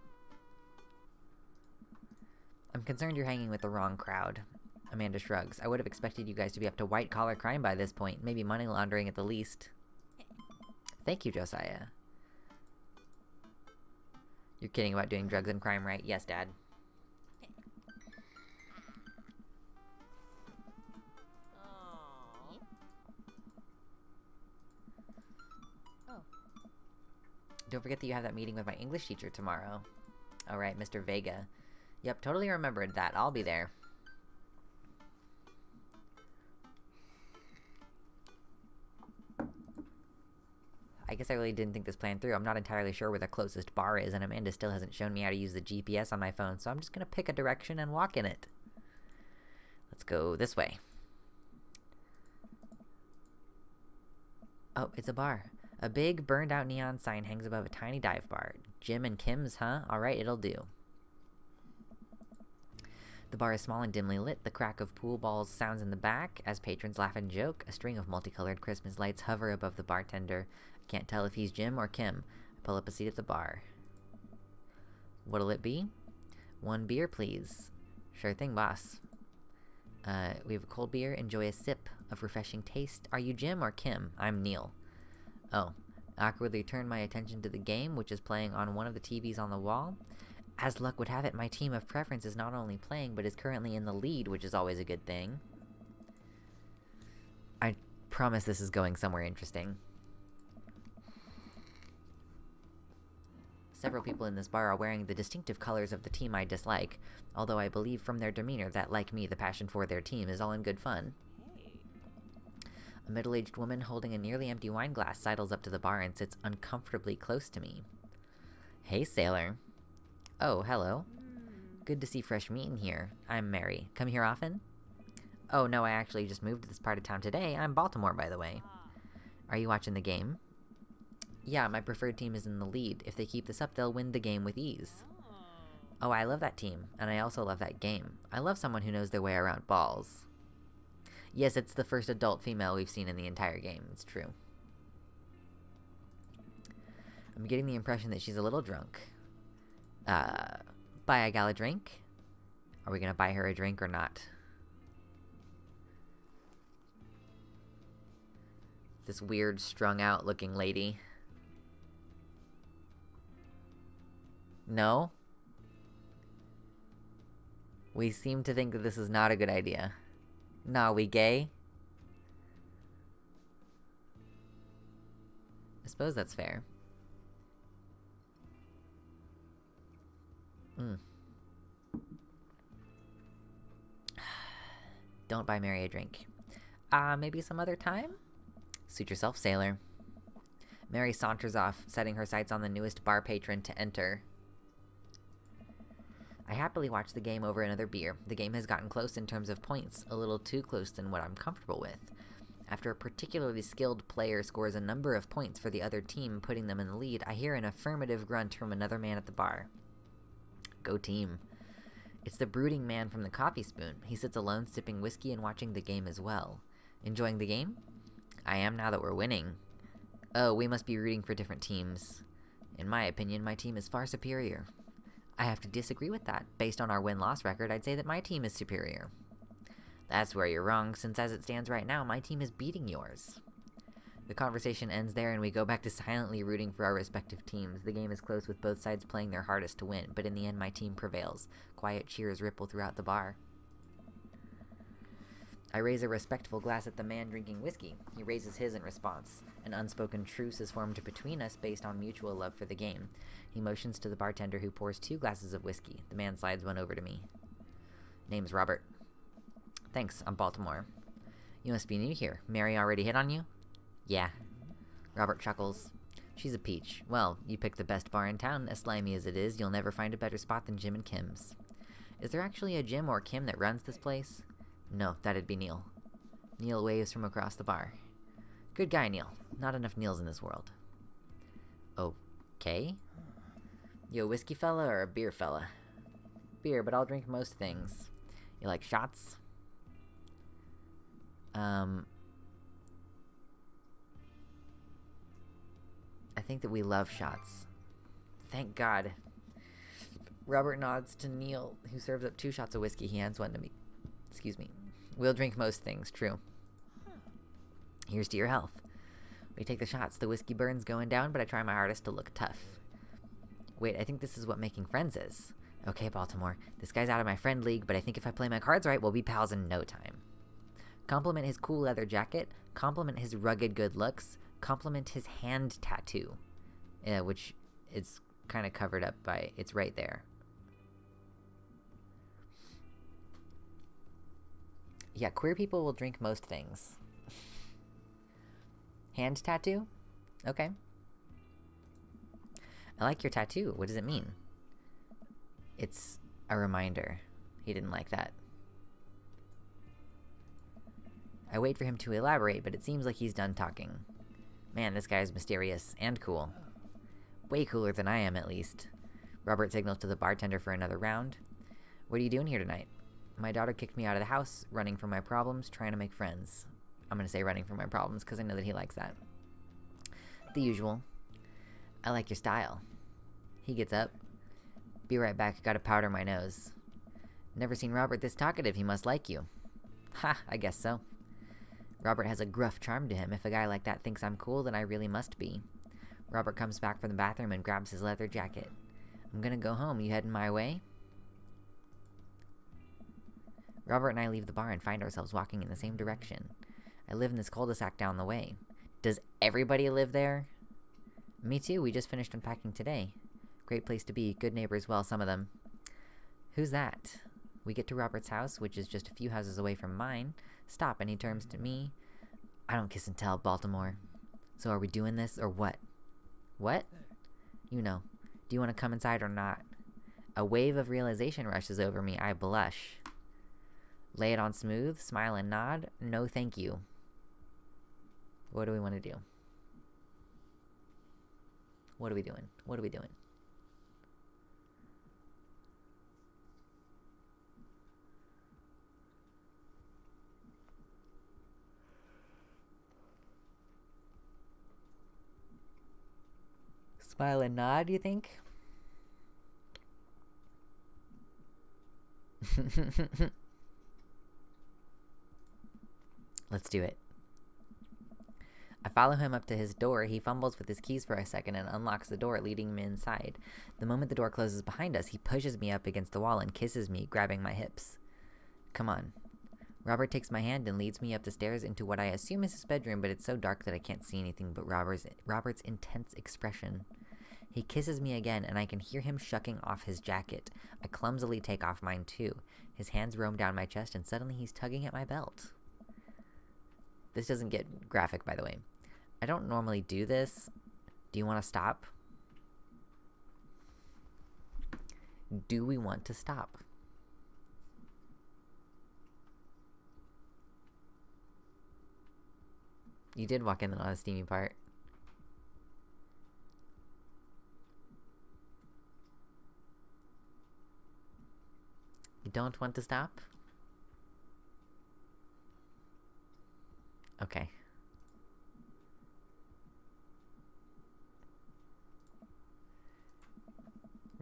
I'm concerned you're hanging with the wrong crowd. Amanda shrugs. I would have expected you guys to be up to white-collar crime by this point. Maybe money laundering at the least. Thank you, Josiah. You're kidding about doing drugs and crime, right? Yes, Dad. Don't forget that you have that meeting with my English teacher tomorrow. Alright, Mr. Vega. Yep, totally remembered that. I'll be there. I guess I really didn't think this plan through. I'm not entirely sure where the closest bar is, and Amanda still hasn't shown me how to use the GPS on my phone, so I'm just gonna pick a direction and walk in it. Let's go this way. Oh, it's a bar. A big, burned-out neon sign hangs above a tiny dive bar. Jim and Kim's, huh? Alright, it'll do. The bar is small and dimly lit. The crack of pool balls sounds in the back as patrons laugh and joke. A string of multicolored Christmas lights hover above the bartender. I can't tell if he's Jim or Kim. I pull up a seat at the bar. What'll it be? 1 beer, please. Sure thing, boss. We have a cold beer. Enjoy a sip of refreshing taste. Are you Jim or Kim? I'm Neil. Oh. Awkwardly turn my attention to the game, which is playing on one of the TVs on the wall. As luck would have it, my team of preference is not only playing, but is currently in the lead, which is always a good thing. I promise this is going somewhere interesting. Several people in this bar are wearing the distinctive colors of the team I dislike, although I believe from their demeanor that, like me, the passion for their team is all in good fun. A middle-aged woman holding a nearly empty wine glass sidles up to the bar and sits uncomfortably close to me. Hey, sailor. Oh, hello. Good to see fresh meat in here. I'm Mary. Come here often? Oh, no, I actually just moved to this part of town today. I'm Baltimore, by the way. Are you watching the game? Yeah, my preferred team is in the lead. If they keep this up, they'll win the game with ease. Oh, I love that team, and I also love that game. I love someone who knows their way around balls. Yes, it's the first adult female we've seen in the entire game. It's true. I'm getting the impression that she's a little drunk. Buy a gal a drink? Are we gonna buy her a drink or not? This weird, strung-out looking lady. No? We seem to think that this is not a good idea. Nah, we gay? I suppose that's fair. Don't buy Mary a drink. Maybe some other time? Suit yourself, sailor. Mary saunters off, setting her sights on the newest bar patron to enter. I happily watch the game over another beer. The game has gotten close in terms of points, a little too close than what I'm comfortable with. After a particularly skilled player scores a number of points for the other team, putting them in the lead, I hear an affirmative grunt from another man at the bar. Go team. It's the brooding man from the coffee spoon. He sits alone sipping whiskey and watching the game as well. Enjoying the game? I am now that we're winning. Oh, we must be rooting for different teams. In my opinion, my team is far superior. I have to disagree with that. Based on our win-loss record, I'd say that my team is superior. That's where you're wrong, since as it stands right now, my team is beating yours. The conversation ends there and we go back to silently rooting for our respective teams. The game is close with both sides playing their hardest to win, but in the end my team prevails. Quiet cheers ripple throughout the bar. I raise a respectful glass at the man drinking whiskey. He raises his in response. An unspoken truce is formed between us based on mutual love for the game. He motions to the bartender who pours 2 glasses of whiskey. The man slides one over to me. Name's Robert. Thanks, I'm Baltimore. You must be new here. Mary already hit on you? Yeah. Robert chuckles. She's a peach. Well, you picked the best bar in town. As slimy as it is, you'll never find a better spot than Jim and Kim's. Is there actually a Jim or Kim that runs this place? No, that'd be Neil. Neil waves from across the bar. Good guy, Neil. Not enough Neils in this world. Okay. You a whiskey fella or a beer fella? Beer, but I'll drink most things. You like shots? I think that we love shots. Thank God. Robert nods to Neil, who serves up 2 shots of whiskey. He hands one to me. Excuse me. We'll drink most things, true. Here's to your health. We take the shots. The whiskey burn's going down, but I try my hardest to look tough. Wait, I think this is what making friends is. Okay, Baltimore. This guy's out of my friend league, but I think if I play my cards right, we'll be pals in no time. Compliment his cool leather jacket. Compliment his rugged good looks. Compliment his hand tattoo. Which is kind of covered up by... It's right there. Yeah, queer people will drink most things. Hand tattoo? Okay. I like your tattoo. What does it mean? It's a reminder. He didn't like that. I wait for him to elaborate, but it seems like he's done talking. Man, this guy is mysterious and cool. Way cooler than I am, at least. Robert signals to the bartender for another round. What are you doing here tonight? My daughter kicked me out of the house, running from my problems, trying to make friends. I'm gonna say running from my problems, because I know that he likes that. The usual. I like your style. He gets up. Be right back, gotta powder my nose. Never seen Robert this talkative, he must like you. Ha, I guess so. Robert has a gruff charm to him. If a guy like that thinks I'm cool, then I really must be. Robert comes back from the bathroom and grabs his leather jacket. I'm gonna go home. You heading my way? Robert and I leave the bar and find ourselves walking in the same direction. I live in this cul-de-sac down the way. Does everybody live there? Me too. We just finished unpacking today. Great place to be. Good neighbors, well, some of them. Who's that? We get to Robert's house, which is just a few houses away from mine. Stop, and he turns to me. I don't kiss and tell, Baltimore. So are we doing this, or what? What? You know. Do you want to come inside or not? A wave of realization rushes over me. I blush. Lay it on smooth, smile and nod. No thank you. What do we want to do? What are we doing? What are we doing? Smile and nod, you think? Let's do it. I follow him up to his door. He fumbles with his keys for a second and unlocks the door, leading me inside. The moment the door closes behind us, he pushes me up against the wall and kisses me, grabbing my hips. Come on. Robert takes my hand and leads me up the stairs into what I assume is his bedroom, but it's so dark that I can't see anything but Robert's intense expression. He kisses me again, and I can hear him shucking off his jacket. I clumsily take off mine too. His hands roam down my chest, and suddenly he's tugging at my belt. This doesn't get graphic, by the way. I don't normally do this. Do you want to stop? Do we want to stop? You did walk in on the steamy part. You don't want to stop? Okay.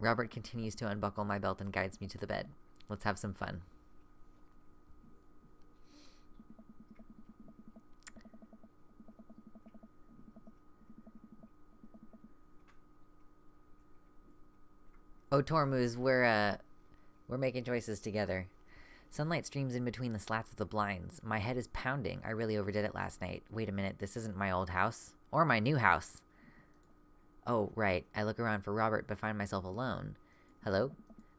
Robert continues to unbuckle my belt and guides me to the bed. Let's have some fun. Oh, Tormuz, we're making choices together. Sunlight streams in between the slats of the blinds. My head is pounding. I really overdid it last night. Wait a minute, this isn't my old house. Or my new house. Oh, right. I look around for Robert, but find myself alone. Hello?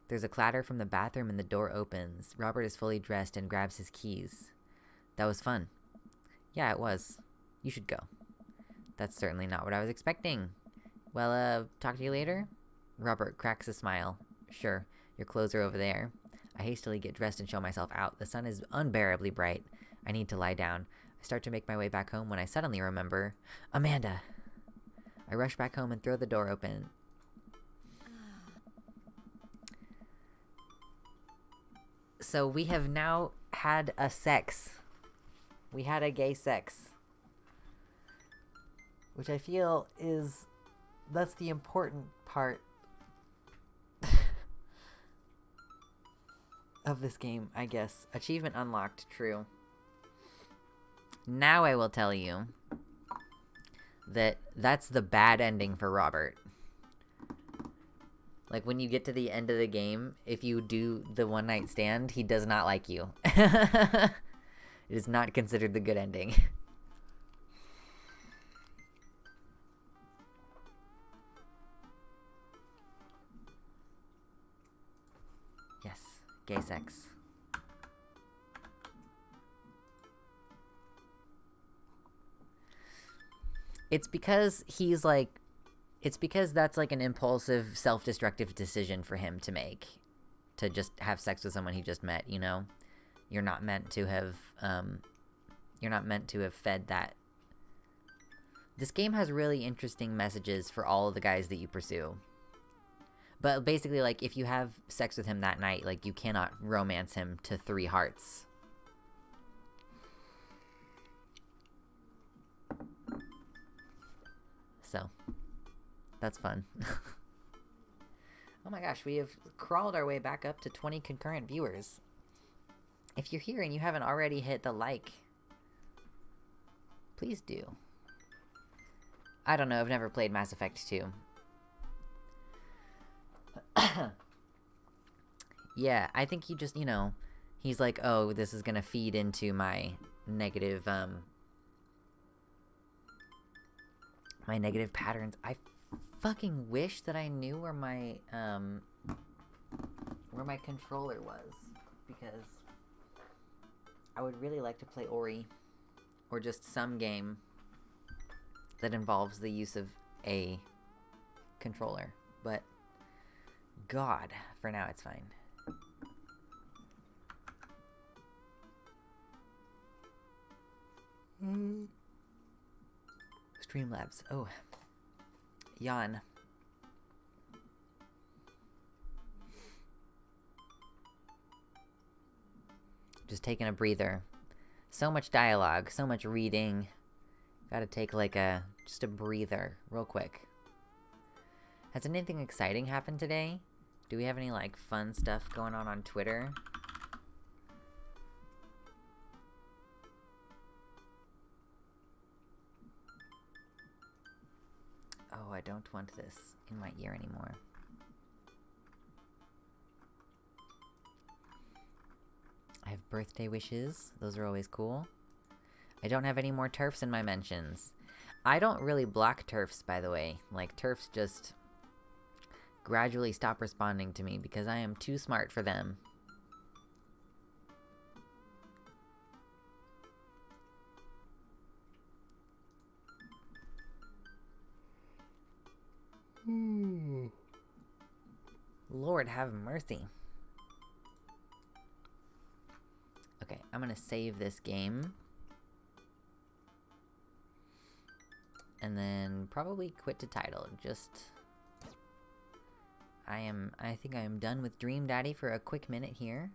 There's a clatter from the bathroom and the door opens. Robert is fully dressed and grabs his keys. That was fun. Yeah, it was. You should go. That's certainly not what I was expecting. Well, talk to you later? Robert cracks a smile. Sure, your clothes are over there. I hastily get dressed and show myself out. The sun is unbearably bright. I need to lie down. I start to make my way back home when I suddenly remember... Amanda! I rush back home and throw the door open. So we have now had a sex. We had a gay sex. Which I feel is... That's the important part of this game, I guess. Achievement unlocked, true. Now I will tell you that that's the bad ending for Robert. Like, when you get to the end of the game, if you do the one night stand, he does not like you. It is not considered the good ending. Yes, gay sex. It's because he's like... It's because that's like an impulsive, self-destructive decision for him to make. To just have sex with someone he just met, you know? You're not meant to have... You're not meant to have fed that. This game has really interesting messages for all of the guys that you pursue. But basically, like, if you have sex with him that night, like, you cannot romance him to 3 hearts. So, that's fun. Oh my gosh, we have crawled our way back up to 20 concurrent viewers. If you're here and you haven't already hit the like, please do. I don't know, I've never played Mass Effect 2. Yeah, I think he just, you know, he's like, oh, this is gonna feed into my negative, my negative patterns. I fucking wish that I knew where my controller was, because I would really like to play Ori, or just some game that involves the use of a controller, but God, for now it's fine. Streamlabs. Oh. Yawn. Just taking a breather. So much dialogue, so much reading. Gotta take like just a breather real quick. Has anything exciting happened today? Do we have any like fun stuff going on Twitter? Oh, I don't want this in my ear anymore. I have birthday wishes. Those are always cool. I don't have any more TERFs in my mentions. I don't really block TERFs, by the way. Like, TERFs just gradually stop responding to me because I am too smart for them. Lord have mercy. Okay, I'm gonna save this game. And then probably quit to title. I think I am done with Dream Daddy for a quick minute here.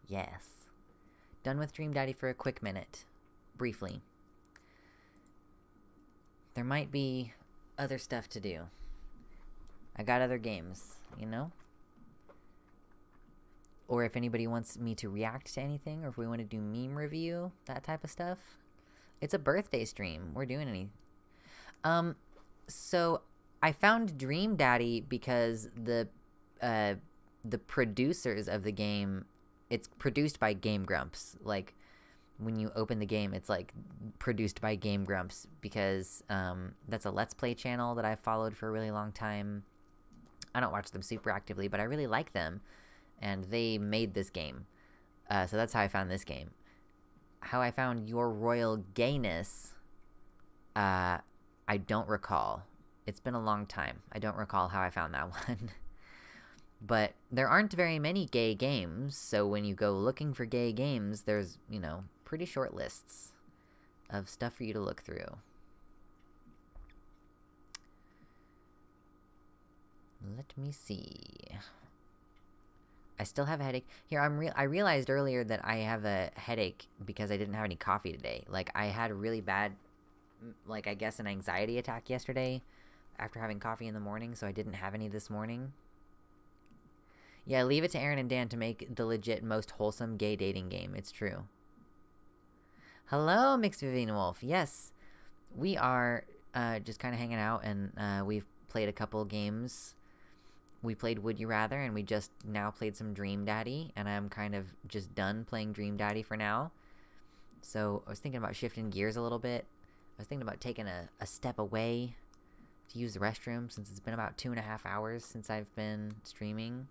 Yes. Done with Dream Daddy for a quick minute. Briefly. There might be other stuff to do. I got other games, you know? Or if anybody wants me to react to anything, or if we want to do meme review, that type of stuff. It's a birthday stream. We're doing any. So I found Dream Daddy because the producers of the game, it's produced by Game Grumps. Like, when you open the game, it's like produced by Game Grumps because that's a Let's Play channel that I've followed for a really long time. I don't watch them super actively, but I really like them. And they made this game. So that's how I found this game. How I found Your Royal Gayness, I don't recall. It's been a long time. I don't recall how I found that one. But there aren't very many gay games, so when you go looking for gay games, there's, you know, pretty short lists of stuff for you to look through. Let me see. I still have a headache. Here, I realized earlier that I have a headache because I didn't have any coffee today. Like, I had a really bad, like, I guess an anxiety attack yesterday after having coffee in the morning, so I didn't have any this morning. Yeah, leave it to Aaron and Dan to make the legit most wholesome gay dating game. It's true. Hello, Mixed Vivian Wolf. Yes, we are just kind of hanging out, and we've played a couple games. We played Would You Rather, and we just now played some Dream Daddy, and I'm kind of just done playing Dream Daddy for now. So I was thinking about shifting gears a little bit. I was thinking about taking a step away to use the restroom since it's been about 2.5 hours since I've been streaming.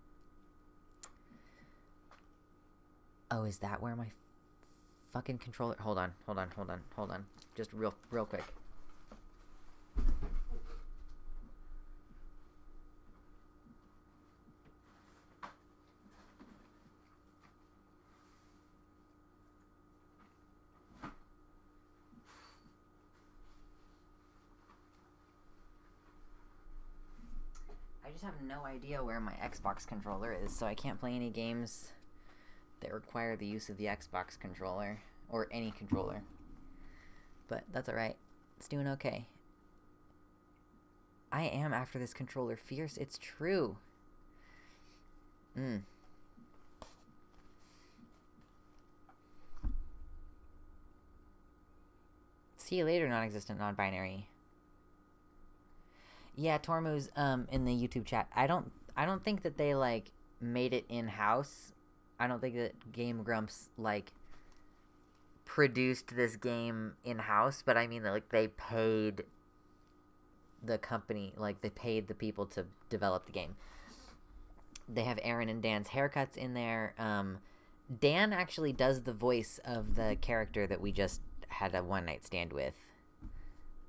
Oh, is that where my fucking controller... Hold on. Just real quick. I just have no idea where my Xbox controller is, so I can't play any games that require the use of the Xbox controller, or any controller. But that's alright. It's doing okay. I am after this controller fierce. It's true. See you later, non-existent, non-binary. Yeah, Tormu's in the YouTube chat. I don't think that they like made it in-house. I don't think that Game Grumps like produced this game in-house, but I mean like they paid the company, like they paid the people to develop the game. They have Aaron and Dan's haircuts in there. Dan actually does the voice of the character that we just had a one-night stand with.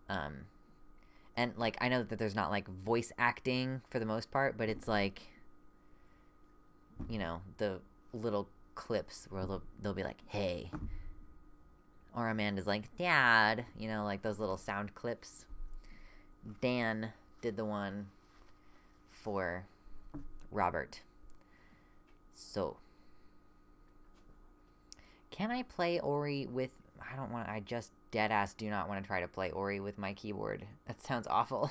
And like I know that there's not like voice acting for the most part, but it's like, you know, the little clips where they'll be like, hey, or Amanda's like, Dad, you know, like those little sound clips. Dan did the one for Robert. So can I play Ori with... I just deadass do not want to try to play Ori with my keyboard. That sounds awful.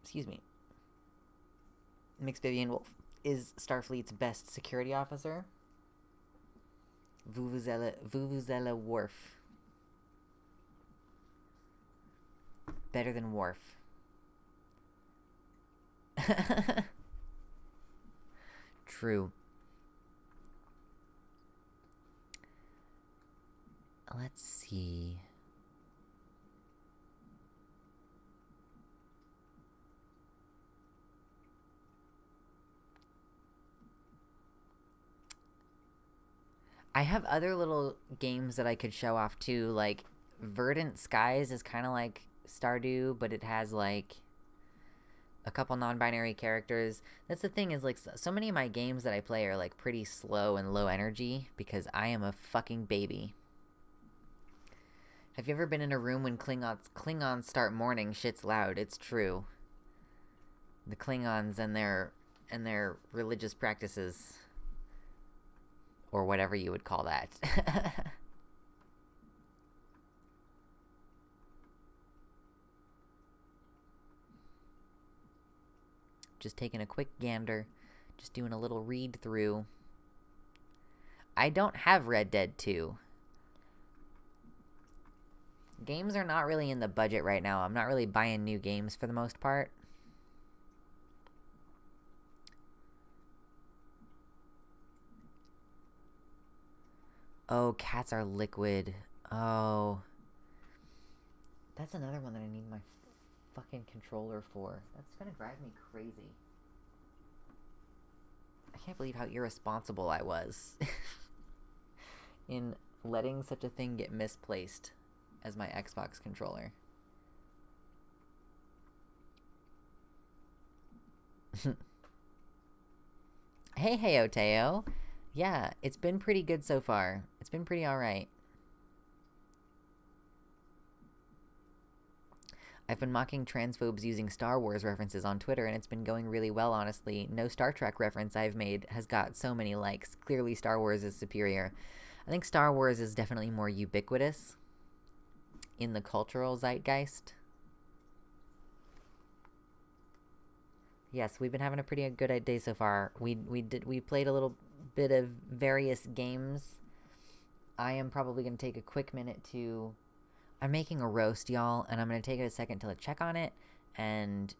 Excuse me. Mixed Vivian Wolf is Starfleet's best security officer. Vuvuzela Worf. Better than Worf. True. let's see. I have other little games that I could show off too, like Verdant Skies is kind of like Stardew, but it has like a couple non-binary characters. That's the thing, is like so many of my games that I play are like pretty slow and low energy because I am a fucking baby. Have you ever been in a room when Klingons start mourning? Shit's loud. It's true. The Klingons and their religious practices, or whatever you would call that. Just taking a quick gander, just doing a little read through. I don't have Red Dead 2. Games are not really in the budget right now. I'm not really buying new games for the most part. Oh, cats are liquid. Oh. That's another one that I need my fucking controller for. That's gonna drive me crazy. I can't believe how irresponsible I was in letting such a thing get misplaced as my Xbox controller. Hey, Oteo. Yeah, it's been pretty good so far. It's been pretty alright. I've been mocking transphobes using Star Wars references on Twitter, and it's been going really well, honestly. No Star Trek reference I've made has got so many likes. Clearly, Star Wars is superior. I think Star Wars is definitely more ubiquitous in the cultural zeitgeist. Yes, we've been having a pretty good day so far. We played a little bit of various games. I am probably going to take a quick minute to... I'm making a roast, y'all, and I'm going to take a second to check on it and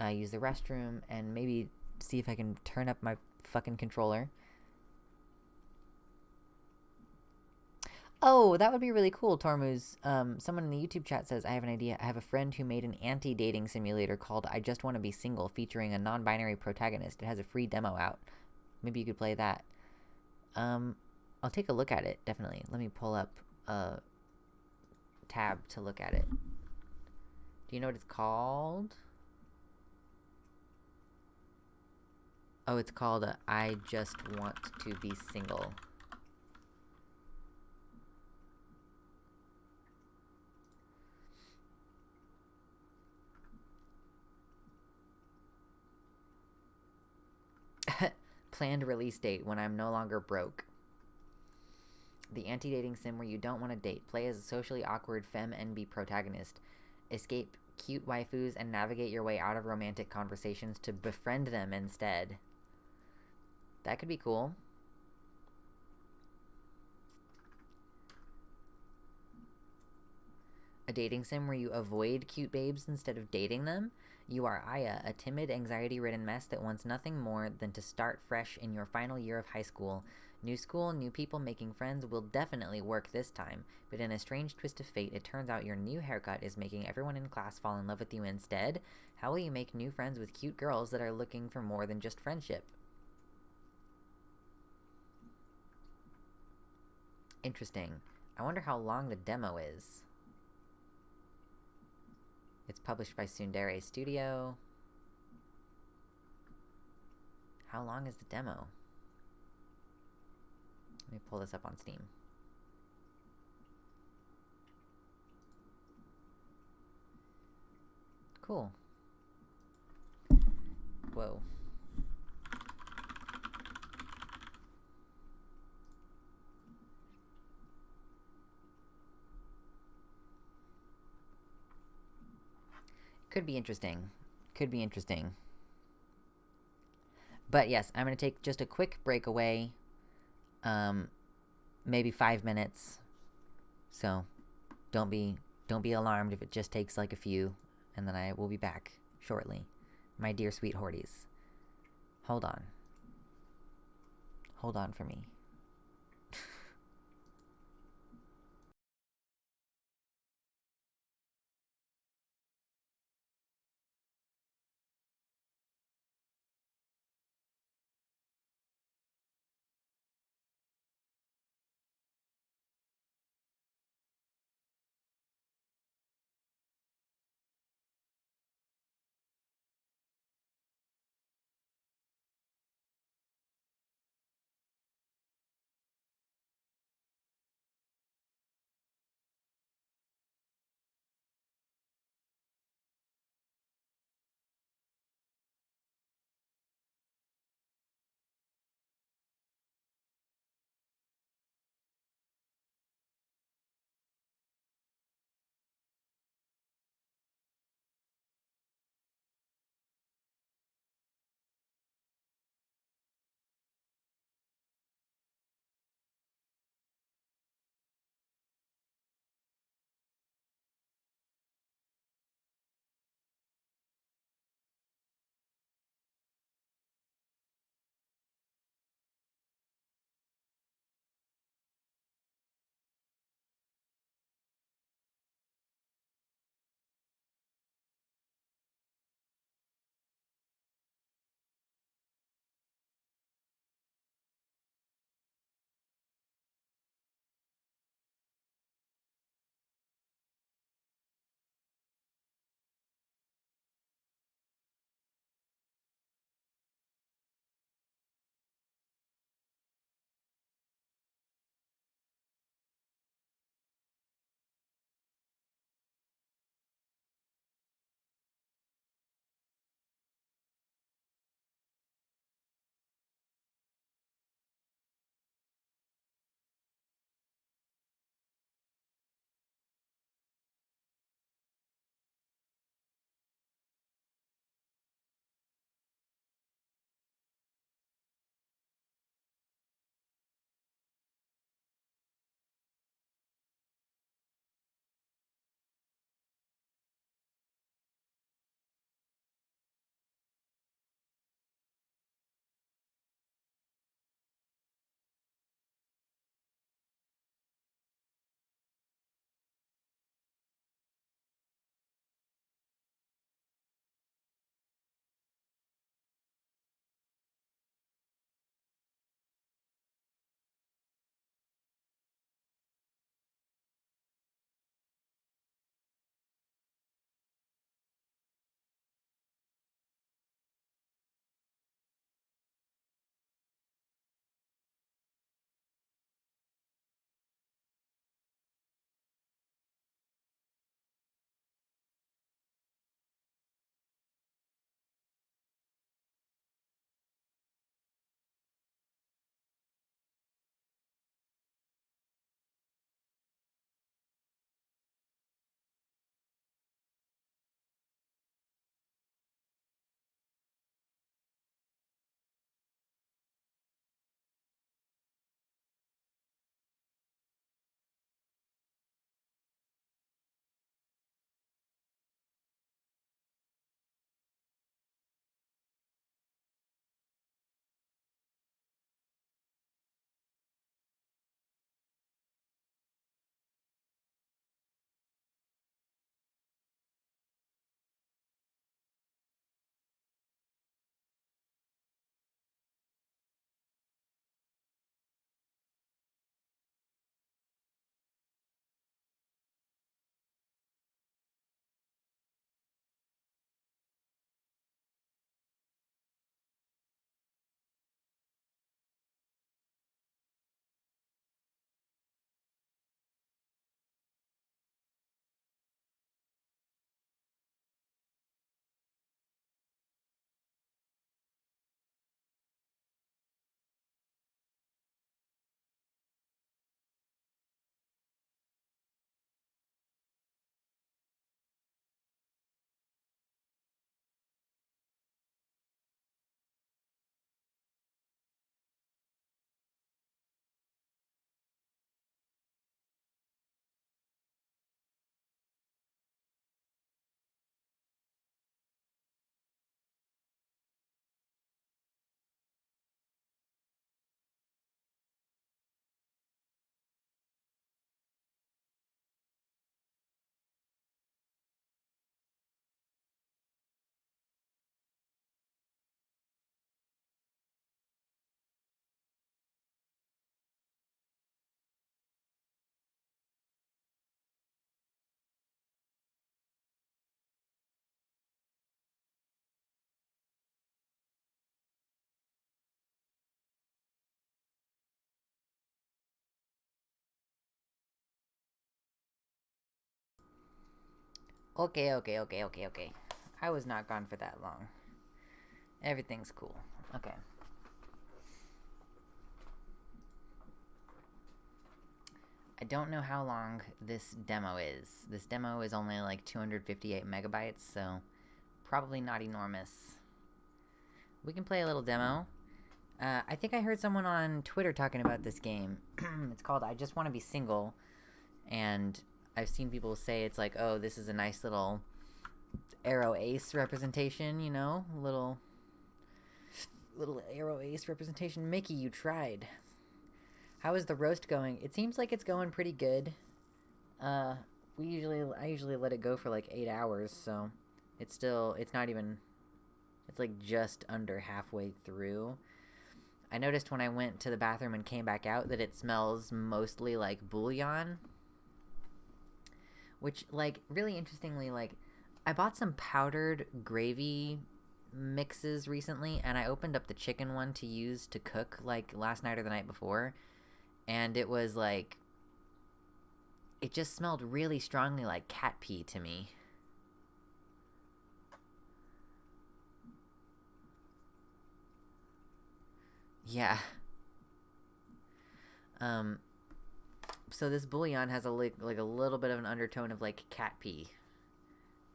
use the restroom and maybe see if I can turn up my fucking controller. Oh, that would be really cool, Tormuz. Someone in the YouTube chat says, I have an idea. I have a friend who made an anti-dating simulator called I Just Want to Be Single, featuring a non-binary protagonist. It has a free demo out. Maybe you could play that. I'll take a look at it, definitely. Let me pull up a tab to look at it. Do you know what it's called? Oh, it's called I Just Want to Be Single. Planned release date when I'm no longer broke. The anti-dating sim where you don't want to date. Play as a socially awkward femme NB protagonist. Escape cute waifus and navigate your way out of romantic conversations to befriend them instead. That could be cool. A dating sim where you avoid cute babes instead of dating them. You are Aya, a timid, anxiety-ridden mess that wants nothing more than to start fresh in your final year of high school. New school, new people, making friends will definitely work this time, but in a strange twist of fate, it turns out your new haircut is making everyone in class fall in love with you instead. How will you make new friends with cute girls that are looking for more than just friendship? Interesting. I wonder how long the demo is. It's published by Tsundere Studio. How long is the demo? Let me pull this up on Steam. Cool. Whoa. Could be interesting. Could be interesting. But yes, I'm going to take just a quick breakaway. Maybe 5 minutes. So don't be alarmed if it just takes like a few, and then I will be back shortly. My dear sweet Horties. Hold on. Hold on for me. Okay, okay, okay, okay, okay. I was not gone for that long. Everything's cool. Okay. I don't know how long this demo is. This demo is only like 258 megabytes, so probably not enormous. We can play a little demo. I think I heard someone on Twitter talking about this game. It's called I Just Want to Be Single, and I've seen people say it's like, oh, this is a nice little Arrow Ace representation, you know? Little Arrow Ace representation. Mickey, you tried. How is the roast going? It seems like it's going pretty good. I usually let it go for like 8 hours, so it's like just under halfway through. I noticed when I went to the bathroom and came back out that it smells mostly like bouillon. Which, like, really interestingly, like, I bought some powdered gravy mixes recently, and I opened up the chicken one to use to cook, like, last night or the night before. And it was, like, it just smelled really strongly like cat pee to me. Yeah. So this bouillon has like a little bit of an undertone of like cat pee.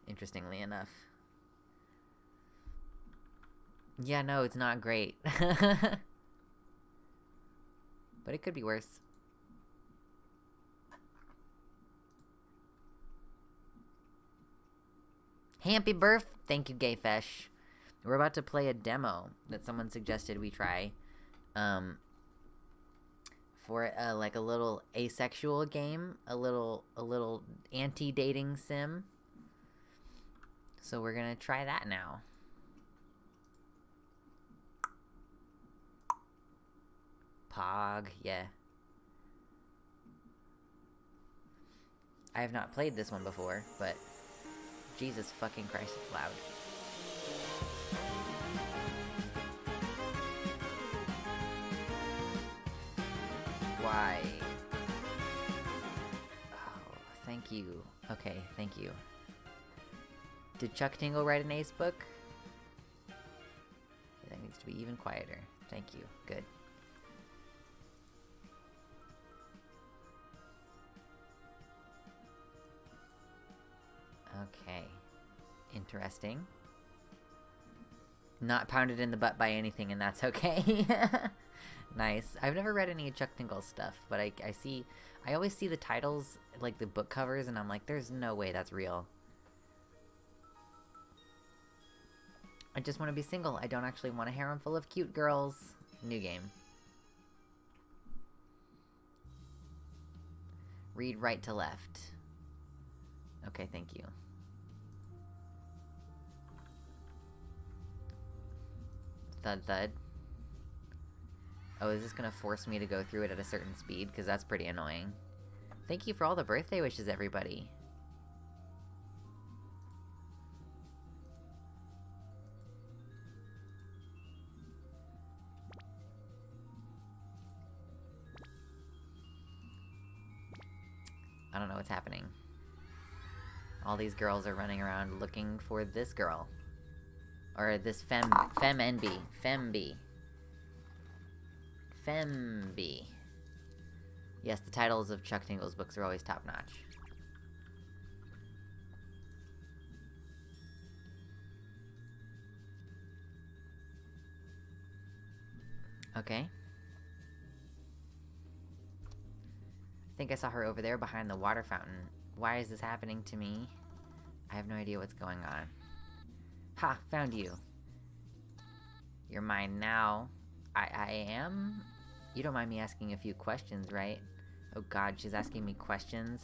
Interestingly enough. Yeah, no, it's not great. But it could be worse. Happy birth! Thank you, Gayfesh. We're about to play a demo that someone suggested we try. For like a little asexual game, a little anti-dating sim. So we're gonna try that now. Pog, yeah. I have not played this one before, but Jesus fucking Christ, it's loud. Why? Oh, thank you. Okay, thank you. Did Chuck Tingle write an ace book? That needs to be even quieter. Thank you. Good. Okay. Interesting. Not pounded in the butt by anything, and that's okay. Nice. I've never read any Chuck Tingle stuff, but I always see the titles, like the book covers, and I'm like, there's no way that's real. I just want to be single. I don't actually want a harem full of cute girls. New game. Read right to left. Okay, thank you. Thud thud. Oh, is this gonna force me to go through it at a certain speed? Because that's pretty annoying. Thank you for all the birthday wishes, everybody. I don't know what's happening. All these girls are running around looking for this girl. Or this Femb. Yes, the titles of Chuck Tingle's books are always top-notch. Okay. I think I saw her over there behind the water fountain. Why is this happening to me? I have no idea what's going on. Ha! Found you. You're mine now. I am? You don't mind me asking a few questions, right? Oh god, she's asking me questions.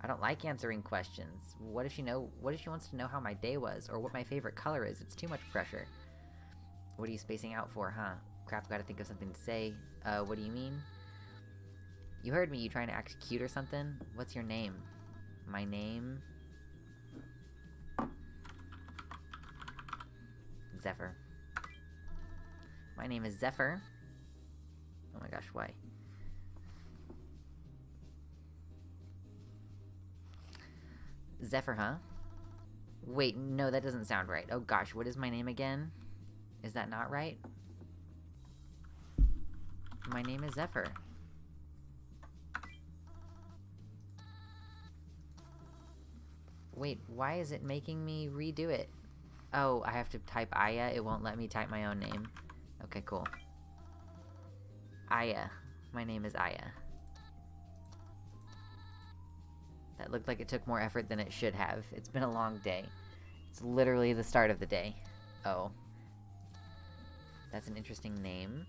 I don't like answering questions. What if she wants to know how my day was, or what my favorite color is? It's too much pressure. What are you spacing out for, huh? Crap, gotta think of something to say. What do you mean? You heard me, you trying to act cute or something? What's your name? My name? Zephyr. My name is Zephyr. Oh my gosh, why? Zephyr, huh? Wait, no, that doesn't sound right. Oh gosh, what is my name again? Is that not right? My name is Zephyr. Wait, why is it making me redo it? Oh, I have to type Aya. It won't let me type my own name. Okay, cool. Aya. My name is Aya. That looked like it took more effort than it should have. It's been a long day. It's literally the start of the day. Oh. That's an interesting name.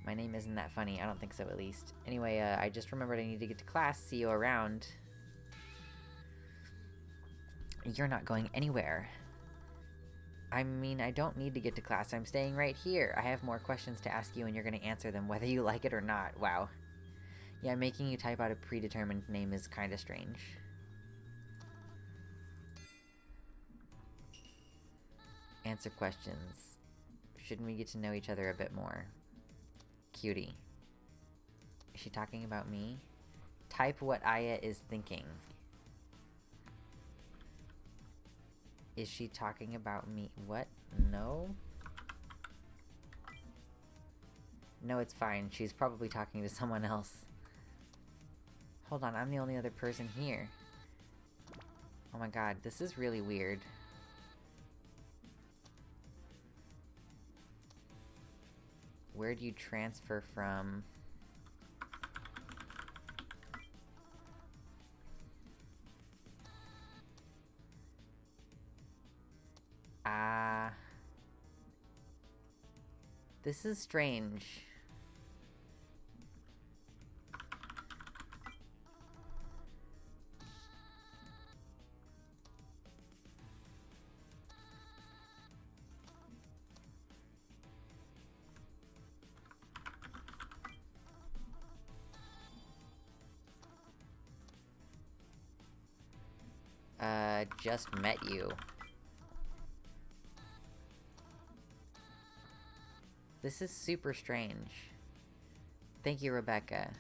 My name isn't that funny. I don't think so, at least. Anyway, I just remembered I need to get to class. See you around. You're not going anywhere. I mean, I don't need to get to class. I'm staying right here. I have more questions to ask you, and you're gonna answer them whether you like it or not. Wow. Yeah, making you type out a predetermined name is kinda strange. Answer questions. Shouldn't we get to know each other a bit more? Cutie. Is she talking about me? Type what Aya is thinking. Is she talking about me? What? No? No, it's fine. She's probably talking to someone else. Hold on, I'm the only other person here. Oh my god, this is really weird. Where do you transfer from? This is strange. Just met you. This is super strange. Thank you, Rebecca.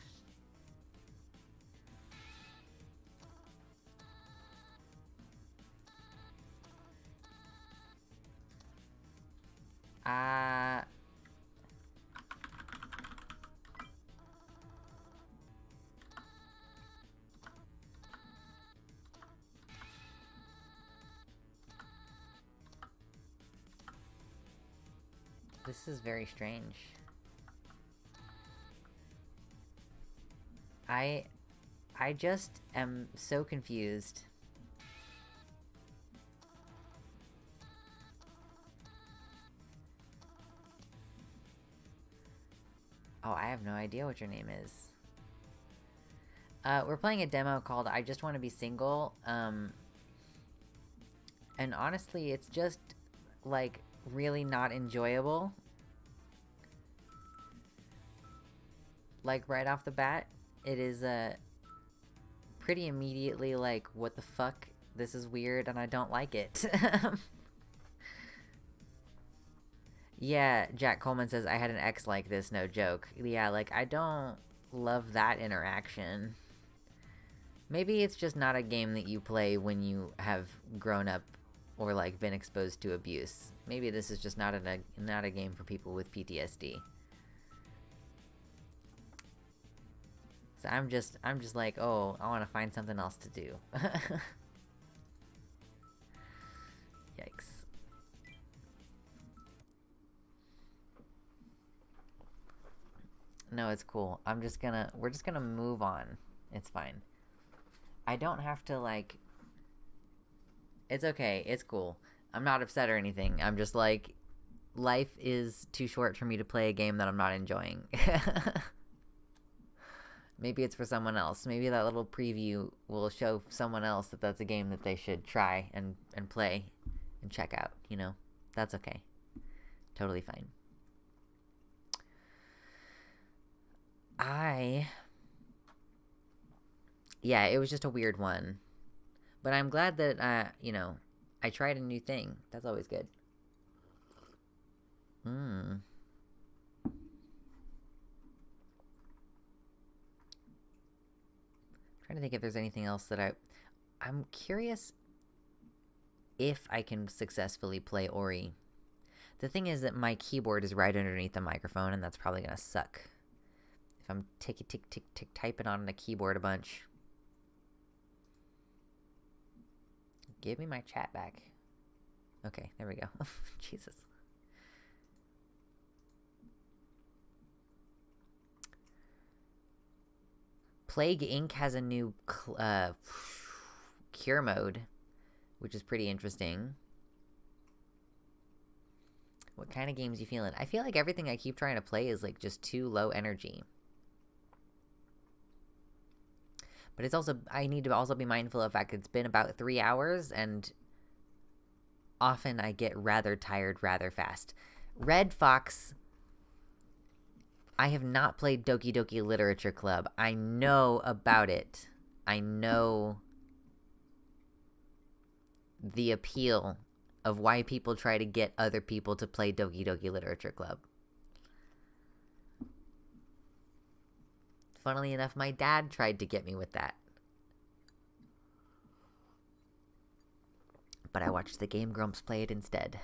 This is very strange. I just am so confused. Oh, I have no idea what your name is. We're playing a demo called I Just Want to Be Single, and honestly, it's just, like, really not enjoyable. Like, right off the bat, it is, pretty immediately like, what the fuck? This is weird and I don't like it. Yeah, Jack Coleman says, I had an ex like this, no joke. Yeah, like, I don't love that interaction. Maybe it's just not a game that you play when you have grown up or, like, been exposed to abuse. Maybe this is just not a game for people with PTSD. So I'm just like, oh, I want to find something else to do. Yikes. No, it's cool. We're just gonna move on. It's fine. I don't have to, like... It's okay. It's cool. I'm not upset or anything. I'm just like, life is too short for me to play a game that I'm not enjoying. Maybe it's for someone else. Maybe that little preview will show someone else that that's a game that they should try and play and check out, you know? That's okay. Totally fine. Yeah, it was just a weird one. But I'm glad that, you know, I tried a new thing. That's always good. Trying to think if there's anything else that I'm curious. if I can successfully play Ori. The thing is that my keyboard is right underneath the microphone, and that's probably gonna suck. If I'm tick typing on the keyboard a bunch. Give me my chat back. Okay, there we go. Jesus. Plague Inc. has a new cure mode, which is pretty interesting. What kind of games you feeling? I feel like everything I keep trying to play is like just too low energy. But it's also, I need to also be mindful of the fact it's been about 3 hours, and often I get rather tired rather fast. Red Fox, I have not played Doki Doki Literature Club. I know about it. I know the appeal of why people try to get other people to play Doki Doki Literature Club. Funnily enough, my dad tried to get me with that. But I watched the Game Grumps play it instead.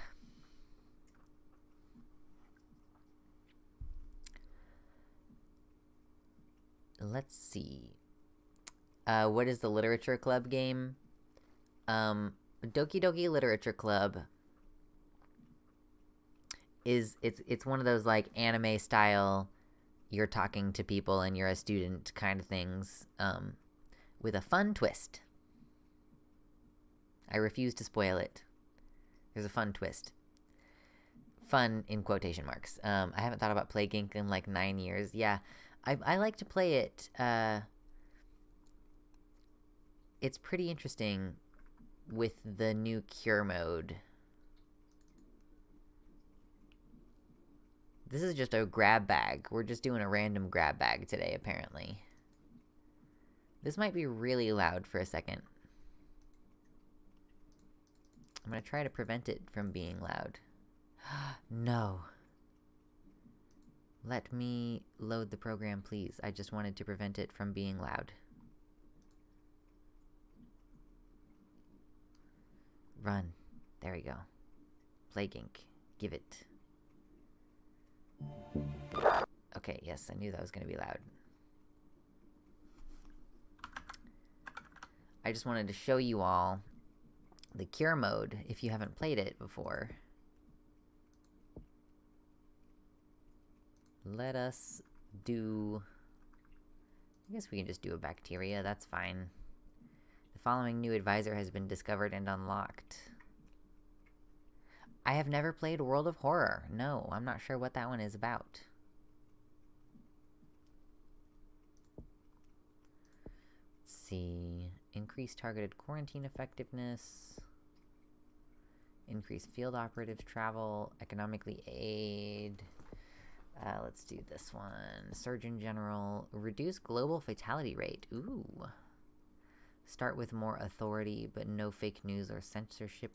Let's see. What is the Literature Club game? Doki Doki Literature Club is it's one of those like anime style, you're talking to people and you're a student kind of things, with a fun twist. I refuse to spoil it. There's a fun twist. Fun in quotation marks. I haven't thought about Plague Inc. in like 9 years. Yeah, I like to play it. It's pretty interesting with the new cure mode. This is just a grab bag. We're just doing a random grab bag today, apparently. This might be really loud for a second. I'm gonna try to prevent it from being loud. No. Let me load the program, please. I just wanted to prevent it from being loud. Run. There we go. Plague Inc. Give it. Okay, yes, I knew that was going to be loud. I just wanted to show you all the cure mode if you haven't played it before. Let us do... I guess we can just do a bacteria, that's fine. The following new advisor has been discovered and unlocked. I have never played World of Horror. No, I'm not sure what that one is about. Let's see. Increase targeted quarantine effectiveness. Increase field operative travel. Economically aid. Let's do this one. Surgeon General. Reduce global fatality rate. Ooh. Start with more authority, but no fake news or censorship.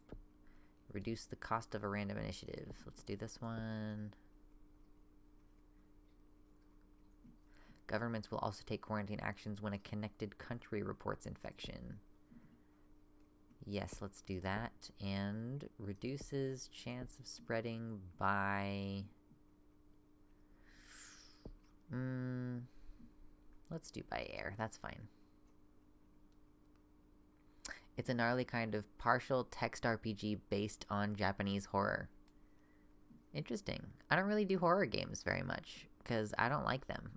Reduce the cost of a random initiative. Let's do this one. Governments will also take quarantine actions when a connected country reports infection. Yes, let's do that. And reduces chance of spreading by... let's do by air. That's fine. It's a gnarly kind of partial text RPG based on Japanese horror. Interesting. I don't really do horror games very much, because I don't like them.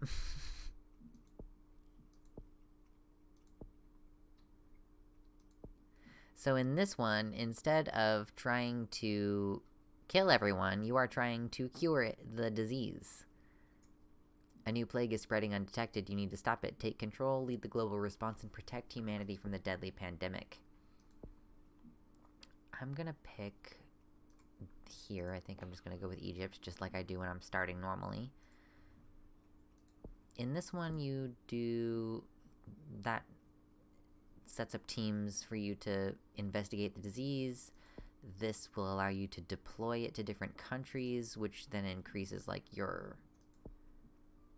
So in this one, instead of trying to kill everyone, you are trying to cure the disease. A new plague is spreading undetected. You need to stop it. Take control, lead the global response, and protect humanity from the deadly pandemic. I'm gonna pick here. I think I'm just gonna go with Egypt, just like I do when I'm starting normally. In this one, you do... that sets up teams for you to investigate the disease. This will allow you to deploy it to different countries, which then increases, like, your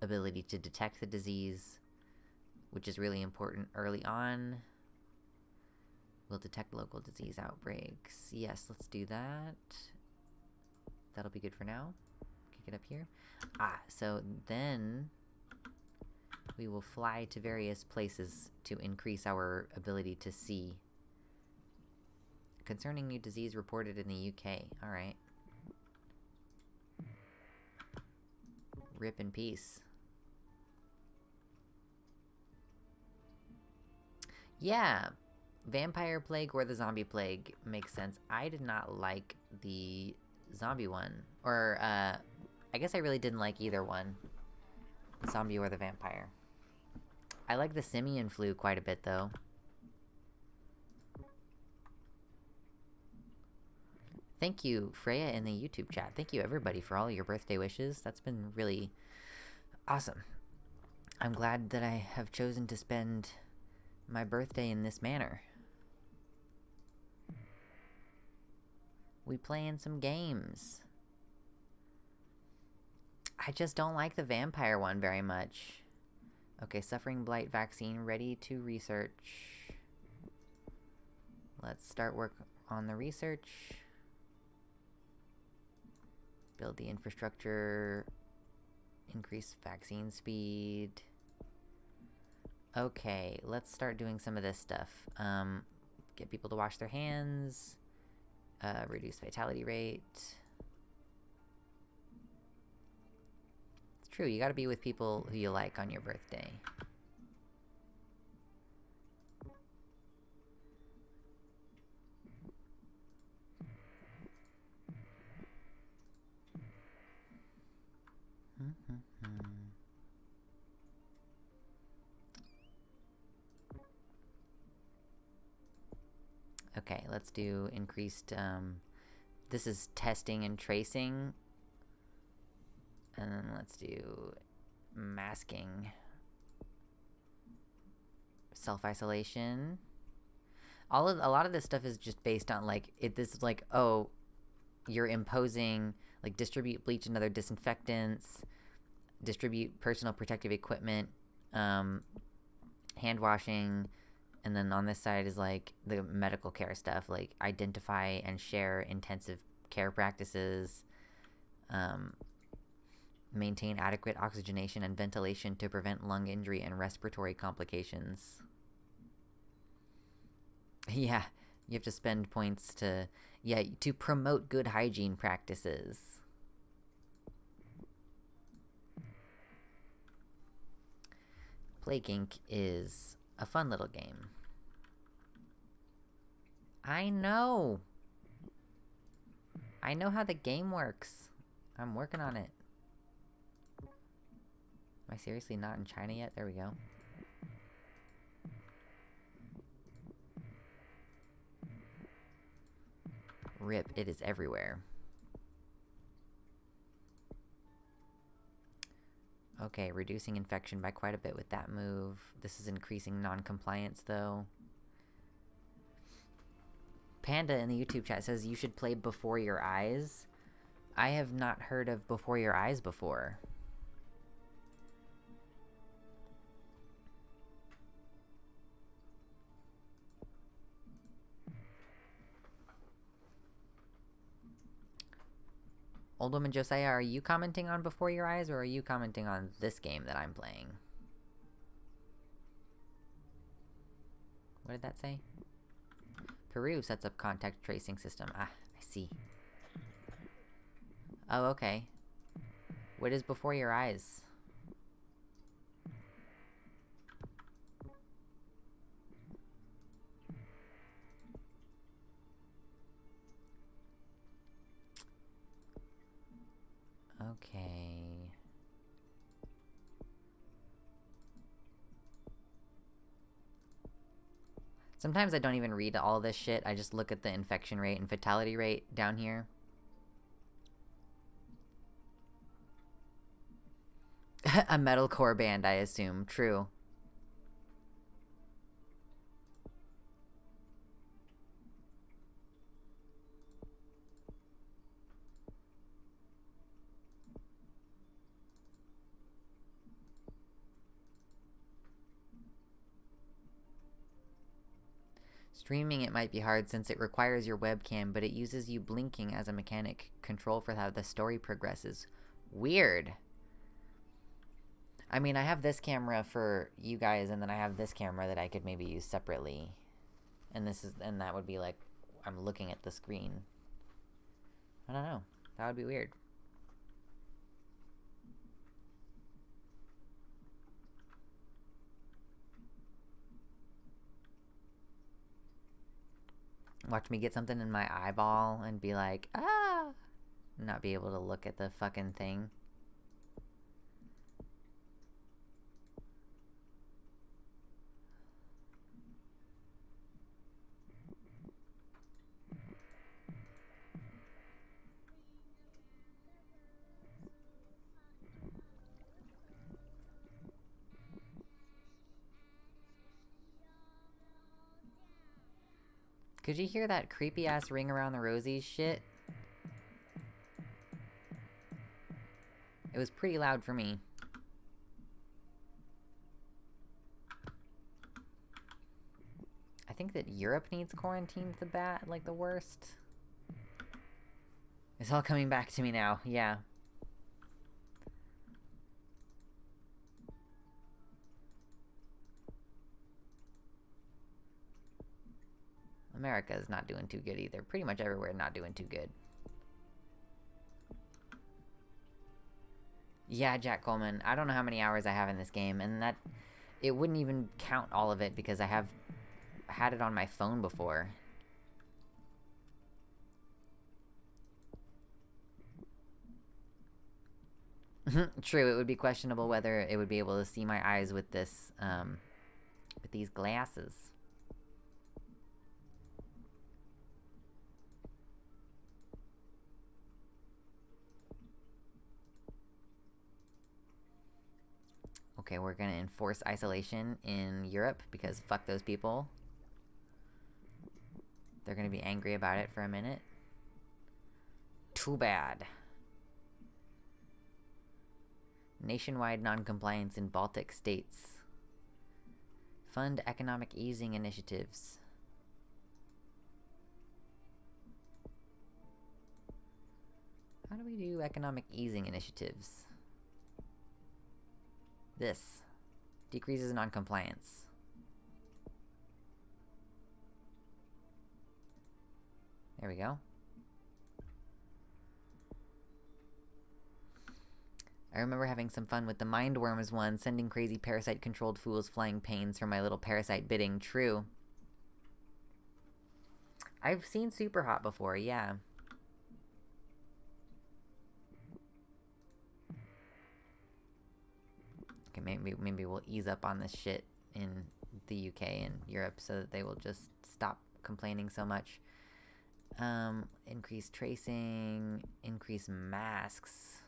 ability to detect the disease, which is really important early on. Will detect local disease outbreaks. Yes, let's do that. That'll be good for now. Kick it up here. So then we will fly to various places to increase our ability to see. Concerning new disease reported in the UK. Alright. Rip in peace. Yeah! Vampire plague or the zombie plague makes sense. I did not like the zombie one. Or, I guess I really didn't like either one. The zombie or the vampire. I like the simian flu quite a bit, though. Thank you, Freya, in the YouTube chat. Thank you, everybody, for all your birthday wishes. That's been really awesome. I'm glad that I have chosen to spend my birthday in this manner. We playing some games. I just don't like the vampire one very much. Okay, suffering blight vaccine ready to research. Let's start work on the research. Build the infrastructure. Increase vaccine speed. Okay, let's start doing some of this stuff. Get people to wash their hands. Reduce fatality rate. It's true, you gotta be with people who you like on your birthday. Okay, let's do increased, this is testing and tracing. And then let's do masking. Self-isolation. A lot of this stuff is just based on, like, this is like, oh, you're imposing, like, distribute bleach and other disinfectants, distribute personal protective equipment, hand washing, and then on this side is, like, the medical care stuff, like, identify and share intensive care practices, maintain adequate oxygenation and ventilation to prevent lung injury and respiratory complications. Yeah, you have to spend points to, to promote good hygiene practices. Plague Inc. is a fun little game. I know! I know how the game works. I'm working on it. Am I seriously not in China yet? There we go. Rip, it is everywhere. Okay, reducing infection by quite a bit with that move. This is increasing non-compliance, though. Panda in the YouTube chat says you should play Before Your Eyes. I have not heard of Before Your Eyes before. Old Woman Josiah, are you commenting on Before Your Eyes, or are you commenting on this game that I'm playing? What did that say? Peru sets up contact tracing system. Ah, I see. Oh, okay. What is Before Your Eyes? Okay. Sometimes I don't even read all this shit. I just look at the infection rate and fatality rate down here. A metalcore band, I assume. True. Streaming it might be hard since it requires your webcam, but it uses you blinking as a mechanic control for how the story progresses. Weird. I mean, I have this camera for you guys, and then I have this camera that I could maybe use separately. And that would be like, I'm looking at the screen. I don't know. That would be weird. Watch me get something in my eyeball and be like, ah! Not be able to look at the fucking thing. Could you hear that creepy ass Ring Around the Rosies shit? It was pretty loud for me. I think that Europe needs quarantine the worst. It's all coming back to me now, yeah. America is not doing too good either. Pretty much everywhere not doing too good. Yeah, Jack Coleman. I don't know how many hours I have in this game, and that... It wouldn't even count all of it because I have had it on my phone before. True, it would be questionable whether it would be able to see my eyes with this, with these glasses. Okay, we're gonna enforce isolation in Europe because fuck those people. They're gonna be angry about it for a minute. Too bad. Nationwide non-compliance in Baltic states. Fund economic easing initiatives. How do we do economic easing initiatives? This. Decreases non-compliance. There we go. I remember having some fun with the Mindworms one, sending crazy parasite-controlled fools flying pains for my little parasite bidding. True. I've seen Super Hot before, yeah. Okay, maybe we'll ease up on this shit in the UK and Europe so that they will just stop complaining so much. Increase tracing, increase masks,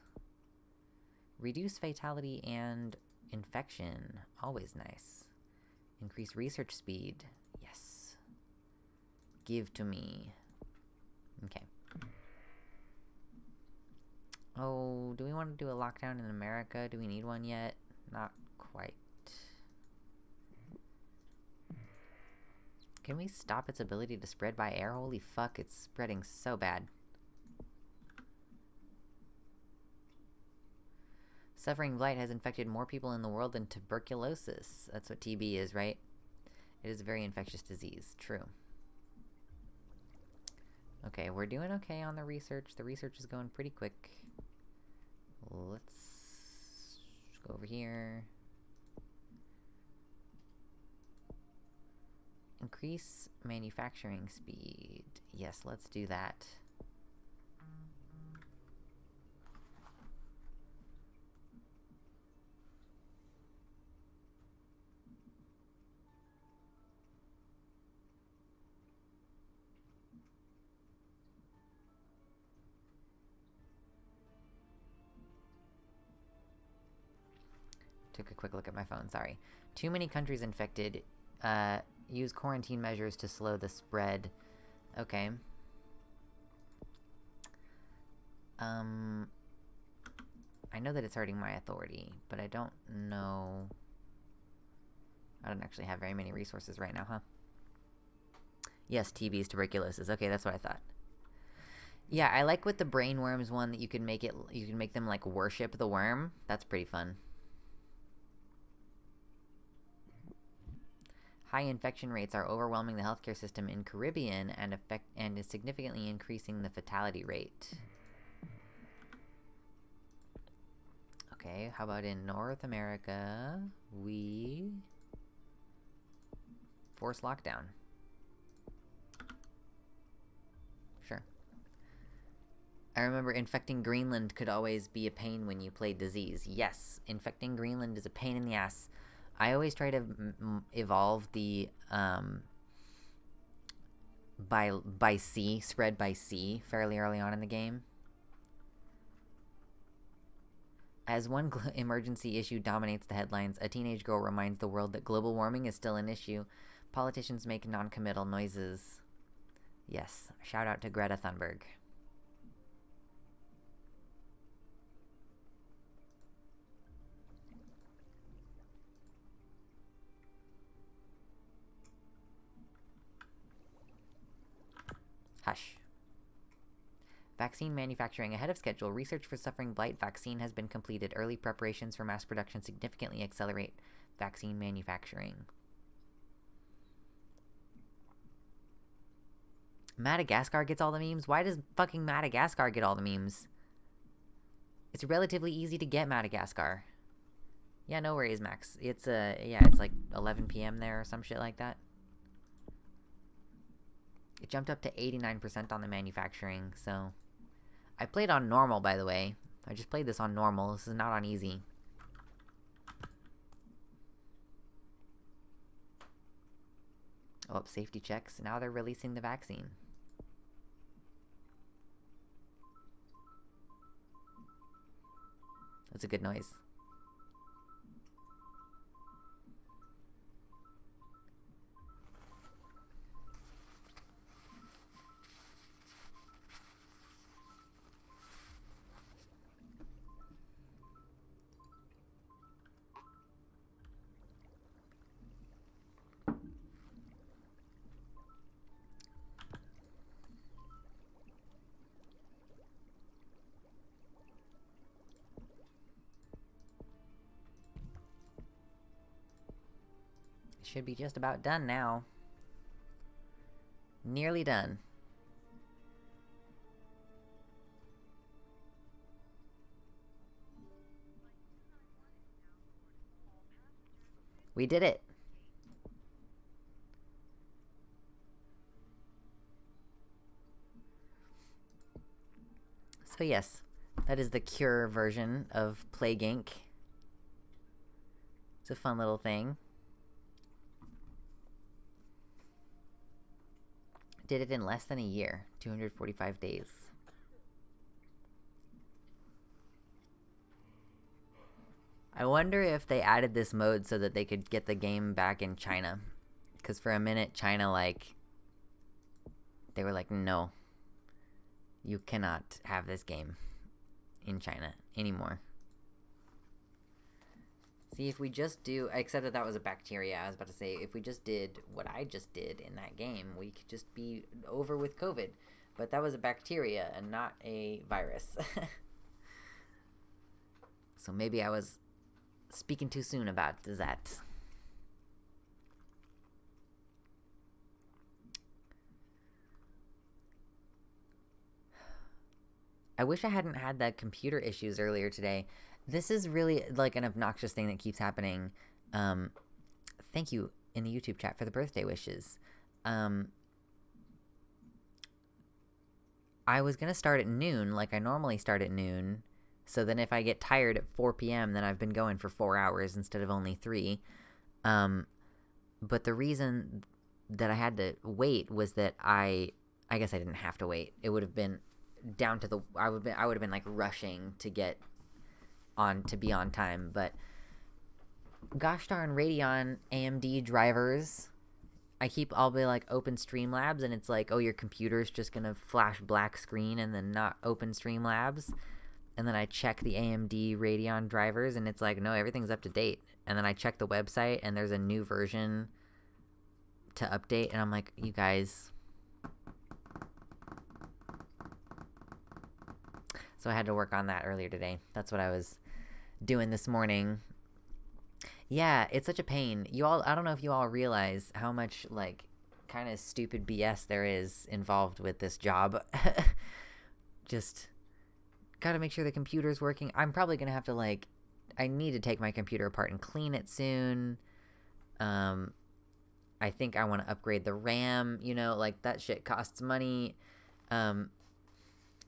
reduce fatality and infection, always nice. Increase research speed, yes. Give to me. Okay. Oh, do we want to do a lockdown in America? Do we need one yet? Not quite. Can we stop its ability to spread by air? Holy fuck, it's spreading so bad. Suffering blight has infected more people in the world than tuberculosis. That's what TB is, right? It is a very infectious disease. True. Okay, we're doing okay on the research. The research is going pretty quick. Let's go over here. Increase manufacturing speed. Yes, let's do that. Took a quick look at my phone, sorry. Too many countries infected. Use quarantine measures to slow the spread. Okay. I know that it's hurting my authority, but I don't know... I don't actually have very many resources right now, huh? Yes, TB's tuberculosis. Okay, that's what I thought. Yeah, I like with the brain worms one that you can make them like worship the worm. That's pretty fun. High infection rates are overwhelming the healthcare system in Caribbean and is significantly increasing the fatality rate. Okay, how about in North America? We force lockdown. Sure. I remember infecting Greenland could always be a pain when you played disease. Yes, infecting Greenland is a pain in the ass. I always try to evolve the by sea, spread by sea, fairly early on in the game. As one emergency issue dominates the headlines, a teenage girl reminds the world that global warming is still an issue. Politicians make non-committal noises. Yes, shout out to Greta Thunberg. Hush. Vaccine manufacturing ahead of schedule. Research for suffering blight vaccine has been completed. Early preparations for mass production significantly accelerate vaccine manufacturing. Madagascar gets all the memes? Why does fucking Madagascar get all the memes? It's relatively easy to get Madagascar. Yeah, no worries, Max. It's it's like 11 p.m. there or some shit like that. It jumped up to 89% on the manufacturing, so... I played on normal, by the way. I just played this on normal. This is not on easy. Oh, safety checks. Now they're releasing the vaccine. That's a good noise. Should be just about done now. Nearly done. We did it. So yes, that is the Cure version of Plague Inc. It's a fun little thing. Did it in less than a year, 245 days. I wonder if they added this mode so that they could get the game back in China. Because for a minute, China, like, they were like, no, you cannot have this game in China anymore. See, if we just do, except that was a bacteria, I was about to say, if we just did what I just did in that game, we could just be over with COVID. But that was a bacteria and not a virus. So maybe I was speaking too soon about that. I wish I hadn't had the computer issues earlier today. This is really, like, an obnoxious thing that keeps happening. Thank you in the YouTube chat for the birthday wishes. I was gonna start at noon, like I normally start at noon, so then if I get tired at 4 p.m., then I've been going for 4 hours instead of only 3. But the reason that I had to wait was that I guess I didn't have to wait. It would have been down to the, I would have been, like, rushing to get on, to be on time, but gosh darn Radeon AMD drivers, I'll be like, open Streamlabs, and it's like, oh, your computer's just gonna flash black screen and then not open Streamlabs, and then I check the AMD Radeon drivers, and it's like, no, everything's up to date, and then I check the website, and there's a new version to update, and I'm like, you guys, So I had to work on that earlier today. That's what I was doing this morning. Yeah, it's such a pain. I don't know if you all realize how much, like, kind of stupid BS there is involved with this job. Just gotta make sure the computer's working. I'm probably gonna have to, like, I need to take my computer apart and clean it soon. I think I want to upgrade the RAM, like, that shit costs money. And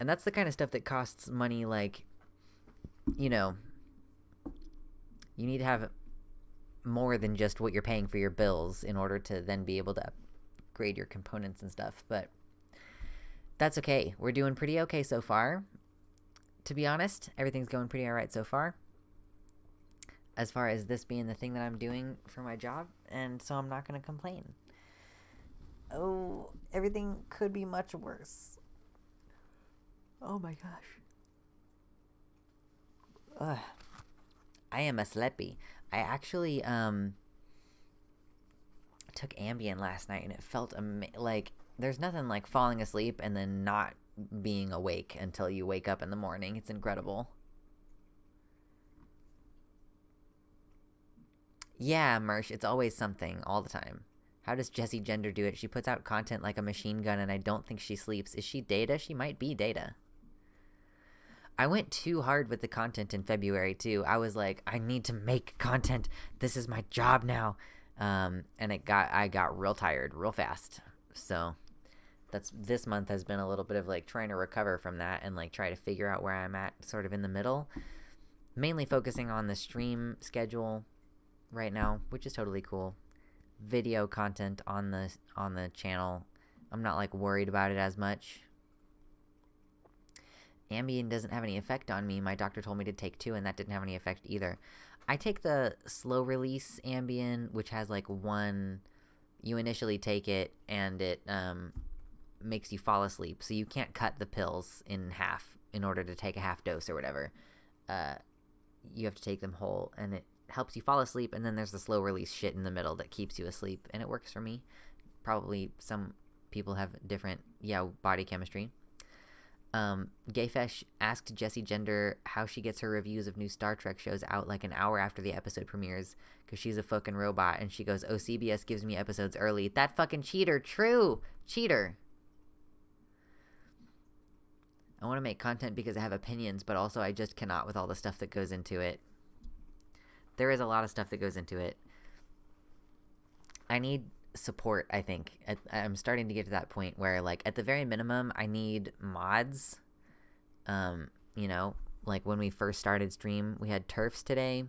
that's the kind of stuff that costs money, like, you need to have more than just what you're paying for your bills in order to then be able to upgrade your components and stuff. But that's okay. We're doing pretty okay so far. To be honest, everything's going pretty alright so far. As far as this being the thing that I'm doing for my job, and so I'm not going to complain. Oh, everything could be much worse. Oh my gosh. Ugh. I am a sleepy. I actually took Ambien last night, and it felt like there's nothing like falling asleep and then not being awake until you wake up in the morning. It's incredible. Yeah, Mersh, it's always something, all the time. How does Jessie Gender do it? She puts out content like a machine gun, and I don't think she sleeps. Is she Data? She might be Data. I went too hard with the content in February, too. I was like, I need to make content. This is my job now. And I got real tired real fast. So this month has been a little bit of, like, trying to recover from that and, like, try to figure out where I'm at sort of in the middle. Mainly focusing on the stream schedule right now, which is totally cool. Video content on the channel. I'm not, like, worried about it as much. Ambien doesn't have any effect on me. My doctor told me to take 2, and that didn't have any effect either. I take the slow release Ambien, which has, like, 1. You initially take it, and it makes you fall asleep. So you can't cut the pills in half in order to take a half dose or whatever. You have to take them whole, and it helps you fall asleep. And then there's the slow release shit in the middle that keeps you asleep, and it works for me. Probably some people have different, body chemistry. Gayfesh asked Jessie Gender how she gets her reviews of new Star Trek shows out like an hour after the episode premieres, because she's a fucking robot, and she goes, oh, CBS gives me episodes early. That fucking cheater. True. Cheater. I want to make content because I have opinions, but also I just cannot with all the stuff that goes into it. There is a lot of stuff that goes into it. I need support, I think. I'm starting to get to that point where, like, at the very minimum, I need mods. Like when we first started stream, we had turfs today.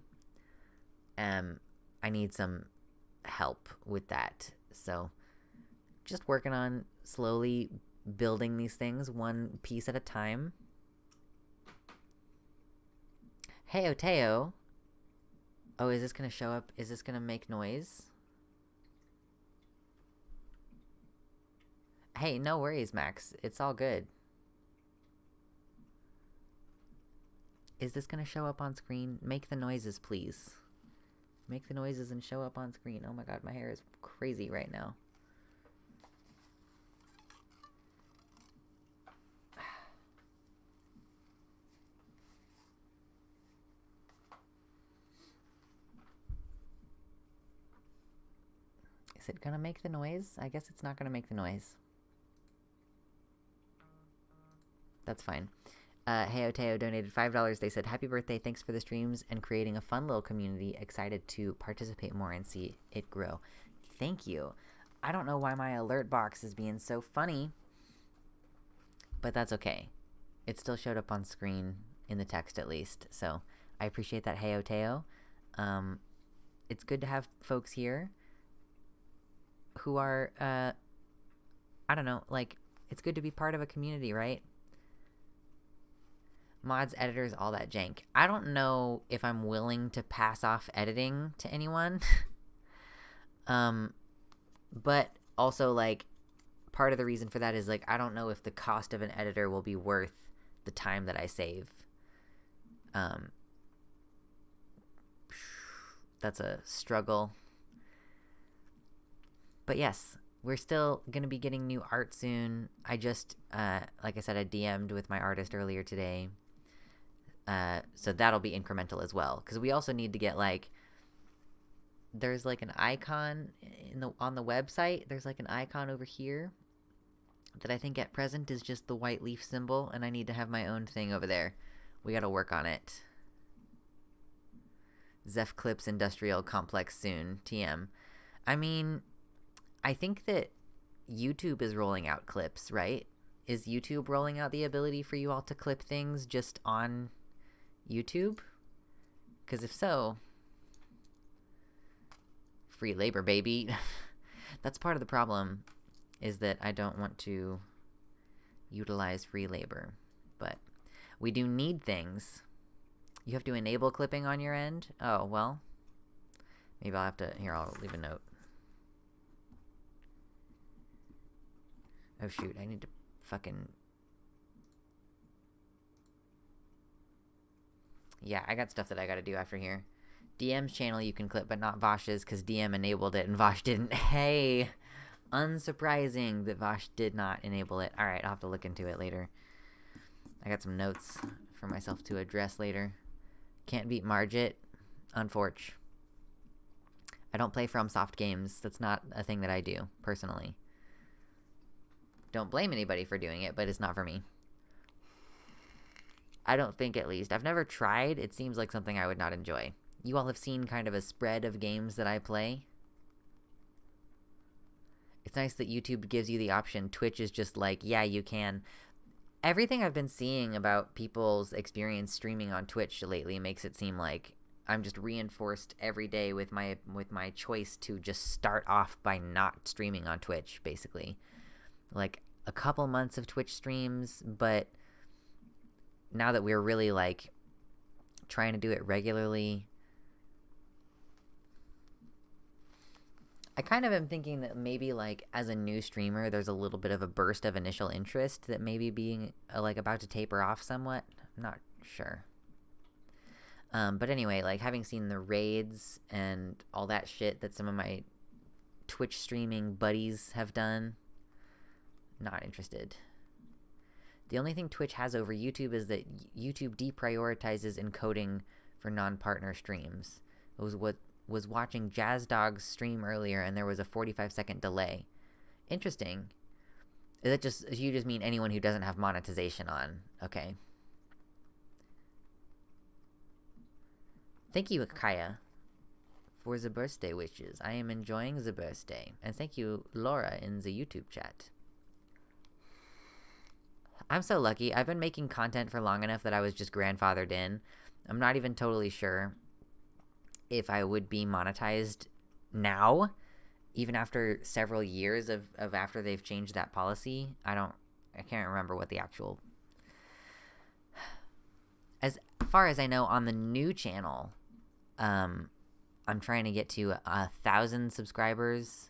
I need some help with that. So just working on slowly building these things one piece at a time. Hey, Oteo. Oh, is this gonna show up? Is this gonna make noise? Hey, no worries, Max. It's all good. Is this gonna show up on screen? Make the noises, please. Make the noises and show up on screen. Oh my god, my hair is crazy right now. Is it gonna make the noise? I guess it's not gonna make the noise. That's fine. Hey Oteo donated $5. They said, happy birthday, thanks for the streams and creating a fun little community. Excited to participate more and see it grow. Thank you. I don't know why my alert box is being so funny, but that's okay. It still showed up on screen in the text at least, so I appreciate that, Hey Oteo. It's good to have folks here who are, I don't know, like, it's good to be part of a community, right? Mods, editors, all that jank. I don't know if I'm willing to pass off editing to anyone. But also, like, part of the reason for that is, like, I don't know if the cost of an editor will be worth the time that I save. That's a struggle. But yes, we're still going to be getting new art soon. I just, like I said, I DM'd with my artist earlier today. So that'll be incremental as well. Because we also need to get, like, there's, like, an icon on the website. There's, like, an icon over here that I think at present is just the white leaf symbol, and I need to have my own thing over there. We gotta work on it. Zeph Clips Industrial Complex soon. TM. I mean, I think that YouTube is rolling out clips, right? Is YouTube rolling out the ability for you all to clip things just on YouTube? Because if so, free labor, baby. That's part of the problem, is that I don't want to utilize free labor. But we do need things. You have to enable clipping on your end? Oh, well. Maybe I'll have to... Here, I'll leave a note. Oh, shoot. I need to fucking... Yeah, I got stuff that I gotta do after here. DM's channel you can clip, but not Vosh's, because DM enabled it and Vosh didn't. Hey! Unsurprising that Vosh did not enable it. Alright, I'll have to look into it later. I got some notes for myself to address later. Can't beat Margit. Unfortunate. I don't play FromSoft games. That's not a thing that I do, personally. Don't blame anybody for doing it, but it's not for me. I don't think, at least. I've never tried. It seems like something I would not enjoy. You all have seen kind of a spread of games that I play. It's nice that YouTube gives you the option. Twitch is just like, yeah, you can. Everything I've been seeing about people's experience streaming on Twitch lately makes it seem like I'm just reinforced every day with my choice to just start off by not streaming on Twitch, basically. Like, a couple months of Twitch streams, but now that we're really, like, trying to do it regularly, I kind of am thinking that maybe, like, as a new streamer, there's a little bit of a burst of initial interest that maybe being, like, about to taper off somewhat. I'm not sure. But anyway, like, having seen the raids and all that shit that some of my Twitch streaming buddies have done, not interested. The only thing Twitch has over YouTube is that YouTube deprioritizes encoding for non-partner streams. It was what was watching Jazz Dog's stream earlier, and there was a 45-second delay. Interesting. Is that just, you just mean anyone who doesn't have monetization on? Okay. Thank you, Kaya, for the birthday wishes. I am enjoying the birthday. And thank you, Laura, in the YouTube chat. I'm so lucky. I've been making content for long enough that I was just grandfathered in. I'm not even totally sure if I would be monetized now, even after several years of after they've changed that policy. I can't remember what the actual... As far as I know, on the new channel, I'm trying to get to 1,000 subscribers.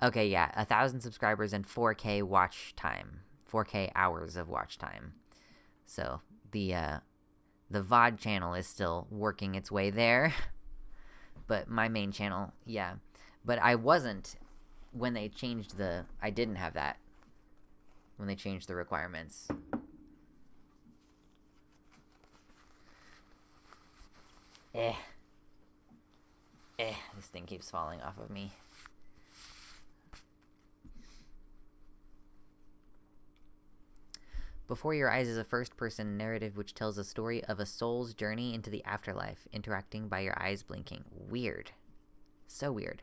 Okay, yeah, 1,000 subscribers and 4K watch time. 4K hours of watch time. So, the VOD channel is still working its way there. But my main channel, yeah. But I wasn't when they changed the... I didn't have that when they changed the requirements. This thing keeps falling off of me. Before Your Eyes is a first-person narrative which tells a story of a soul's journey into the afterlife, interacting by your eyes blinking. Weird. So weird.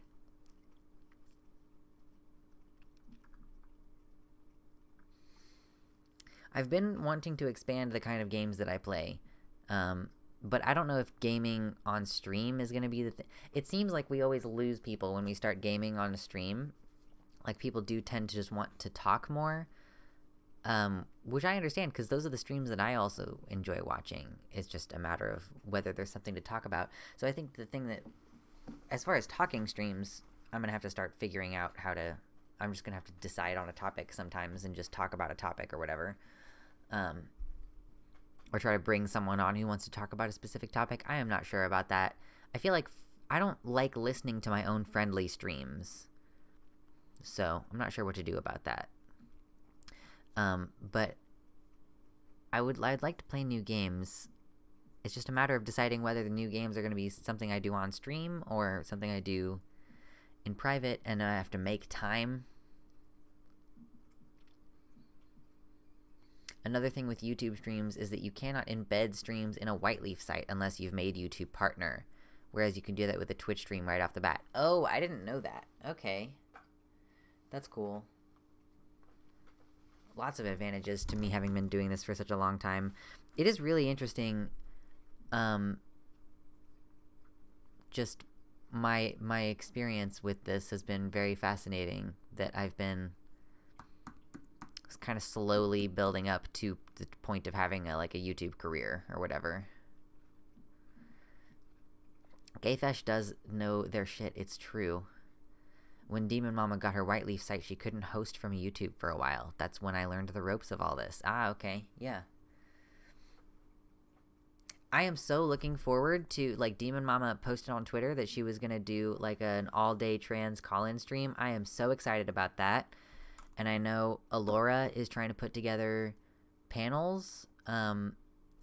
I've been wanting to expand the kind of games that I play, but I don't know if gaming on stream is going to be the thing. It seems like we always lose people when we start gaming on a stream. Like, people do tend to just want to talk more. Which I understand, because those are the streams that I also enjoy watching. It's just a matter of whether there's something to talk about. So I think the thing that, as far as talking streams, I'm going to have to start figuring out how to... I'm just going to have to decide on a topic sometimes and just talk about a topic or whatever. Or try to bring someone on who wants to talk about a specific topic. I am not sure about that. I feel like I don't like listening to my own friendly streams. So I'm not sure what to do about that. But I'd like to play new games. It's just a matter of deciding whether the new games are going to be something I do on stream or something I do in private, and I have to make time. Another thing with YouTube streams is that you cannot embed streams in a Whiteleaf site unless you've made YouTube Partner, whereas you can do that with a Twitch stream right off the bat. Oh, I didn't know that. Okay. That's cool. Lots of advantages to me having been doing this for such a long time. It is really interesting, just my experience with this has been very fascinating, that I've been kind of slowly building up to the point of having a YouTube career or whatever. Gayfesh does know their shit, it's true. When Demon Mama got her Whiteleaf site, she couldn't host from YouTube for a while. That's when I learned the ropes of all this. Ah, okay, yeah. I am so looking forward to, Demon Mama posted on Twitter that she was going to do, an all-day trans call-in stream. I am so excited about that. And I know Alora is trying to put together panels, and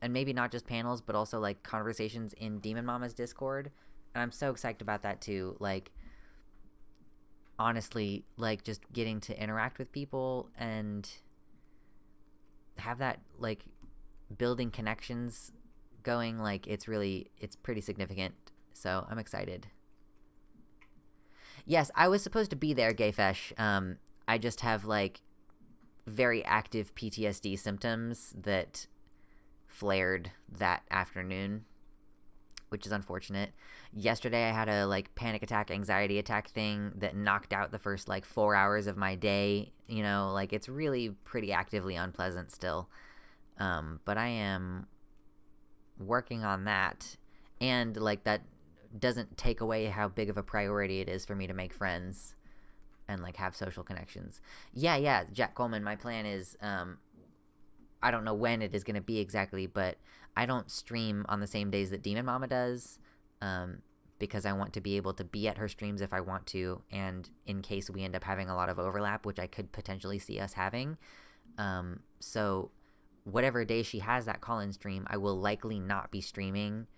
maybe not just panels, but also, conversations in Demon Mama's Discord. And I'm so excited about that, too. Honestly, just getting to interact with people and have that, building connections going, it's pretty significant. So I'm excited. Yes, I was supposed to be there, Gayfesh. I just have, very active PTSD symptoms that flared that afternoon, which is unfortunate. Yesterday I had a, panic attack, anxiety attack thing that knocked out the first, 4 hours of my day. You know, it's really pretty actively unpleasant still. But I am working on that. And, that doesn't take away how big of a priority it is for me to make friends and have social connections. Yeah, Jack Coleman, my plan is, I don't know when it is going to be exactly, but I don't stream on the same days that Demon Mama does, because I want to be able to be at her streams if I want to, and in case we end up having a lot of overlap, which I could potentially see us having. So whatever day she has that call-in stream, I will likely not be streaming,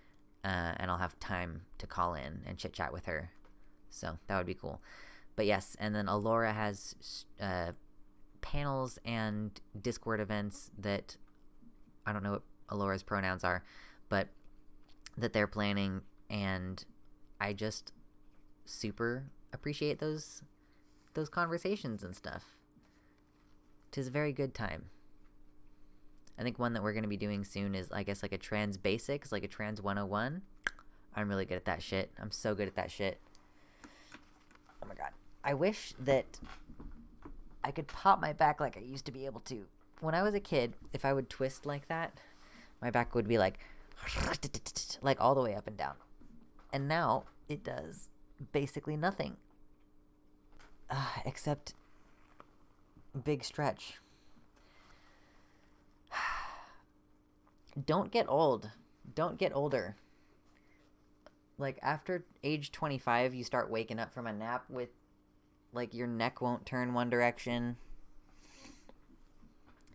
and I'll have time to call in and chit-chat with her. So that would be cool. But yes, and then Alora has panels and Discord events that, I don't know what Alora's pronouns are, but that they're planning, and I just super appreciate those conversations and stuff. 'Tis a very good time. I think one that we're going to be doing soon is, I guess, a trans basics, a trans 101. I'm really good at that shit. I'm so good at that shit. Oh my god. I wish that I could pop my back like I used to be able to. When I was a kid, if I would twist like that, my back would be all the way up and down. And now it does basically nothing. Except big stretch. Don't get old. Don't get older. After age 25, you start waking up from a nap with, your neck won't turn one direction.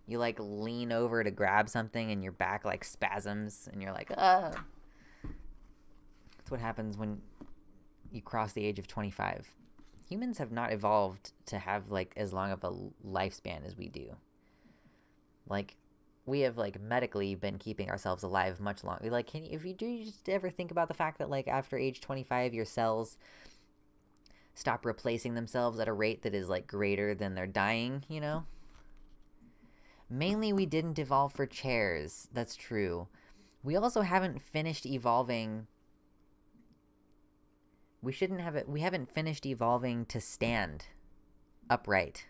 You, lean over to grab something and your back, spasms, and you're ah. That's what happens when you cross the age of 25. Humans have not evolved to have, as long of a lifespan as we do. We have, medically been keeping ourselves alive much longer. You just ever think about the fact that, after age 25, your cells stop replacing themselves at a rate that is, greater than they're dying, you know? Mainly, we didn't evolve for chairs. That's true. We also haven't finished evolving. We haven't finished evolving to stand upright.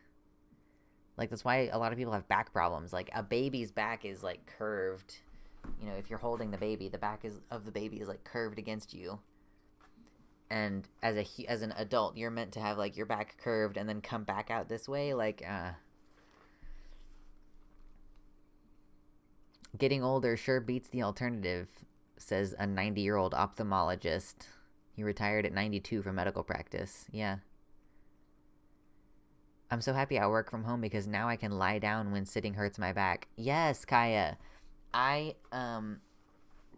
That's why a lot of people have back problems. A baby's back is, curved. You know, if you're holding the baby, the back of the baby is, curved against you. And as an adult, you're meant to have, your back curved and then come back out this way. Getting older sure beats the alternative, says a 90-year-old ophthalmologist. He retired at 92 from medical practice. Yeah. I'm so happy I work from home because now I can lie down when sitting hurts my back. Yes, Kaya. I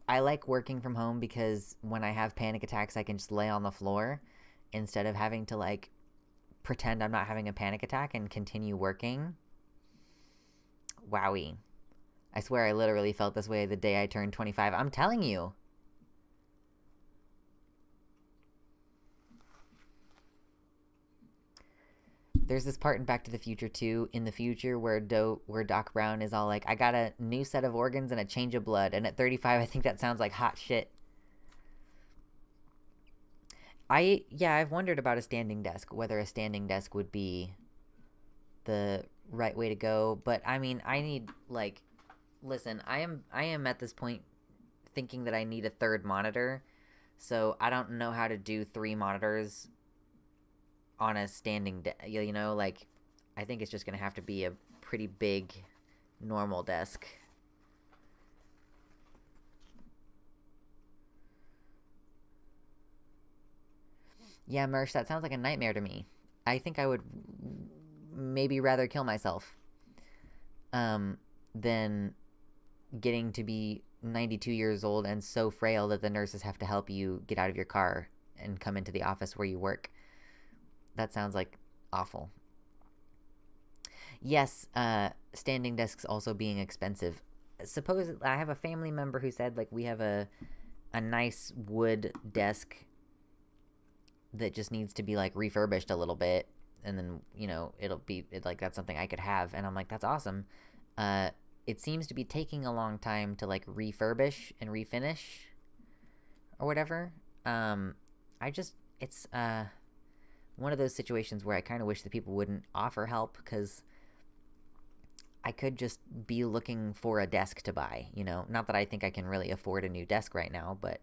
I like working from home because when I have panic attacks, I can just lay on the floor instead of having to like pretend I'm not having a panic attack and continue working. Wowie. I swear I literally felt this way the day I turned 25. I'm telling you. There's this part in Back to the Future 2 in the future where Doc Brown is all like, I got a new set of organs and a change of blood. And at 35, I think that sounds like hot shit. I've wondered about a standing desk, whether a standing desk would be the right way to go. But I mean, I need like, listen, I am at this point thinking that I need a third monitor. So I don't know how to do 3 monitors on a standing you know, like I think it's just gonna have to be a pretty big normal desk. Yeah, Mersh, that sounds like a nightmare to me. I think I would maybe rather kill myself than getting to be 92 years old and so frail that the nurses have to help you get out of your car and come into the office where you work. That sounds like awful. Yes, standing desks also being expensive. Suppose I have a family member who said like we have a nice wood desk that just needs to be like refurbished a little bit, and then you know like that's something I could have, and I'm like that's awesome. It seems to be taking a long time to like refurbish and refinish or whatever. It's one of those situations where I kind of wish that people wouldn't offer help because I could just be looking for a desk to buy, you know? Not that I think I can really afford a new desk right now, but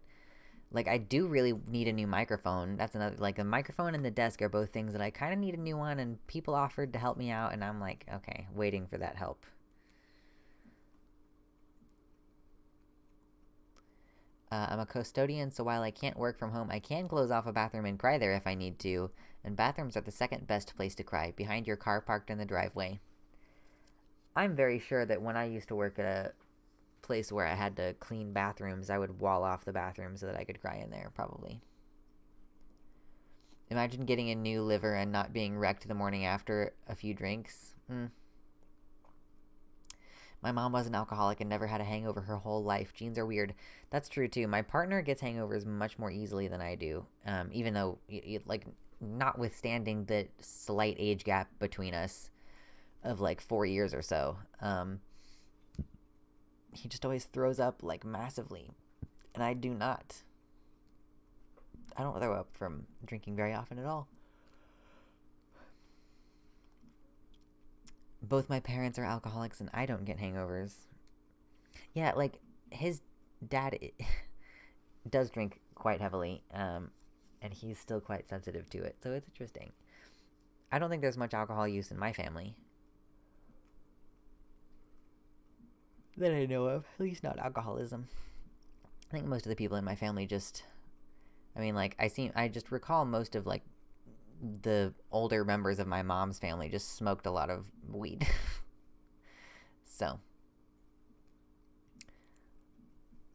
like I do really need a new microphone. That's another, like the microphone and the desk are both things that I kind of need a new one, and people offered to help me out, and I'm like, okay, waiting for that help. I'm a custodian, so while I can't work from home, I can close off a bathroom and cry there if I need to. And bathrooms are the second best place to cry, behind your car parked in the driveway. I'm very sure that when I used to work at a place where I had to clean bathrooms, I would wall off the bathroom so that I could cry in there, probably. Imagine getting a new liver and not being wrecked the morning after a few drinks. My mom was an alcoholic and never had a hangover her whole life. Genes are weird. That's true, too. My partner gets hangovers much more easily than I do, even though, like, notwithstanding the slight age gap between us of, like, 4 years or so, he just always throws up, like, massively, and I do not. I don't throw up from drinking very often at all. Both my parents are alcoholics and I don't get hangovers. Yeah, like, his dad does drink quite heavily, and he's still quite sensitive to it, so it's interesting. I don't think there's much alcohol use in my family. That I know of. At least not alcoholism. I think most of the people in my family just... I mean, like, I just recall most of, like, the older members of my mom's family just smoked a lot of weed. So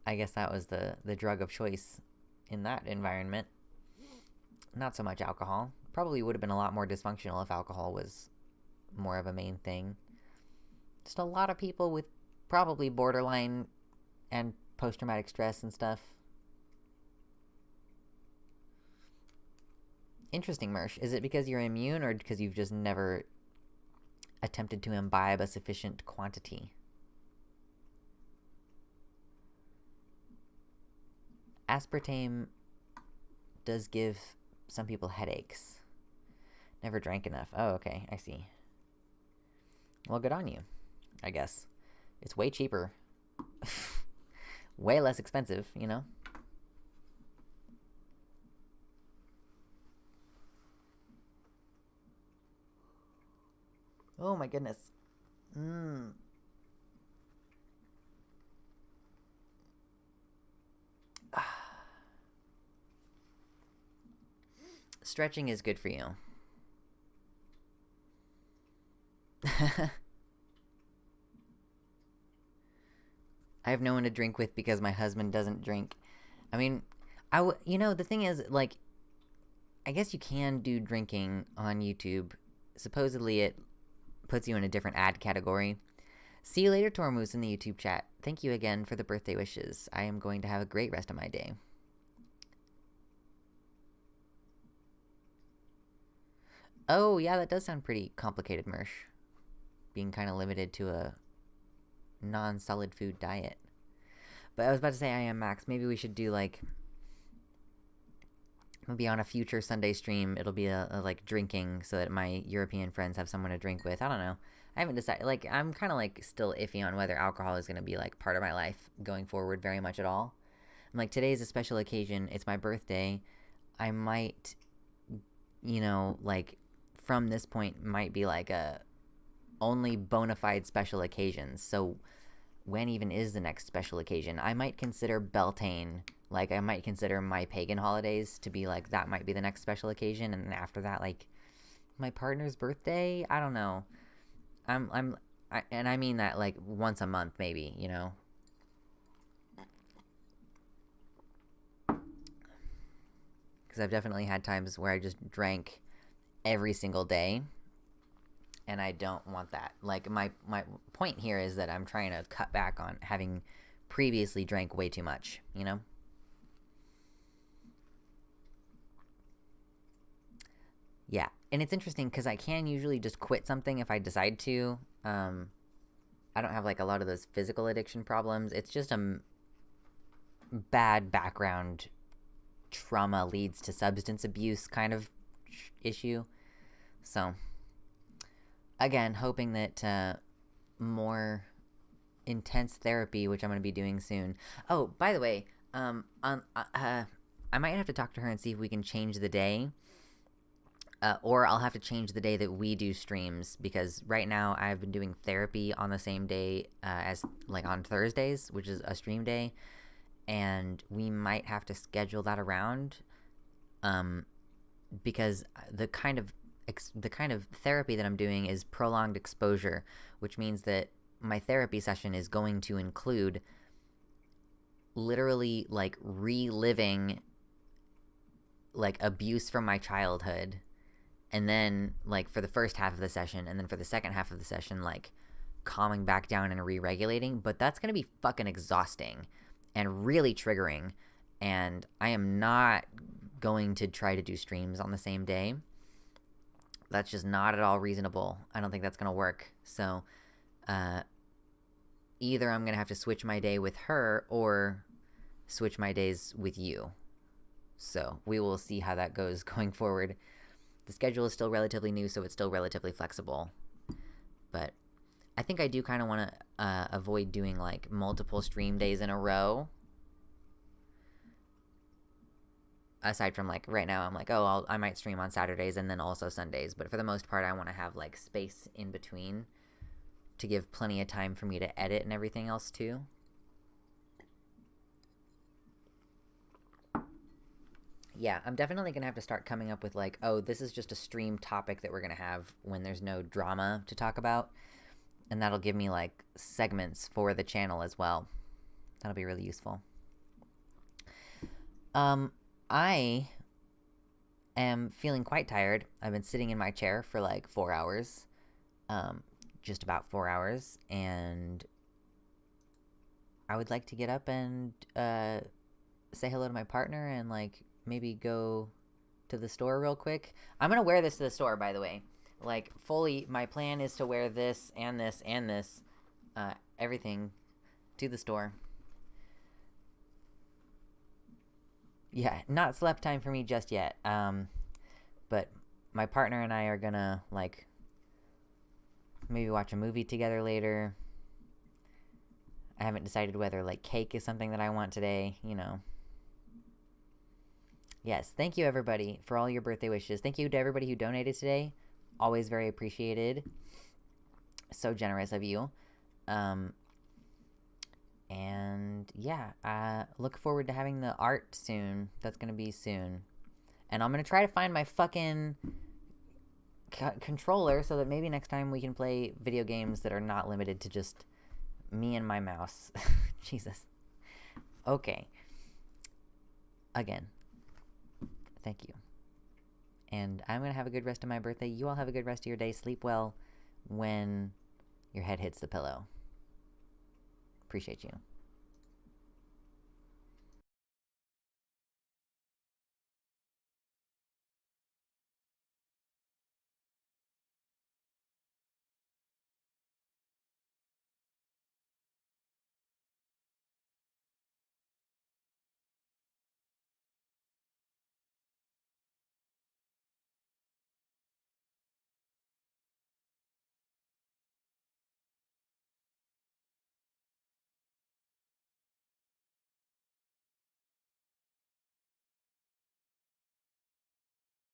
I guess that was the drug of choice in that environment. Not so much alcohol. Probably would have been a lot more dysfunctional if alcohol was more of a main thing. Just a lot of people with probably borderline and post-traumatic stress and stuff. Interesting, Mersh. Is it because you're immune or because you've just never attempted to imbibe a sufficient quantity? Aspartame does give some people headaches. Never drank enough. Oh, okay. I see. Well, good on you, I guess. It's way cheaper. Way less expensive, you know? Oh my goodness. Stretching is good for you. I have no one to drink with because my husband doesn't drink. I mean, the thing is, like, I guess you can do drinking on YouTube. Supposedly it puts you in a different ad category. See you later, Tormoose, in the YouTube chat. Thank you again for the birthday wishes. I am going to have a great rest of my day. Oh, yeah, that does sound pretty complicated, Mersh. Being kind of limited to a non-solid food diet. But I was about to say I am Max. Maybe we should do, like, maybe on a future Sunday stream, it'll be a like, drinking so that my European friends have someone to drink with. I don't know. I haven't decided. Like, I'm kind of, like, still iffy on whether alcohol is going to be, like, part of my life going forward very much at all. I'm like, today's a special occasion. It's my birthday. I might, like, from this point, might be, like, a only bona fide special occasions. So when even is the next special occasion? I might consider Beltane. Like, I might consider my pagan holidays to be, like, that might be the next special occasion. And then after that, like, my partner's birthday? I don't know. And I mean that, like, once a month, maybe, Because I've definitely had times where I just drank every single day, and I don't want that. Like, my point here is that I'm trying to cut back on having previously drank way too much, Yeah, and it's interesting because I can usually just quit something if I decide to. I don't have, like, a lot of those physical addiction problems. It's just a bad background trauma leads to substance abuse kind of issue. So, again, hoping that more intense therapy, which I'm going to be doing soon. Oh, by the way, I might have to talk to her and see if we can change the day. Or I'll have to change the day that we do streams, because right now I've been doing therapy on the same day as, like, on Thursdays, which is a stream day, and we might have to schedule that around, because the kind of therapy that I'm doing is prolonged exposure, which means that my therapy session is going to include literally, like, reliving, like, abuse from my childhood. And then, like, for the first half of the session, and then for the second half of the session, like, calming back down and re-regulating. But that's going to be fucking exhausting and really triggering. And I am not going to try to do streams on the same day. That's just not at all reasonable. I don't think that's going to work. So, either I'm going to have to switch my day with her or switch my days with you. So, we will see how that goes going forward. The schedule is still relatively new, so it's still relatively flexible. But I think I do kind of want to avoid doing, like, multiple stream days in a row. Aside from, like, right now I'm like, oh, I might stream on Saturdays and then also Sundays. But for the most part, I want to have, like, space in between to give plenty of time for me to edit and everything else, too. Yeah, I'm definitely going to have to start coming up with, like, oh, this is just a stream topic that we're going to have when there's no drama to talk about. And that'll give me, like, segments for the channel as well. That'll be really useful. I am feeling quite tired. I've been sitting in my chair for, like, 4 hours. Just about 4 hours. And I would like to get up and say hello to my partner and, like, maybe go to the store real quick. I'm gonna wear this to the store, by the way. Like, fully, my plan is to wear this and this and this, everything, to the store. Yeah, not slept time for me just yet. But my partner and I are gonna, like, maybe watch a movie together later. I haven't decided whether, like, cake is something that I want today, Yes, thank you, everybody, for all your birthday wishes. Thank you to everybody who donated today. Always very appreciated. So generous of you. And, yeah, look forward to having the art soon. That's going to be soon. And I'm going to try to find my fucking controller so that maybe next time we can play video games that are not limited to just Me and my mouse. Jesus. Okay. Again, thank you. And I'm going to have a good rest of my birthday. You all have a good rest of your day. Sleep well when your head hits the pillow. Appreciate you.